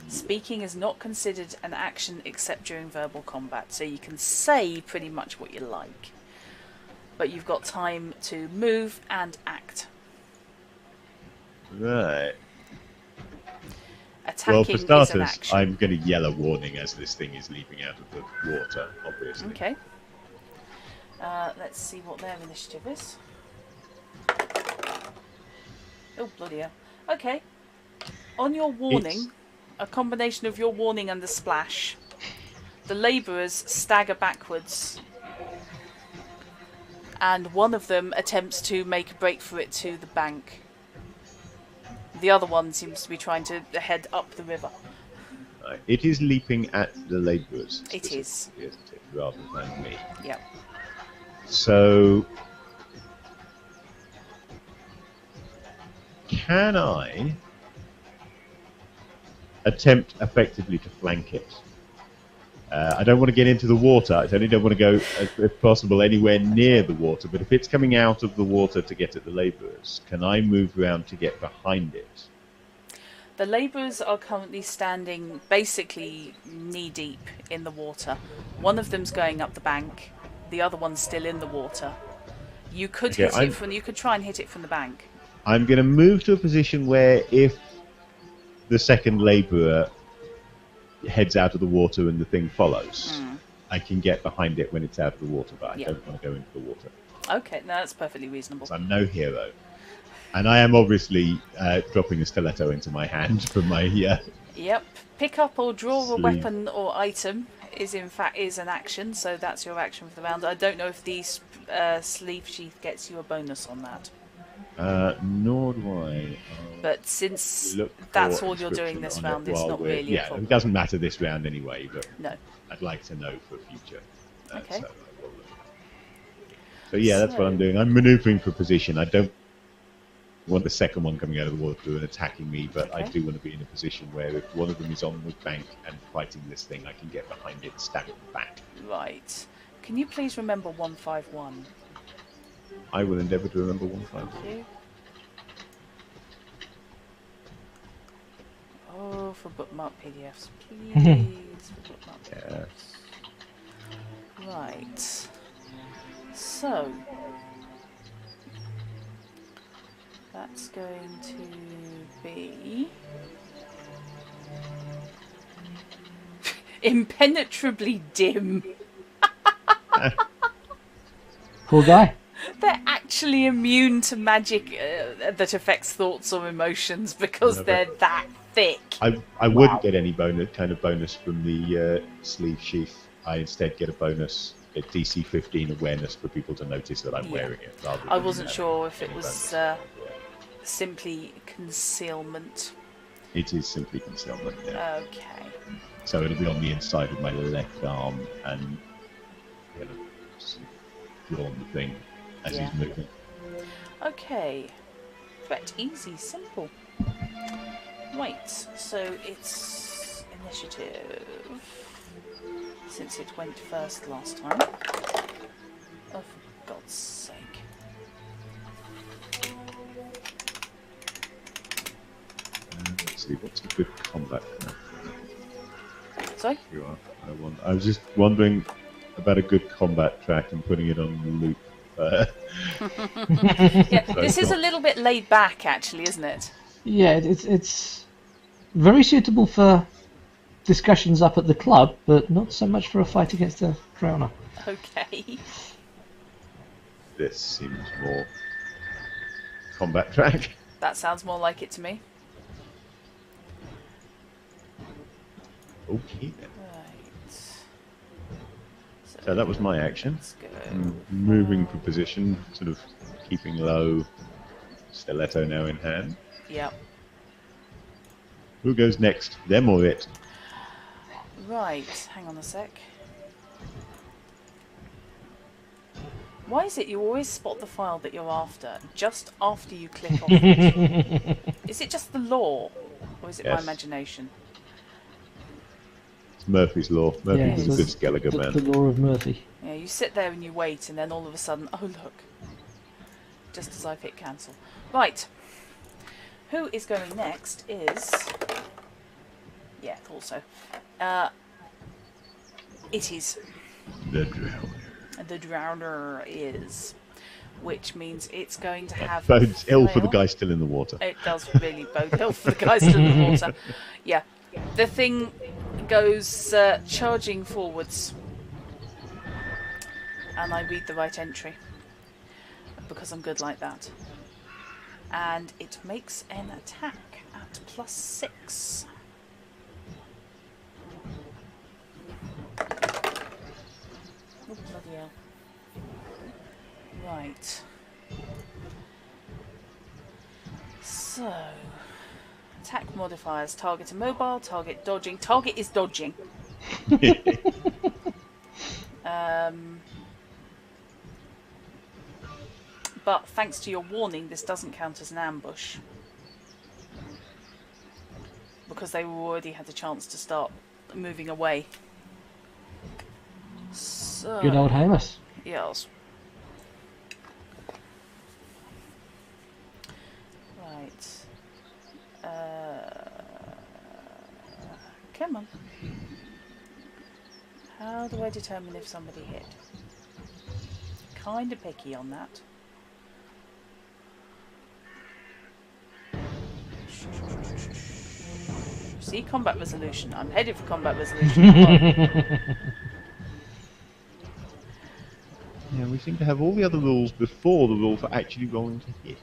A: Speaking is not considered an action except during verbal combat, so you can say pretty much what you like. But you've got time to move and act.
B: Right.
A: Attacking
B: Well, for
A: is an
B: starters,
A: action.
B: I'm going to yell a warning as this thing is leaping out of the water, obviously.
A: Okay. Let's see what their initiative is. Oh, bloody hell. Okay. On your warning, a combination of your warning and the splash, the labourers stagger backwards, and one of them attempts to make a break for it to the bank. The other one seems to be trying to head up the river.
B: It is leaping at the labourers.
A: It is.
B: Specifically, isn't it, rather than me.
A: Yeah.
B: So, can I attempt effectively to flank it? I don't want to get into the water. I only don't want to go, if possible, anywhere near the water. But if it's coming out of the water to get at the labourers, can I move around to get behind it?
A: The labourers are currently standing basically knee-deep in the water. One of them's going up the bank. The other one's still in the water. You could hit it from. You could try and hit it from the bank.
B: I'm going to move to a position where if the second labourer heads out of the water and the thing follows, I can get behind it when it's out of the water, but I don't want to go into the water.
A: Okay, no, that's perfectly reasonable.
B: So I'm no hero. And I am obviously dropping a stiletto into my hand from my...
A: Yep. Pick up or draw
B: sleeve.
A: A weapon or item is in fact an action, so that's your action for the round. I don't know if the sleeve sheath gets you a bonus on that.
B: Nor do I.
A: But since that's all you're doing this round, it's not really a problem.
B: It doesn't matter this round anyway, but
A: no.
B: I'd like to know for future.
A: Okay.
B: So yeah, that's what I'm doing. I'm manoeuvring for position. I don't want the second one coming out of the water and attacking me, but I do want to be in a position where if one of them is on the bank and fighting this thing, I can get behind it, stab it back.
A: Right. Can you please remember 151?
B: I will endeavour to remember 151.
A: Thank you. Oh, for bookmark PDFs, please. For bookmark PDFs. Right. So that's going to be impenetrably dim.
C: Poor guy.
A: They're actually immune to magic that affects thoughts or emotions because they're that thick.
B: I wouldn't get any bonus from the sleeve sheath. I instead get a bonus at DC 15 awareness for people to notice that I'm wearing it.
A: I wasn't sure if it was simply concealment.
B: It is simply concealment, yeah.
A: Okay.
B: So it'll be on the inside of my left arm and drawn the thing as he's moving.
A: Okay. Threat easy, simple. Right, so it's initiative. Since it went first last time. Oh, for God's sake.
B: Let's see, what's a good combat?
A: Sorry?
B: You are. I was just wondering about a good combat track and putting it on the loop.
A: Yeah, this is a little bit laid back, actually, isn't it?
C: Yeah, it's very suitable for discussions up at the club, but not so much for a fight against a drowner.
A: Okay.
B: This seems more combat track.
A: That sounds more like it to me.
B: Okay then.
A: Right.
B: So that was my action.
A: Let's go.
B: Moving for position, sort of keeping low. Stiletto now in hand.
A: Yep.
B: Who goes next? Them or it?
A: Right, hang on a sec. Why is it you always spot the file that you're after just after you click on it? Is it just the law, or is it my imagination?
B: It's Murphy's Law. Murphy's a good Skelliger man.
C: The law of Murphy.
A: Yeah, you sit there and you wait, and then all of a sudden, oh look, just as I've hit cancel. Right, who is going next is... Yeah, thought so. It is...
B: The Drowner.
A: The Drowner is... which means it's going to have...
B: Bodes ill for the
A: flail.
B: guy still in the water.
A: It does really bode ill for the guys still in the water. Yeah. The thing goes charging forwards. And I read the right entry. Because I'm good like that. And it makes an attack at +6. Oh, bloody hell. Right. So, attack modifiers. Target immobile, target dodging. Target is dodging. But thanks to your warning, this doesn't count as an ambush. Because they already had a chance to start moving away. So,
C: Good old Amos.
A: yes. Right. Come on. How do I determine if somebody hit? Kinda picky on that. See, combat resolution. I'm headed for combat resolution.
B: Yeah, we seem to have all the other rules before the rule for actually rolling to hit.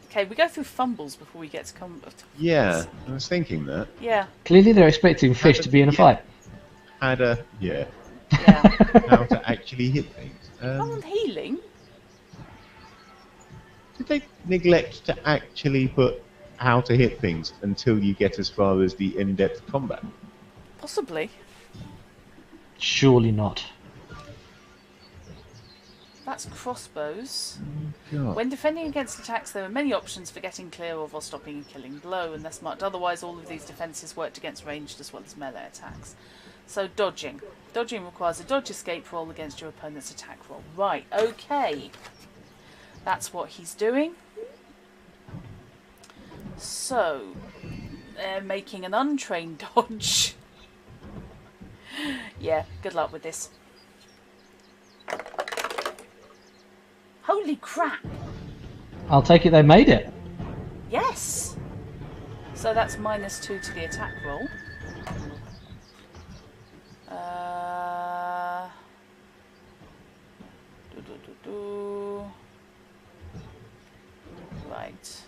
A: Okay, we go through fumbles before we get to combat.
B: Yeah, I was thinking that.
A: Yeah.
C: Clearly they're expecting fish to be in a fight.
B: How to actually hit things.
A: I'm on healing.
B: Did they neglect to actually put how to hit things until you get as far as the in-depth combat?
A: Possibly.
C: Surely not.
A: That's crossbows.
B: God.
A: When defending against attacks, there are many options for getting clear of or stopping a killing blow, unless marked otherwise. All of these defences worked against ranged as well as melee attacks. So dodging. Dodging requires a dodge escape roll against your opponent's attack roll. Right, okay. That's what he's doing. So, they're making an untrained dodge. Yeah, good luck with this. Holy crap!
C: I'll take it they made it.
A: Yes! So that's -2 to the attack roll. Right.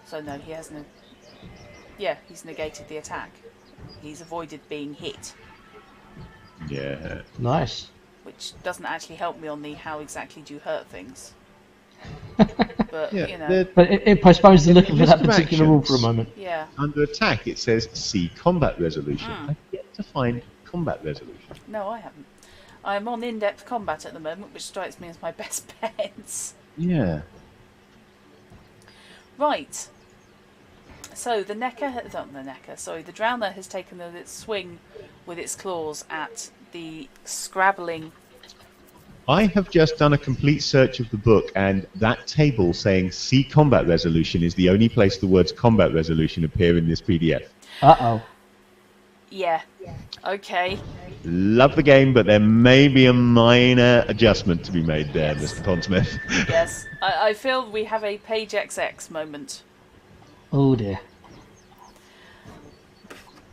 A: So no, he hasn't. Yeah, he's negated the attack. He's avoided being hit,
B: Yeah.
C: Nice.
A: which doesn't actually help me on the how exactly do you hurt things. But
B: Yeah,
A: you know,
B: the-
C: But it postpones the looking for
B: list
C: that
B: of
C: particular rule for a
B: actions.
C: moment.
A: yeah.
B: Under attack, it says see combat resolution. I've yet to find combat resolution.
A: No, I haven't. I'm on in-depth combat at the moment, which strikes me as my best bet.
B: Yeah.
A: Right. So the the drowner has taken its swing with its claws at the scrabbling.
B: I have just done a complete search of the book, and that table saying see combat resolution is the only place the words combat resolution appear in this PDF.
C: Uh-oh.
A: Yeah. Okay.
B: Love the game, but there may be a minor adjustment to be made there, Mr. Pondsmith.
A: Yes. I feel we have a page XX moment.
C: Oh dear.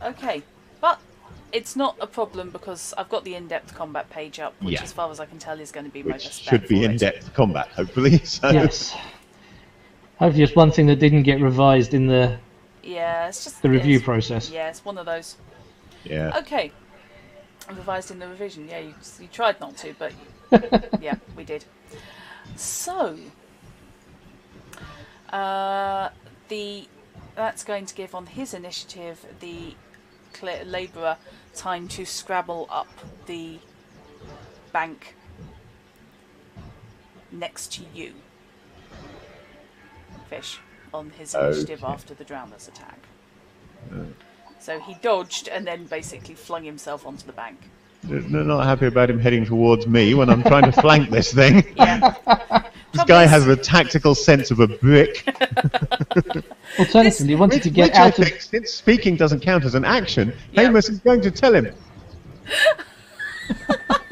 A: Okay. But it's not a problem because I've got the in-depth combat page up, which
B: Yeah.
A: as far as I can tell is going to be my
B: Which
A: best
B: should
A: bet
B: be
A: for it.
B: in-depth combat, hopefully. So.
C: Yes. Hopefully it's one thing that didn't get revised in the
A: Yeah, it's just
C: review
A: it's-
C: process.
A: Yeah, it's one of those.
B: Yeah.
A: Okay. Revised in the revision. Yeah, you tried not to, but yeah, we did. So, that's going to give on his initiative the labourer time to scrabble up the bank next to you, Fish, on his initiative
B: Okay.
A: after the drowner's attack. So he dodged and then basically flung himself onto the bank.
B: They're not happy about him heading towards me when I'm trying to flank this thing.
A: Yeah.
B: This guy has a tactical sense of a brick.
C: Alternatively, he wanted to get
B: Which I
C: out of...
B: think, since speaking doesn't count as an action,
A: Yeah.
B: Amos is going to tell him.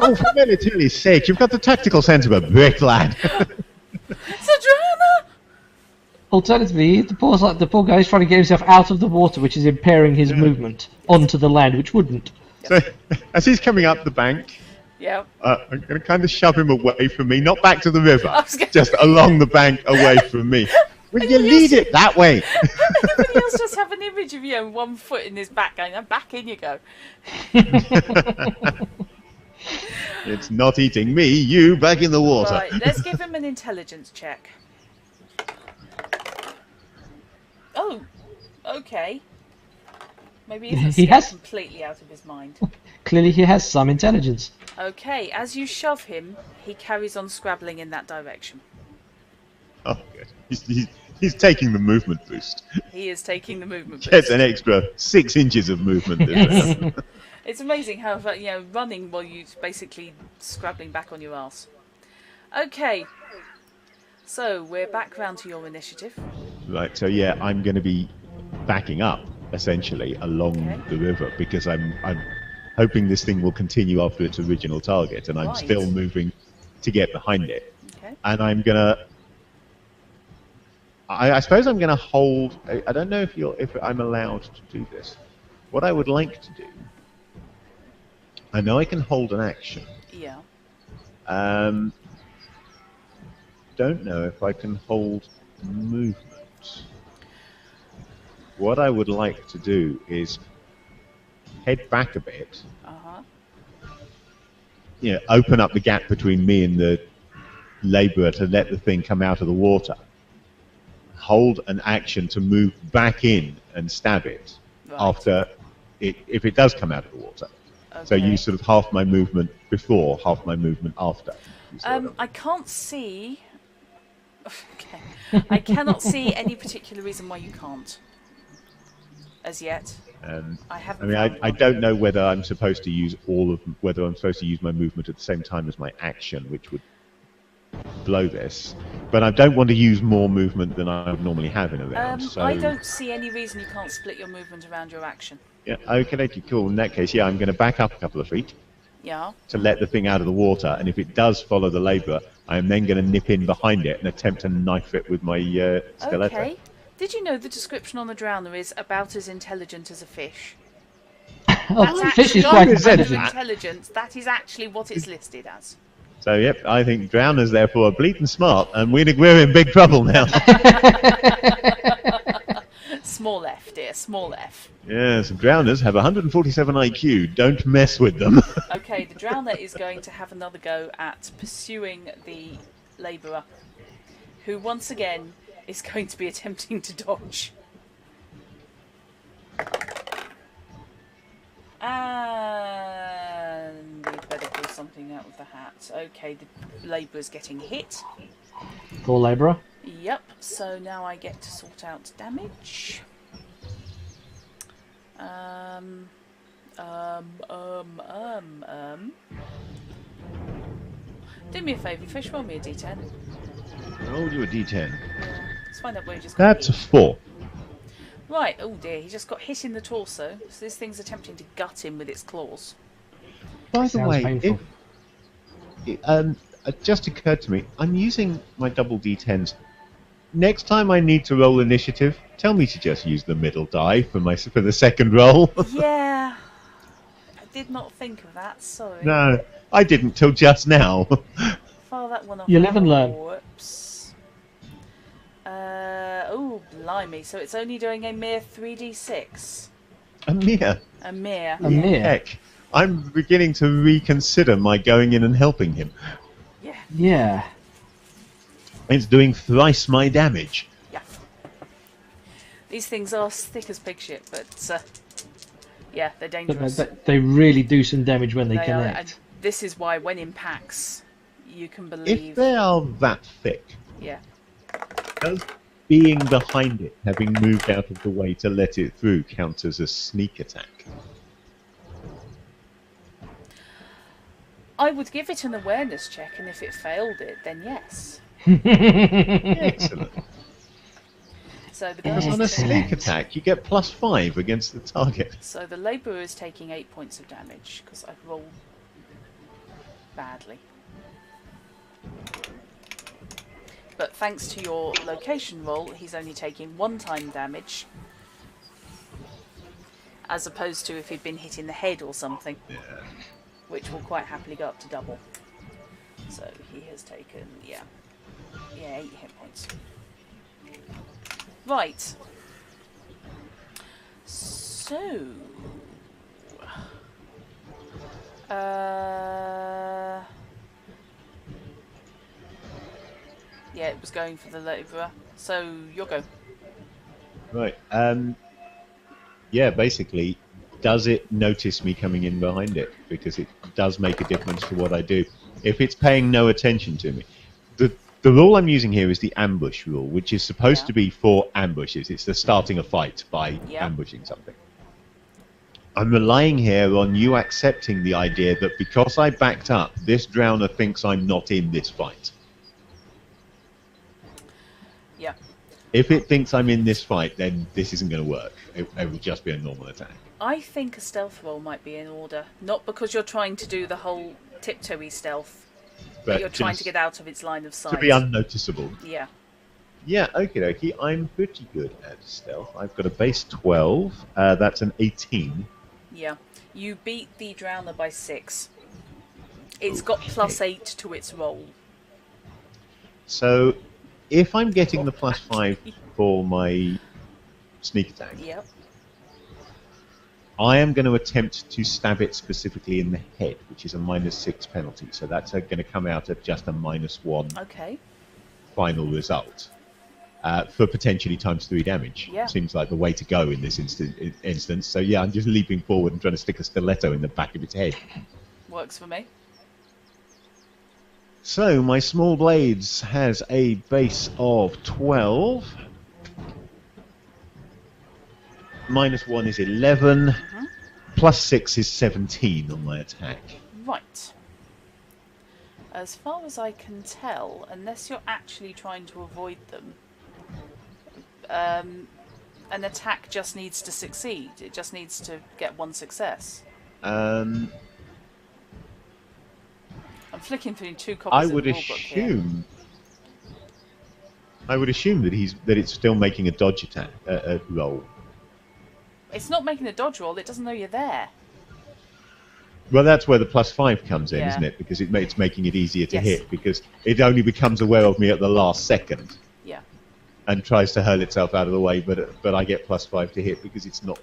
B: Oh, for military's sake, you've got the tactical sense of a brick, lad.
A: It's a drama!
C: Alternatively, the poor guy is trying to get himself out of the water, which is impairing his movement onto the land, which wouldn't.
B: So, as he's coming up the bank,
A: Yeah.
B: I'm going to kind of shove him away from me, not back to the river,
A: was gonna-
B: just along the bank away from me. Will you lead it that way?
A: Everybody else just have an image of you and 1 foot in his back going, and back in you go.
B: It's not eating me, you back in the water.
A: Right, let's give him an intelligence check. Oh, okay. Maybe he isn't
C: He has-
A: completely out of his mind.
C: Clearly, he has some intelligence.
A: Okay, as you shove him, he carries on scrabbling in that direction.
B: Oh, good. He's taking the movement boost.
A: He is taking the movement
B: Gets
A: boost.
B: an extra 6 inches of movement.
C: Yes.
A: It's amazing how, running while you're basically scrabbling back on your arse. Okay, so we're back round to your initiative.
B: Right, so yeah, I'm going to be backing up, essentially, along
A: Okay.
B: the river, because I'm hoping this thing will continue after its original target, and I'm
A: Right.
B: still moving to get behind it.
A: Okay.
B: And I'm going to... I suppose I'm going to hold... I don't know if I'm allowed to do this. What I would like to do... I know I can hold an action.
A: Yeah.
B: Don't know if I can hold movement. What I would like to do is head back a bit, open up the gap between me and the labourer to let the thing come out of the water. Hold an action to move back in and stab it
A: Right.
B: after if it does come out of the water.
A: Okay.
B: So use sort of half my movement before, half my movement after. You see what I mean?
A: I can't see... Okay. I cannot see any particular reason why you can't. As yet. I haven't.
B: I don't know whether I'm supposed to use whether I'm supposed to use my movement at the same time as my action, which would blow this. But I don't want to use more movement than I would normally have in a round. So
A: I don't see any reason you can't split your movement around your action.
B: yeah, okay, cool. In that case, yeah, I'm going to back up a couple of feet
A: Yeah.
B: to let the thing out of the water, and if it does follow the labourer, I am then going to nip in behind it and attempt to knife it with my stiletto.
A: Okay. Did you know the description on the drowner is about as intelligent as a fish?
C: Oh,
A: That's
C: fish is
A: actually
C: quite
A: not
C: intelligent.
A: intelligence. That is actually what it's listed as.
B: So, yep, I think drowners, therefore, are bleeding smart, and we're in big trouble now.
A: Small f, dear, small f.
B: Yes, drowners have 147 IQ. Don't mess with them.
A: Okay, the drowner is going to have another go at pursuing the labourer, who once again is going to be attempting to dodge. And we'd better pull something out of the hat. Okay, the labourer's getting hit.
C: Poor labourer.
A: Yep, so now I get to sort out damage. Do me a favour, fish, roll me a d10.
B: Roll you a d10.
A: Yeah, let's find out where he just got
B: That's a
A: hit.
B: 4.
A: Right, oh dear, he just got hit in the torso, so this thing's attempting to gut him with its claws.
B: By the
C: Sounds
B: way,
C: painful.
B: it just occurred to me, I'm using my double d10s. Next time I need to roll initiative, tell me to just use the middle die for the second roll.
A: Yeah, I did not think of that, sorry.
B: No, I didn't till just now.
A: File that one off.
C: You live and learn.
A: Whoops. Oh, blimey, so it's only doing a mere 3d6.
B: A mere.
A: A mere.
C: A mere.
B: Heck, I'm beginning to reconsider my going in and helping him.
A: Yeah,
C: Yeah.
B: It's doing thrice my damage.
A: yeah. These things are thick as pig shit, but yeah, they're
C: But
A: dangerous.
C: they really do some damage when they
A: They are,
C: connect.
A: and this is why when in packs, you can
B: If
A: believe.
B: they are that thick,
A: Yeah.
B: does being behind it, having moved out of the way to let it through, count as a sneak attack?
A: I would give it an awareness check, and if it failed it, then yes.
B: Excellent.
A: So the
B: Because
A: guy
B: on a
A: is
B: sneak
A: taking,
B: attack, you get +5 against the target.
A: so the labourer is taking 8 points of damage because I've rolled badly. But thanks to your location roll, he's only taking 1 time damage, as opposed to if he'd been hit in the head or something, which will quite happily go up to double. So he has taken, 8 hit points. Right. So... yeah, it was going for the labourer. So, your go.
B: Right. Yeah, basically, does it notice me coming in behind it? Because it does make a difference to what I do. If it's paying no attention to me. The rule I'm using here is the ambush rule, which is supposed to be for ambushes. It's the starting a fight by ambushing something. I'm relying here on you accepting the idea that because I backed up, this drowner thinks I'm not in this fight.
A: Yeah.
B: If it thinks I'm in this fight, then this isn't going to work. It will just be a normal attack.
A: I think a stealth roll might be in order. Not because you're trying to do the whole tiptoey stealth, but you're trying to get out of its line of sight.
B: To be unnoticeable.
A: Yeah.
B: Yeah, okie dokie. I'm pretty good at stealth. I've got a base 12. That's an 18.
A: Yeah. You beat the drowner by 6. It's got +8 to its roll.
B: So, if I'm getting the +5 for my sneak attack, I am going to attempt to stab it specifically in the head, which is a -6 penalty. So that's going to come out at just a -1 final result for potentially ×3 damage.
A: Yeah.
B: Seems like the way to go in this instance. So yeah, I'm just leaping forward and trying to stick a stiletto in the back of its head.
A: Works for me.
B: So my small blades has a base of 12. -1 is 11. +6 is 17 on my attack.
A: Right. As far as I can tell, unless you're actually trying to avoid them, an attack just needs to succeed. It just needs to get 1 success. I'm flicking through 2 copies of the rulebook here.
B: I would assume that it's still making a dodge attack roll.
A: It's not making a dodge roll. It doesn't know you're there.
B: Well, that's where the +5 comes in, isn't it? Because it's making it easier to hit, because it only becomes aware of me at the last second.
A: Yeah.
B: And tries to hurl itself out of the way, but I get +5 to hit because it's not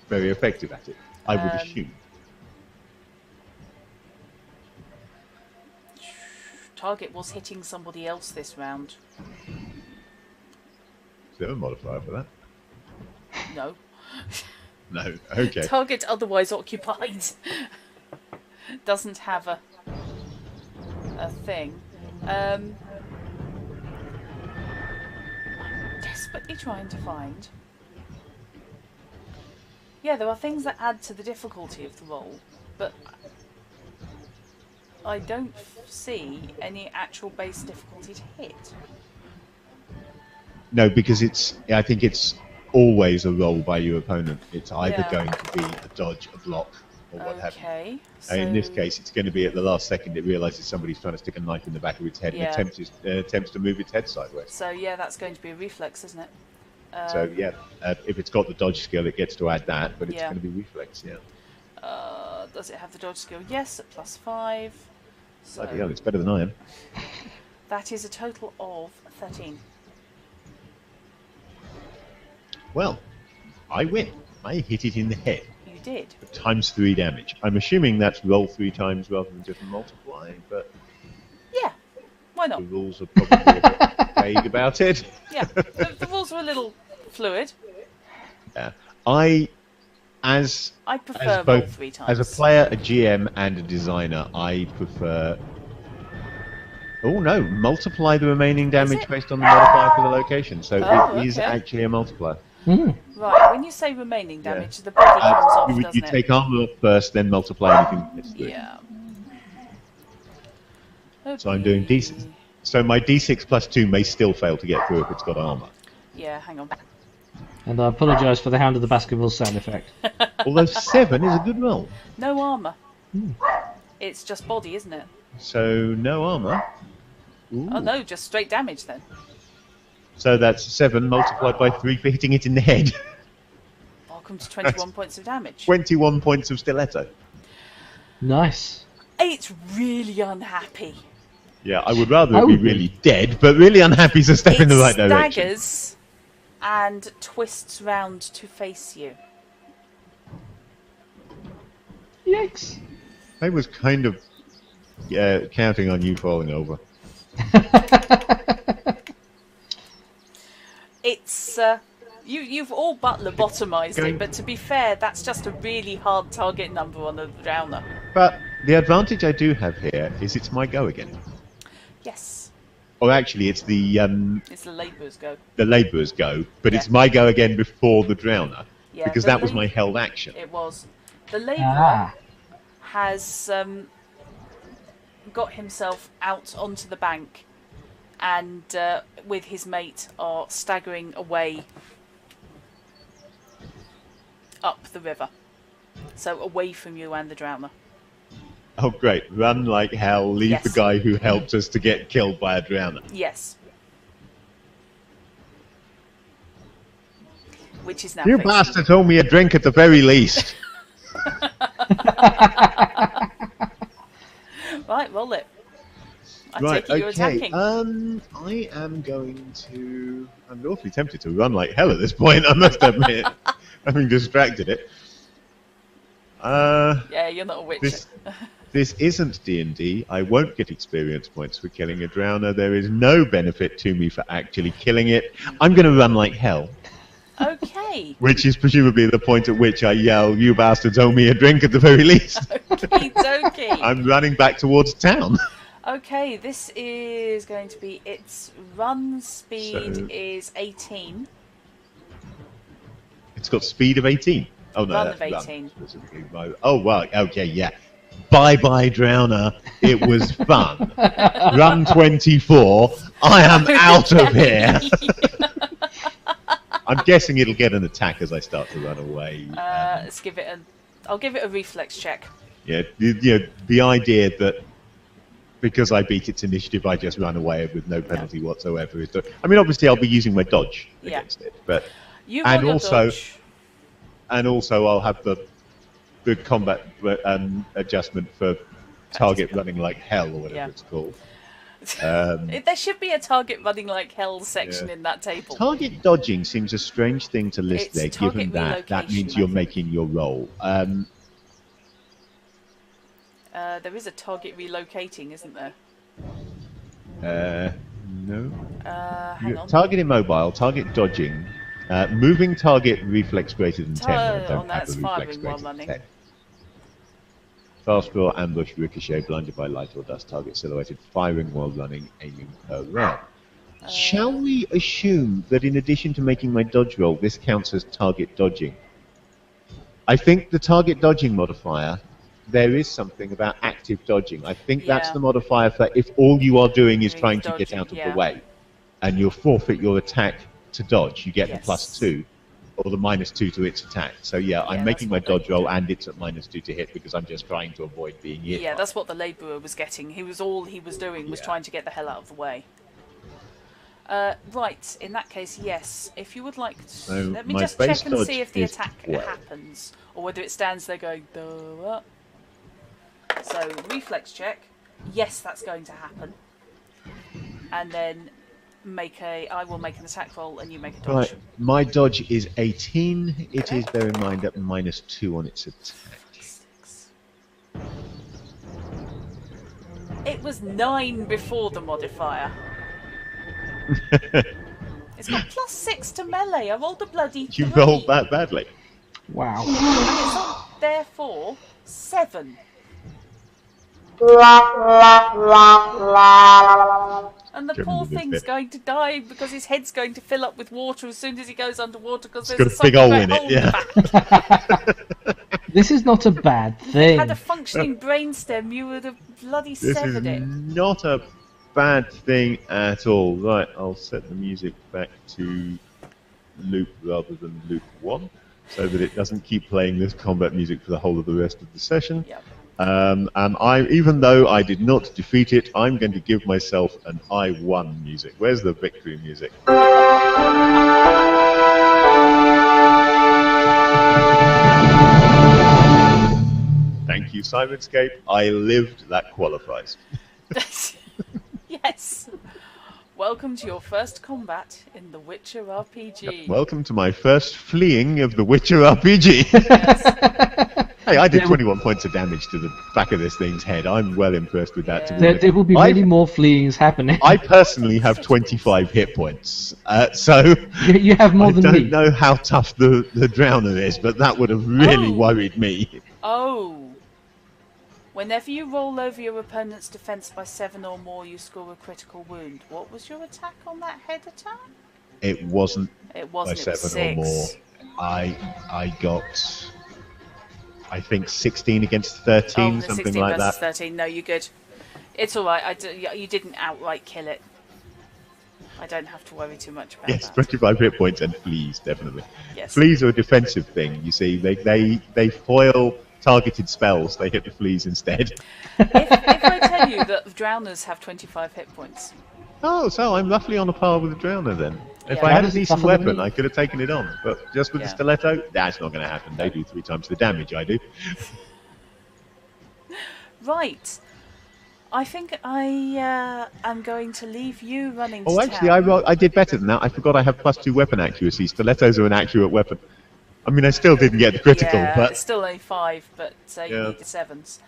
B: very effective at it, I would assume.
A: Target was hitting somebody else this round.
B: Is there a modifier for that?
A: No.
B: No, okay.
A: Target otherwise occupied. Doesn't have a thing. I'm desperately trying to find... Yeah, there are things that add to the difficulty of the roll, but I don't see any actual base difficulty to hit.
B: No, because I think it's always a roll by your opponent. It's either going to be a dodge, a block, or what have you. So... in this case, it's going to be at the last second it realises somebody's trying to stick a knife in the back of its head and attempts to move its head sideways.
A: So yeah, that's going to be a reflex, isn't it?
B: So yeah, if it's got the dodge skill, it gets to add that, but it's going to be reflex,
A: Does it have the dodge skill? Yes, at +5. So
B: bloody hell, it's better than I am.
A: that is a total of 13.
B: Well, I win. I hit it in the head.
A: You did.
B: ×3 damage. I'm assuming that's roll 3 times rather than just multiply, but...
A: yeah, why not?
B: The rules are probably a bit vague about it.
A: Yeah, the rules are a little fluid.
B: Yeah. I
A: prefer roll 3 times.
B: As a player, a GM, and a designer, I prefer... Oh no, multiply the remaining damage based on the modifier for the location. So it is actually a multiplier.
A: Right, when you say remaining damage, the body comes off, doesn't
B: you
A: it?
B: take armor off first, then multiply anything that gets through.
A: Yeah.
B: So I'm doing D6. So my D6 +2 may still fail to get through if it's got armor.
A: Yeah, hang on.
C: And I apologise for the Hound of the Baskervilles sound effect.
B: Although 7 is a good roll.
A: No armor. It's just body, isn't it?
B: So no armor. Ooh.
A: Oh no, just straight damage then.
B: So that's 7 multiplied by 3 for hitting it in the head.
A: Welcome to 21 points of damage.
B: 21 points of stiletto.
C: Nice.
A: It's really unhappy.
B: Yeah, I would rather it be really dead, but really unhappy is a step in the right direction.
A: Staggers and twists round to face you.
C: Yikes.
B: I was kind of counting on you falling over.
A: It's you've all but lobotomized it, but to be fair, that's just a really hard target number on a drowner.
B: But the advantage I do have here is it's my go again.
A: Yes.
B: Or actually, it's the
A: labourer's go.
B: The labourer's go, but it's my go again before the drowner, because that was my held action.
A: It was. The labourer has got himself out onto the bank, and with his mate are staggering away up the river, so away from you and the drowner.
B: Oh great, run like hell, leave the guy who helped us to get killed by a drowner.
A: Yes. Which is now
B: You bastards owe me a drink at the very least.
A: Right, roll it. I take it you're attacking.
B: I am going to... I'm awfully tempted to run like hell at this point, I must admit. Having distracted it.
A: Yeah, you're not a witch.
B: This isn't D&D. I won't get experience points for killing a drowner. There is no benefit to me for actually killing it. I'm going to run like hell.
A: Okay.
B: Which is presumably the point at which I yell, "You bastards owe me a drink at the very least."
A: Okie dokie.
B: I'm running back towards town.
A: Okay, this is going to be its run speed is 18.
B: It's got speed of 18. Oh no,
A: Run
B: that's
A: of 18.
B: Run. Oh wow, okay, yeah. Bye bye drowner. It was fun. Run 24. I am out of here. I'm guessing it'll get an attack as I start to run away.
A: Let's give it I'll give it a reflex check.
B: Yeah, the idea that because I beat its initiative, I just run away with no penalty whatsoever. I mean, obviously, I'll be using my dodge against it, but
A: dodge.
B: And also, I'll have the combat adjustment for target running like hell or whatever it's called.
A: There should be a target running like hell section in that table.
B: Target dodging seems a strange thing to list there, given that means you're making your roll.
A: There is a target relocating, isn't there?
B: No.
A: Hang on.
B: Target immobile, target dodging, moving target reflex greater than 10.
A: Oh, that's firing while running.
B: 10. Fast draw, ambush, ricochet, blinded by light or dust, target silhouetted, firing while running, aiming per round. Shall we assume that in addition to making my dodge roll, this counts as target dodging? I think the target dodging modifier, there is something about active dodging. I think that's the modifier for if all you are doing is trying to get out of the way, and you forfeit your attack to dodge, you get the +2. Or the -2 to its attack. So I'm making my dodge roll and it's at -2 to hit because I'm just trying to avoid being hit.
A: Yeah, that's what the labourer was getting. All he was doing was trying to get the hell out of the way. Right, in that case, yes. If you would like to... let me just check and see if the attack happens. Or whether it stands there going... Duh. So, reflex check. Yes, that's going to happen. And then... I will make an attack roll and you make a dodge.
B: Right, my dodge is 18. It is, bear in mind, at -2 on its attack.
A: It was 9 before the modifier. It's got +6 to melee. I rolled a bloody 3.
B: You rolled that badly.
C: Wow.
A: And it's on, therefore, 7. And the poor thing's going to die because his head's going to fill up with water as soon as he goes underwater because there's
B: got a big hole in it. Yeah.
C: This is not a bad thing.
A: Had a functioning brainstem, you would have bloody severed it.
B: This is not a bad thing at all. Right, I'll set the music back to loop rather than loop 1 so that it doesn't keep playing this combat music for the whole of the rest of the session.
A: Yep.
B: Even though I did not defeat it, I'm going to give myself an I won music. Where's the victory music? Thank you, Simonscape. I lived. That qualifies.
A: Yes. Welcome to your first combat in The Witcher RPG.
B: Welcome to my first fleeing of The Witcher RPG.
A: Yes.
B: Hey, I did 21 points of damage to the back of this thing's head. I'm well impressed with that.
A: Yeah.
C: There will be many more fleeings happening.
B: I personally have 25 hit points, so
C: You have more
B: I
C: than
B: don't
C: me.
B: know how tough the drowner is, but that would have really
A: Oh.
B: worried me.
A: Oh. Whenever you roll over your opponent's defense by 7 or more, you score a critical wound. What was your attack on that head attack?
B: It wasn't
A: It
B: by
A: wasn't. It was
B: 7 or
A: 6.
B: more. I got, I think, 16 against 13,
A: the
B: something
A: 16
B: like
A: versus
B: that.
A: 13. No, you're good. It's all right. You didn't outright kill it. I don't have to worry too much about
B: Yes,
A: that.
B: 25 hit points and fleas, definitely.
A: Yes.
B: Fleas are a defensive thing, you see. They foil targeted spells. They hit the fleas instead.
A: If I tell you that drowners have 25 hit points,
B: Oh, so I'm roughly on a par with the drowner then. If
A: Yeah.
B: I had a
C: Drowners are
B: decent
C: tougher than
B: weapon,
C: me.
B: I could have taken it on. But just with
A: Yeah.
B: the stiletto, that's not going to happen. They do 3 times the damage I do.
A: right? I think I am going to leave you running.
B: Oh,
A: to
B: actually,
A: town.
B: I did better than that. I forgot I have +2 weapon accuracy. Stilettos are an accurate weapon. I mean, I still didn't get the critical,
A: Yeah,
B: but
A: it's still only 5, but you
B: Yeah.
A: need the 7s.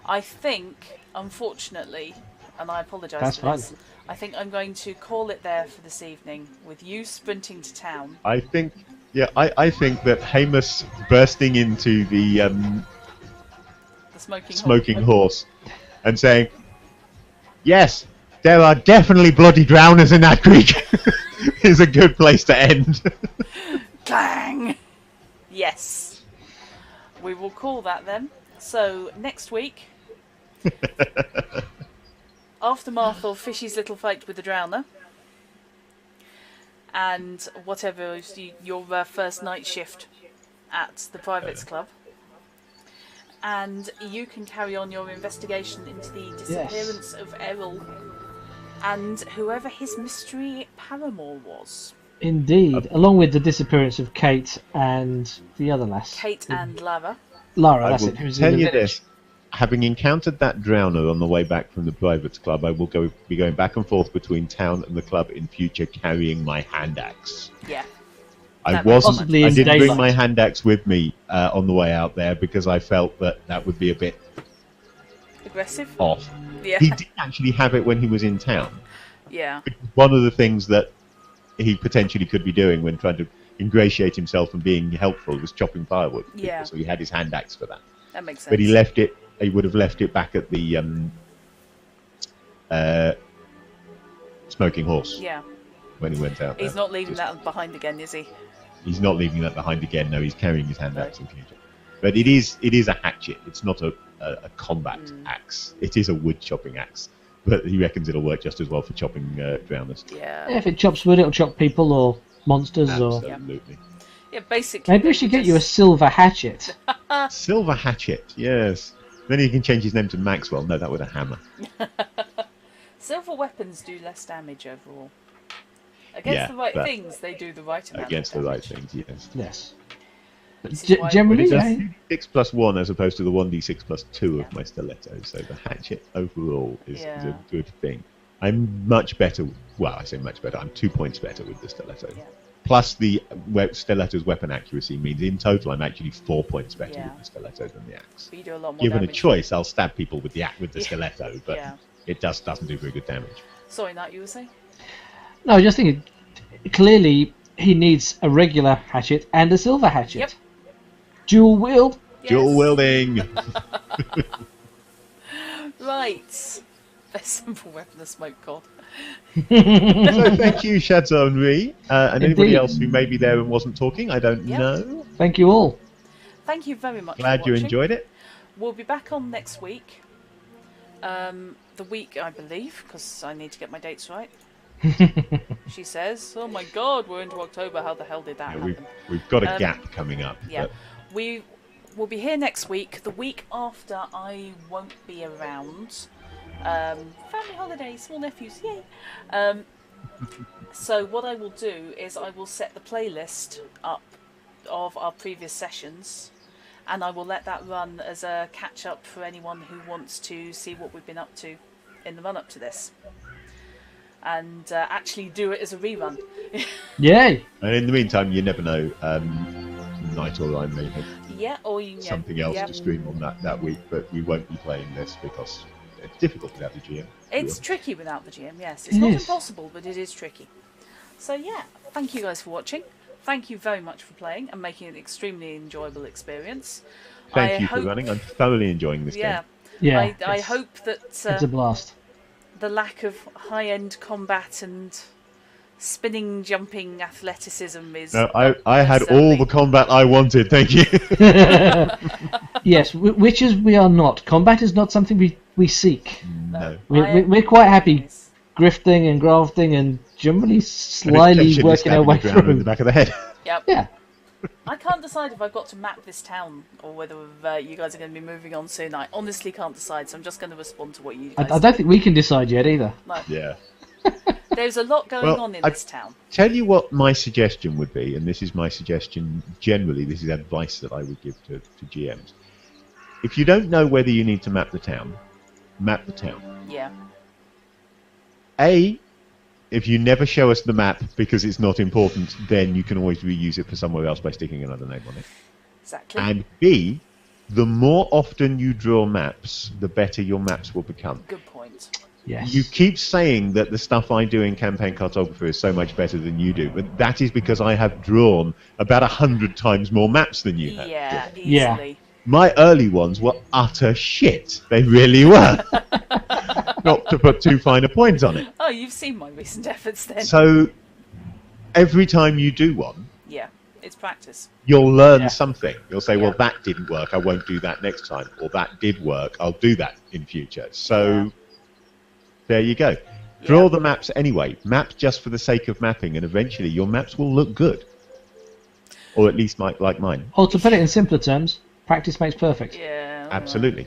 A: I think, unfortunately, and I apologise
C: That's
A: for this, I think I'm going to call it there for this evening, with you sprinting to town.
B: I think, I think that Amos bursting into the
A: The smoking,
B: smoking horse and saying, "Yes, there are definitely bloody drowners in that creek," is a good place to end.
A: Clang! Yes. We will call that then. So, next week, aftermath of Fishy's little fight with the drowner, and whatever is your first night shift at the Privates Club. And you can carry on your investigation into the disappearance of Errol and whoever his mystery paramour was.
C: Indeed, along with the disappearance of Kate and the other lass.
A: Kate and Lara.
C: Lara,
B: I
C: that's
B: will
C: it. Who's
B: tell
C: in the
B: you
C: village.
B: this: having encountered that drowner on the way back from the Privates Club, I will be going back and forth between town and the club in future, carrying my hand axe.
A: Yeah.
B: I
A: That makes
B: wasn't.
C: Possibly
B: I
C: in
B: didn't bring
C: daylight.
B: my hand axe with me on the way out there because I felt that would be a bit
A: Aggressive?
B: off.
A: Yeah.
B: He did actually have it when he was in town.
A: Yeah.
B: One of the things that he potentially could be doing when trying to ingratiate himself and being helpful was chopping firewood. for people,
A: Yeah.
B: So he had his hand axe for that.
A: That makes sense.
B: But he left it. He would have left it back at the smoking horse
A: Yeah.
B: when he went out there.
A: He's not leaving
B: Just-
A: that behind again, is he?
B: He's not leaving that behind again. No, he's carrying his hand axe in future. But it is a hatchet. It's not a combat axe. It is a wood chopping axe. But he reckons it'll work just as well for chopping drowners.
A: Yeah.
C: If it chops wood, it'll chop people or monsters or.
B: Absolutely.
A: Yeah, basically.
C: Maybe we
A: they
C: should
A: were
C: get you a
A: just-
C: silver hatchet.
B: Silver hatchet, yes. Then he can change his name to Maxwell. No, that was a hammer.
A: Silver weapons do less damage overall. Against
B: Yeah,
A: the right
B: but-
A: things, they do the right amount
B: Against
A: of
B: the right
A: damage.
B: things, yes.
C: Yes. But
A: This is why-
B: But
C: generally,
B: it does
C: yeah.
B: 6+1 as opposed to the 1d6 plus 2 of my stiletto, so the hatchet overall is
A: Yeah.
B: a good thing. I'm much better, well, I say much better, I'm 2 points better with the stiletto.
A: Yeah.
B: Plus the stiletto's weapon accuracy means in total I'm actually 4 points better
A: Yeah.
B: with the stiletto than the axe.
A: But you do a lot more
B: Given a
A: damage.
B: choice, I'll stab people with the
A: Yeah.
B: stiletto, but
A: Yeah.
B: it doesn't do very good damage.
A: Sorry, Nat, you were saying?
C: No, I just think clearly he needs a regular hatchet and a silver hatchet.
A: Yep.
C: Dual wield.
B: Dual
A: Yes.
B: wielding!
A: Right. Best simple weapon of smoke god.
B: So thank you, Shadza and Ree, and anybody
C: Indeed.
B: else who may be there and wasn't talking, I don't
A: Yep.
B: know.
C: Thank you all.
A: Thank you very much
B: Glad
A: for
B: you
A: watching.
B: enjoyed it.
A: We'll be back on next week. The week, I believe, because I need to get my dates right. She says, "Oh my God, we're into October. How the hell did that
B: Yeah,
A: happen?"
B: we've got a
A: Um,
B: gap coming up.
A: Yeah,
B: but
A: we we'll be here next week. The week after, I won't be around. Family holiday, small nephews, yay! So what I will do is I will set the playlist up of our previous sessions, and I will let that run as a catch-up for anyone who wants to see what we've been up to in the run-up to this. And actually do it as a rerun.
C: Yay!
B: And in the meantime, you never know. Night or I may have something else to stream on that week, but we won't be playing this because it's difficult without the GM.
A: It's tricky without the GM, yes. It's not impossible, but it is tricky. So yeah, thank you guys for watching. Thank you very much for playing and making it an extremely enjoyable experience.
B: Thank you for running. I'm thoroughly enjoying this game.
A: Yeah, I hope that
C: it's a blast.
A: The lack of high-end combat and spinning, jumping athleticism is...
B: No, I had all the combat I wanted, thank you.
C: Yes, witches we are not. Combat is not something we seek.
B: No.
C: We're quite happy grifting and grafting and generally slyly working our way through.
B: In the back of the head.
A: Yep.
C: Yeah.
A: I can't decide if I've got to map this town or whether you guys are going to be moving on soon. I honestly can't decide, so I'm just going to respond to what you guys
C: I don't think we can decide yet either.
A: No.
B: Yeah.
A: There's a lot going on in this town.
B: Tell you what my suggestion would be, and this is my suggestion generally, this is advice that I would give to GMs. If you don't know whether you need to map the town, map the town.
A: Yeah.
B: If you never show us the map because it's not important, then you can always reuse it for somewhere else by sticking another name on it.
A: Exactly.
B: And B, the more often you draw maps, the better your maps will become.
A: Good point.
C: Yes.
B: You keep saying that the stuff I do in Campaign Cartographer is so much better than you do, but that is because I have drawn about 100 times more maps than you have.
A: Yeah, easily.
C: Yeah.
B: My early ones were utter shit. They really were. Not to put too fine a point on it.
A: Oh, you've seen my recent efforts then.
B: So every time you do one,
A: yeah, it's practice.
B: you'll learn something. You'll say,
A: Yeah.
B: well, that didn't work. I won't do that next time. Or that did work. I'll do that in future. So there you go. Draw the maps anyway. Map just for the sake of mapping, and eventually your maps will look good. Or at least like mine.
C: Or to put it in simpler terms, practice makes perfect.
A: Yeah.
B: Absolutely.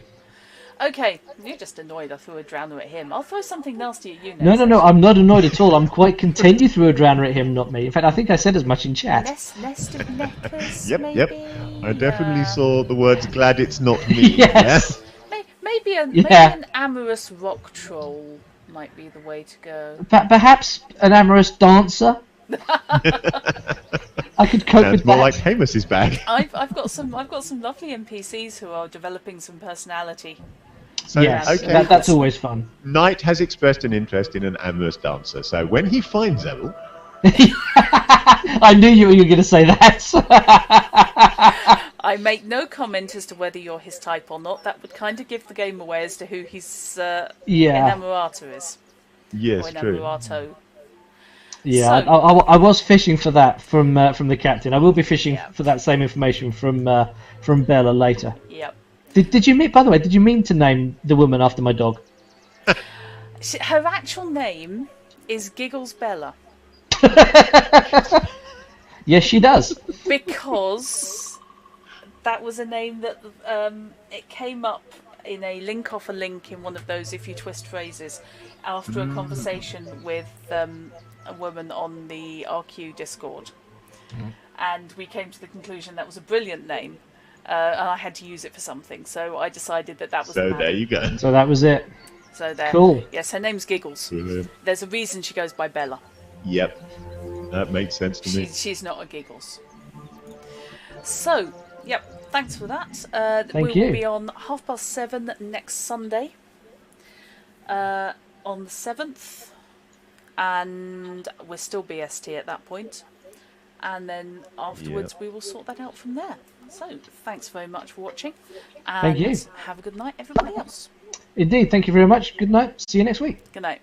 A: Okay, you're just annoyed I threw a drowner at him. I'll throw something nasty at you next.
C: No, I'm not annoyed at all. I'm quite content you threw a drowner at him, not me. In fact, I think I said as much in chat.
A: Nest of neckers,
B: Yep,
A: maybe?
B: yep. I definitely saw the words "glad it's not me."
C: Yes.
A: Maybe an amorous rock troll might be the way to go.
C: Perhaps an amorous dancer. I could cope
B: Sounds
C: with
B: more
C: that.
B: like Amos's bag.
A: I've got some lovely NPCs who are developing some personality.
B: So,
C: Yes,
B: okay.
C: that's always fun.
B: Knight has expressed an interest in an amorous dancer, so when he finds Errol,
C: I knew you were going to say that.
A: I make no comment as to whether you're his type or not. That would kind of give the game away as to who his inamorata is.
B: yes,
A: Or
B: true.
A: inamorato.
C: Yeah,
A: So-
C: I was fishing for that from the captain. I will be fishing for that same information from Bella later.
A: Yep.
C: Did you mean? By the way, did you mean to name the woman after my dog?
A: Her actual name is Giggles Bella.
C: Yes, she does.
A: Because that was a name that it came up in a link off a link in one of those if you twist phrases after a conversation with a woman on the RQ Discord. And we came to the conclusion that was a brilliant name. And I had to use it for something, so I decided that was
B: So
A: the
B: there you go.
C: So that was it.
A: So there.
C: Cool.
A: Yes, her name's Giggles.
B: Brilliant.
A: There's a reason she goes by Bella.
B: Yep, that makes sense to me.
A: She's not a Giggles. So, yep, thanks for that.
C: Thank
A: we
C: you.
A: will be on 7:30 next Sunday, on the 7th, and we're still BST at that point. And then afterwards we will sort that out from there. So, thanks very much for watching, and
C: Thank you.
A: have a good night, everybody else.
C: Indeed. Thank you very much. Good night. See you next week.
A: Good night.